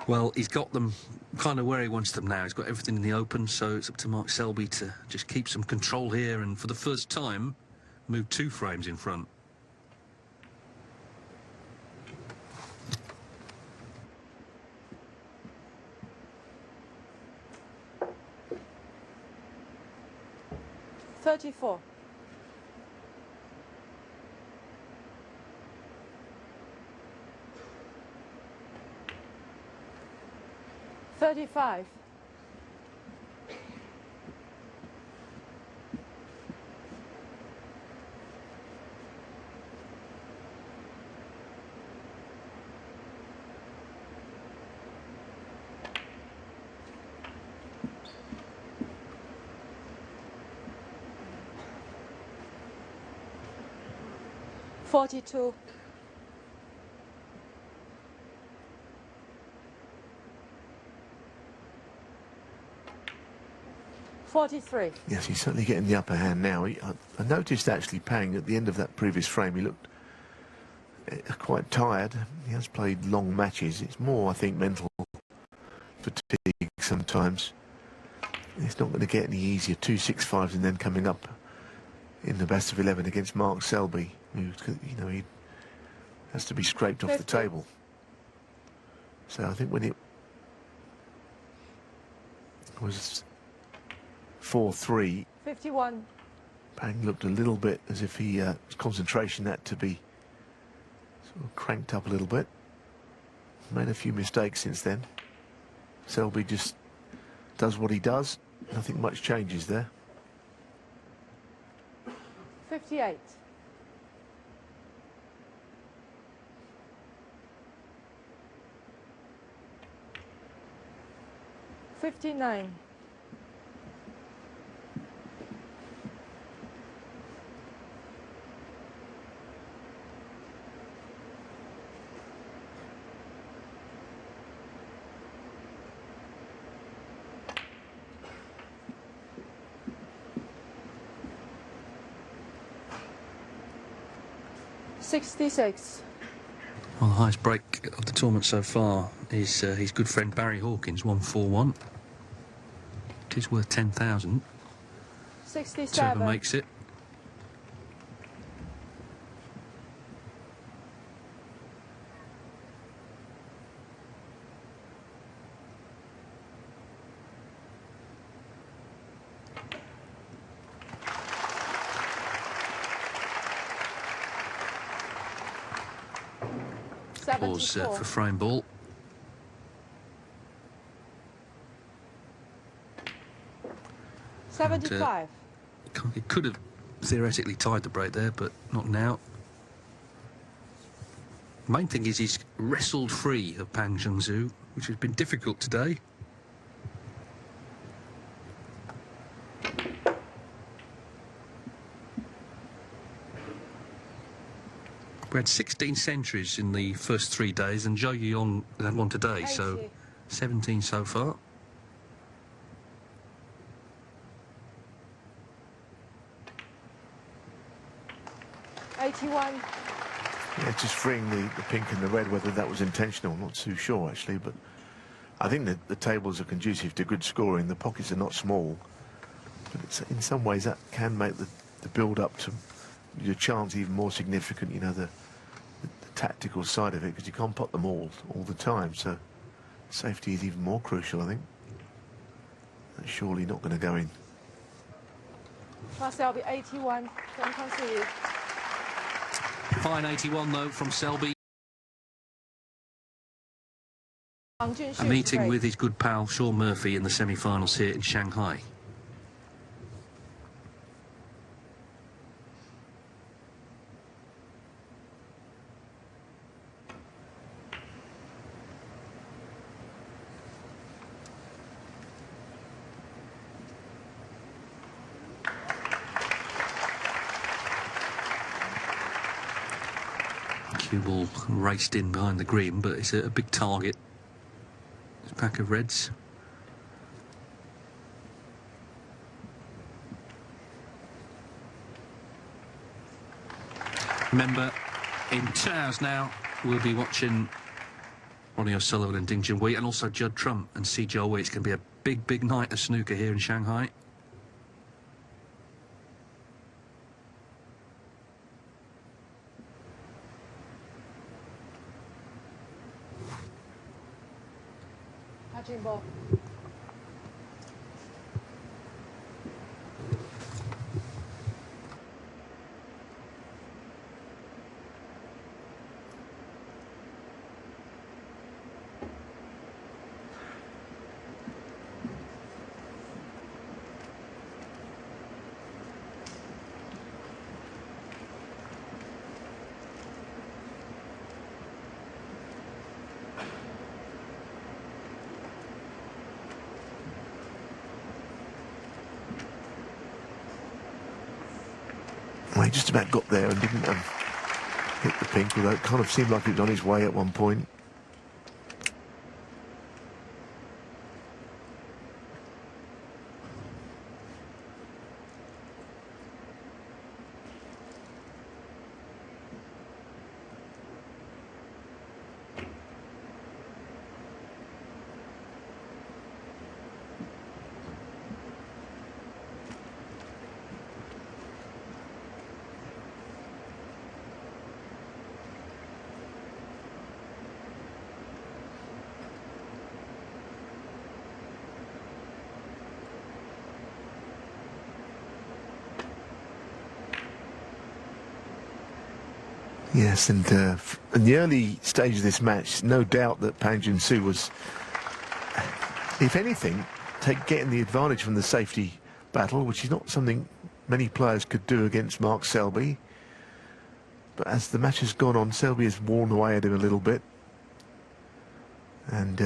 Well, he's got them kind of where he wants them now. He's got everything in the open, so it's up to Mark Selby to just keep some control here and, for the first time, move 2 frames in front. $34. 35. $42. $43. Yes, he's certainly getting the upper hand now. I noticed actually, Pang, at the end of that previous frame, he looked quite tired. He has played long matches. It's more, I think, mental fatigue sometimes. It's not going to get any easier. 2 6-5s and then coming up in the best of 11 against Mark Selby, who, you know, he has to be scraped off the table. So I think when it was 4-3, 51. Pang looked a little bit as if his concentration had to be sort of cranked up a little bit. Made a few mistakes since then. Selby just does what he does. Nothing much changes there. 58. $59. $66. Well, the highest break of the tournament so far is his good friend Barry Hawkins, 141. It is worth 10,000. 67. Whoever makes it. Applause for frame ball. $75. He could have theoretically tied the break there, but not now. The main thing is he's wrestled free of Pang Junxu, which has been difficult today. We had 16 centuries in the first 3 days, and Zhou Yong had one today, so 17 so far. Yeah, just freeing the pink and the red, whether that was intentional, I'm not too sure actually, but I think that the tables are conducive to good scoring. The pockets are not small, but it's, in some ways that can make the build-up to your chance even more significant, you know, the tactical side of it, because you can't pot them all the time, so safety is even more crucial, I think. That's surely not going to go in. Selby 81, don't concede. Fine 81 though from Selby. A meeting with his good pal Sean Murphy in the semi-finals here in Shanghai. Cue ball raced in behind the green, but it's a big target. It's a pack of reds. Remember, in 2 hours now, we'll be watching Ronnie O'Sullivan and Ding Junxu, and also Judd Trump and Si Jiaowei. It's going to be a big, big night of snooker here in Shanghai. Ball. Well, he just about got there and didn't hit the pink, although it kind of seemed like he was on his way at one point. Yes, and in the early stage of this match, no doubt that Junxu was, if anything, getting the advantage from the safety battle, which is not something many players could do against Mark Selby. But as the match has gone on, Selby has worn away at him a little bit. And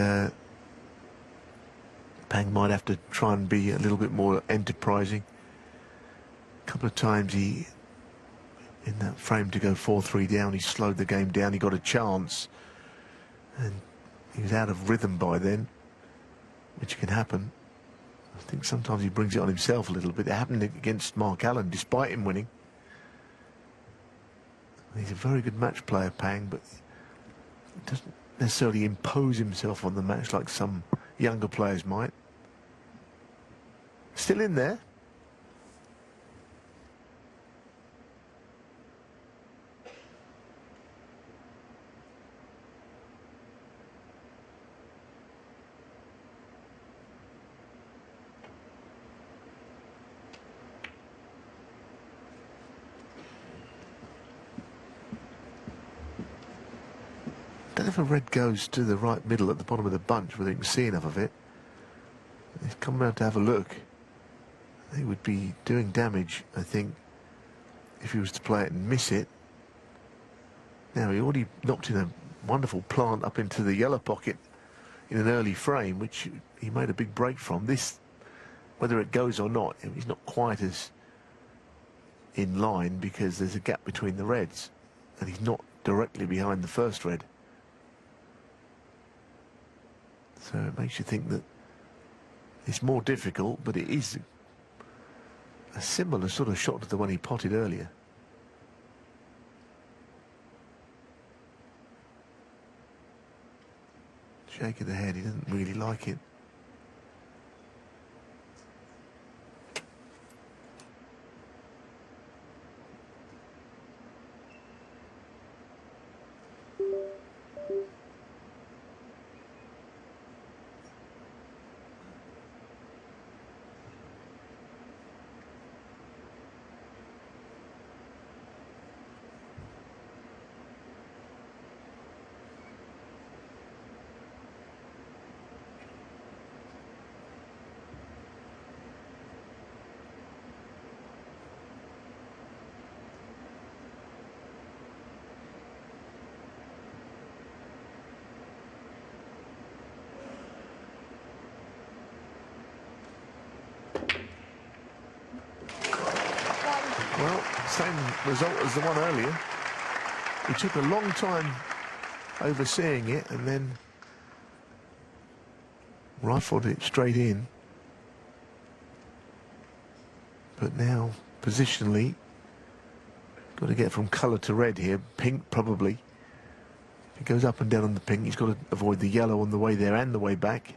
Pang might have to try and be a little bit more enterprising. A couple of times he, in that frame to go 4-3 down, he slowed the game down, he got a chance. And he was out of rhythm by then, which can happen. I think sometimes he brings it on himself a little bit. It happened against Mark Allen, despite him winning. He's a very good match player, Pang, but doesn't necessarily impose himself on the match like some younger players might. Still in there. I don't know if a red goes to the right middle at the bottom of the bunch whether you can see enough of it. He's come round to have a look. He would be doing damage, I think, if he was to play it and miss it. Now, he already knocked in a wonderful plant up into the yellow pocket in an early frame, which he made a big break from. This, whether it goes or not, he's not quite as in line because there's a gap between the reds, and he's not directly behind the first red. So it makes you think that it's more difficult, but it is a similar sort of shot to the one he potted earlier. Shake of the head, he doesn't really like it. Well, same result as the one earlier. He took a long time overseeing it and then rifled it straight in. But now, positionally, got to get from colour to red here. Pink, probably. If he goes up and down on the pink, he's got to avoid the yellow on the way there and the way back.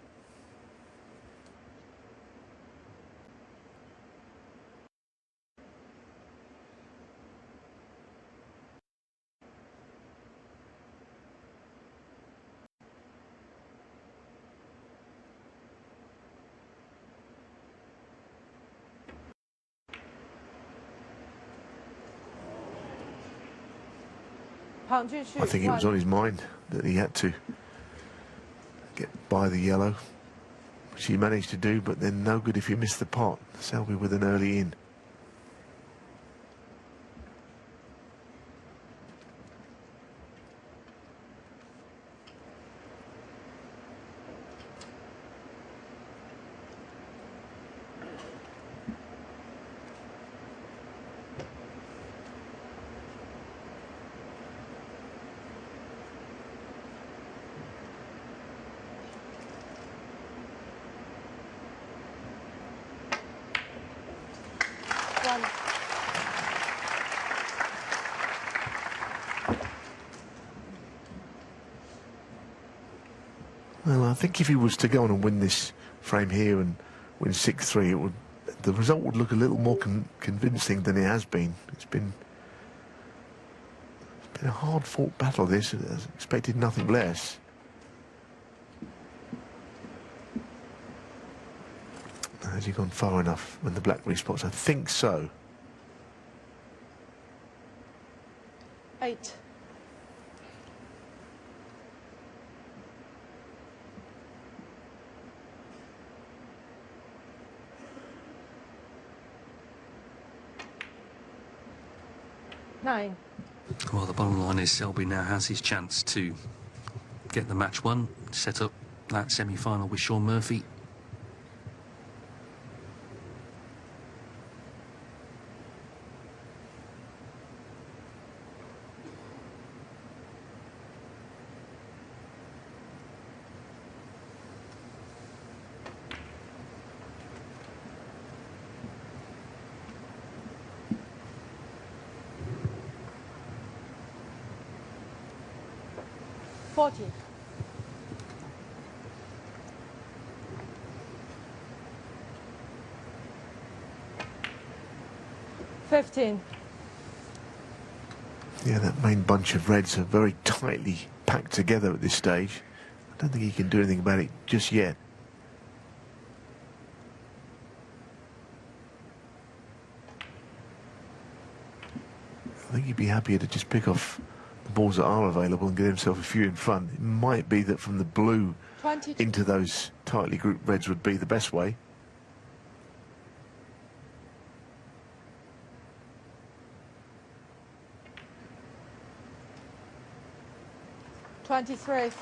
I think it was on his mind that he had to get by the yellow, which he managed to do, but then no good if he missed the pot. Selby with an early in. Well, I think if he was to go on and win this frame here and win 6-3, the result would look a little more convincing than it has been. It's been a hard-fought battle, this. I expected nothing less. Has he gone far enough when the black respots? I think so. 8. Nine. Well, the bottom line is Selby now has his chance to get the match won, set up that semi-final with Sean Murphy. Yeah, that main bunch of reds are very tightly packed together at this stage. I don't think he can do anything about it just yet. I think he'd be happier to just pick off the balls that are available and get himself a few in front. It might be that from the blue 22. into those tightly grouped reds would be the best way. $23.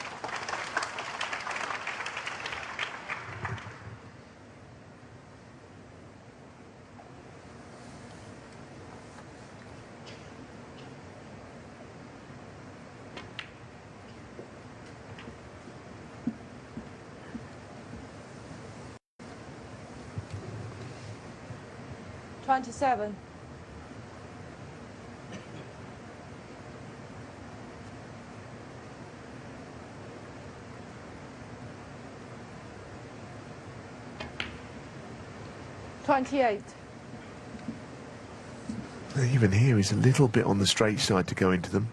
27. Even here, he's a little bit on the straight side to go into them.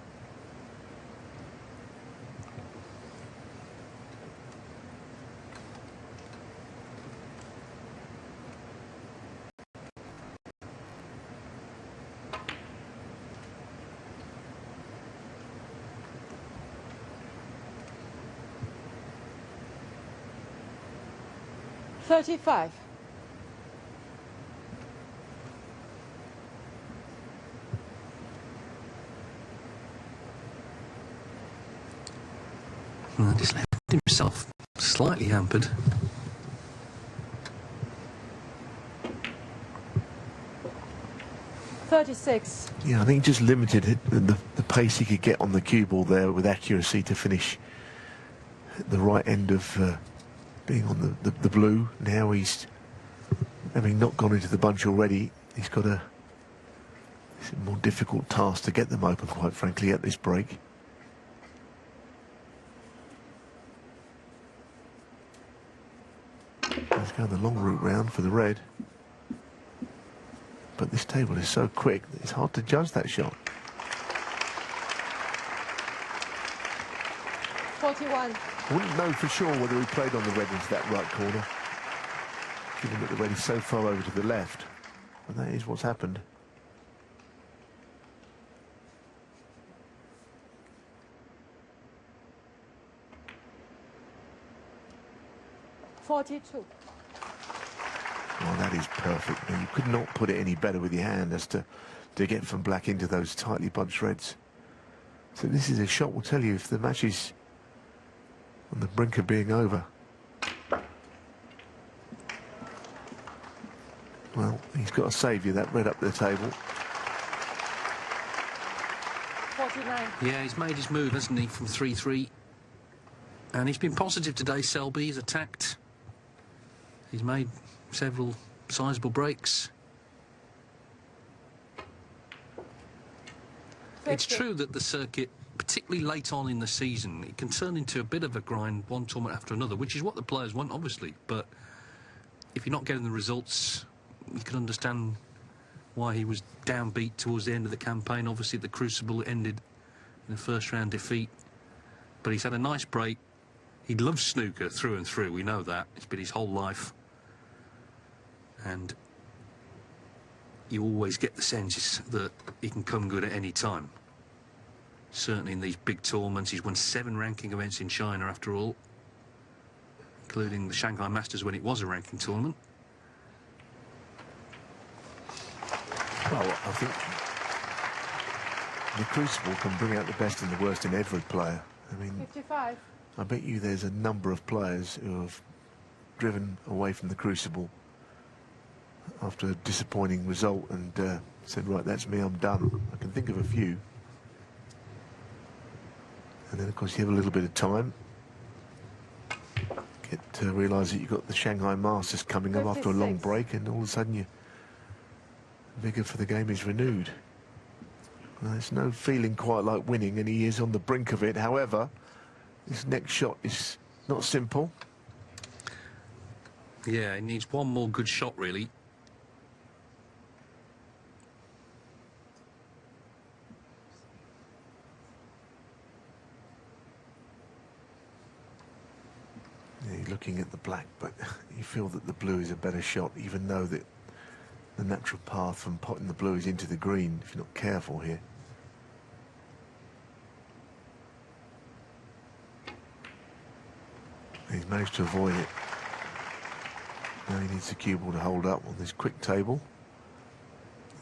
$35. Well, just left himself slightly hampered. $36. Yeah, I think just limited the pace he could get on the cue ball there with accuracy to finish at the right end of being on the blue. Now he's, having not gone into the bunch already, he's got it's a more difficult task to get them open, quite frankly, at this break. Let's go the long route round for the red. But this table is so quick that it's hard to judge that shot. 41. I wouldn't know for sure whether he played on the red into that right corner, given that the red is so far over to the left. And that is what's happened. $42. Oh, that is perfect. Now, you could not put it any better with your hand as to get from black into those tightly bunched reds. So this is a shot will tell you if the match is on the brink of being over. Well, he's got to save you that red up the table. 49. Yeah, he's made his move, hasn't he, from 3-3. And he's been positive today, Selby. He's attacked. He's made several sizable breaks. 50. It's true that the circuit, particularly late on in the season, it can turn into a bit of a grind, one tournament after another, which is what the players want, obviously. But if you're not getting the results, you can understand why he was downbeat towards the end of the campaign. Obviously, the Crucible ended in a first-round defeat. But he's had a nice break. He loves snooker through and through, we know that. It's been his whole life. And you always get the sense that he can come good at any time. Certainly in these big tournaments. He's won 7 ranking events in China, after all, including the Shanghai Masters when it was a ranking tournament. Well, I think the Crucible can bring out the best and the worst in every player. I mean, 55. I bet you there's a number of players who have driven away from the Crucible after a disappointing result and said, right, that's me, I'm done. I can think of a few. And then, of course, you have a little bit of time. Get to realise that you've got the Shanghai Masters coming up after a long 56. break, and all of a sudden your vigour for the game is renewed. Well, there's no feeling quite like winning, and he is on the brink of it. However, this next shot is not simple. Yeah, he needs one more good shot, really. Yeah, you're looking at the black, but you feel that the blue is a better shot, even though that the natural path from potting the blue is into the green, if you're not careful here. He's managed to avoid it. Now he needs the cue ball to hold up on this quick table.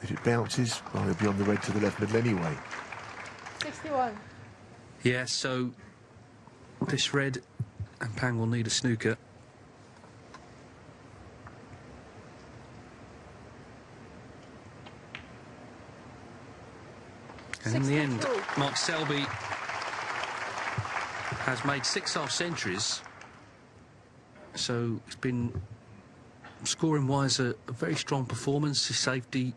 If it bounces, well, he'll be on the red to the left middle anyway. 61. Yeah, so this red and Pang will need a snooker. And in the end, Mark Selby has made 6 half centuries. So it's been Scoring-wise, a very strong performance. His safety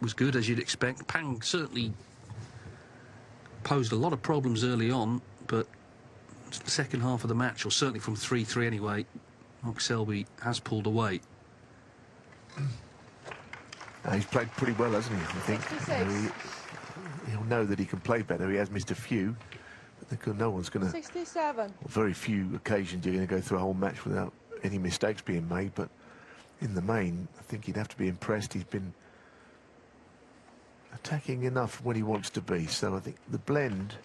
was good, as you'd expect. Pang certainly posed a lot of problems early on, but the second half of the match, or certainly from 3-3 anyway, Mark Selby has pulled away. He's played pretty well, hasn't he? I think he'll know that he can play better. He has missed a few, but no one's going to. 67. Very few occasions you're going to go through a whole match without any mistakes being made. But in the main, I think he'd have to be impressed. He's been attacking enough when he wants to be. So I think the blend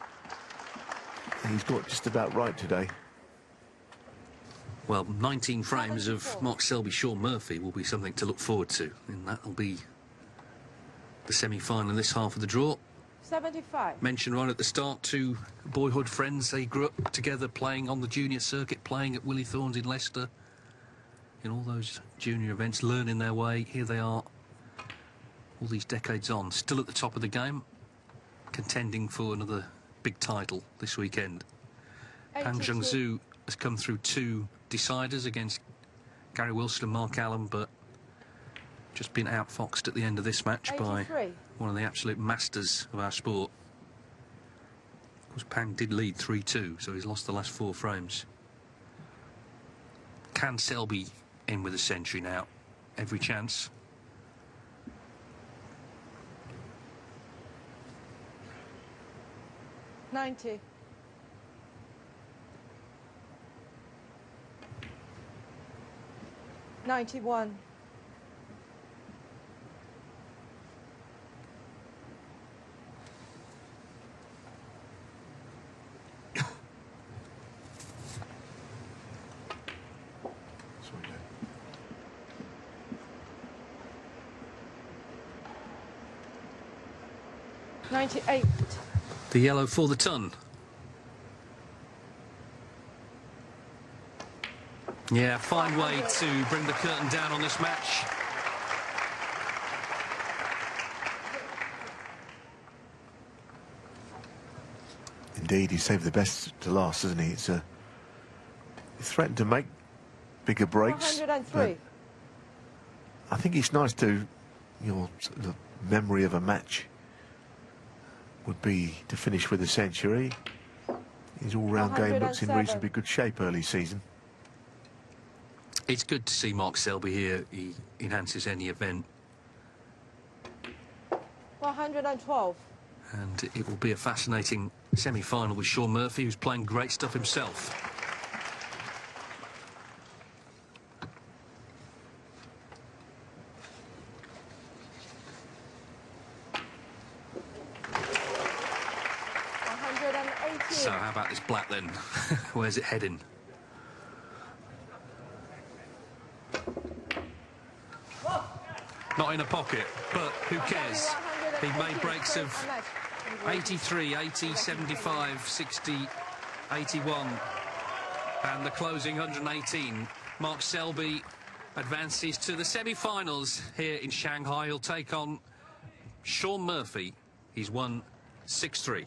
he's got just about right today. Well, 19 frames of Mark Selby, Sean Murphy will be something to look forward to, and that'll be the semi-final in this half of the draw. 75. Mentioned right at the start, two boyhood friends. They grew up together playing on the junior circuit, playing at Willie Thorne's in Leicester, in all those junior events, learning their way. Here they are, all these decades on, still at the top of the game, contending for another big title this weekend. Pang Junxu has come through two deciders against Gary Wilson and Mark Allen, but just been outfoxed at the end of this match 83. by one of the absolute masters of our sport. Of course, Pang did lead 3-2, so he's lost the last 4 frames. Can Selby in with a century now? Every chance. $90. 91. $98. The yellow for the ton. Yeah, fine way to bring the curtain down on this match. Indeed, he saved the best to last, hasn't he? He threatened to make bigger breaks. 103. I think it's nice to, the memory of a match would be to finish with a century. His all-round game looks in reasonably good shape early season. It's good to see Mark Selby here. He enhances any event. 112. And it will be a fascinating semi-final with Sean Murphy, who's playing great stuff himself. So how about this black then? Where's it heading? Not in a pocket, but who cares? He made breaks of 83, 80, 75, 60, 81, and the closing 118. Mark Selby advances to the semi-finals here in Shanghai. He'll take on Sean Murphy. He's won 6-3.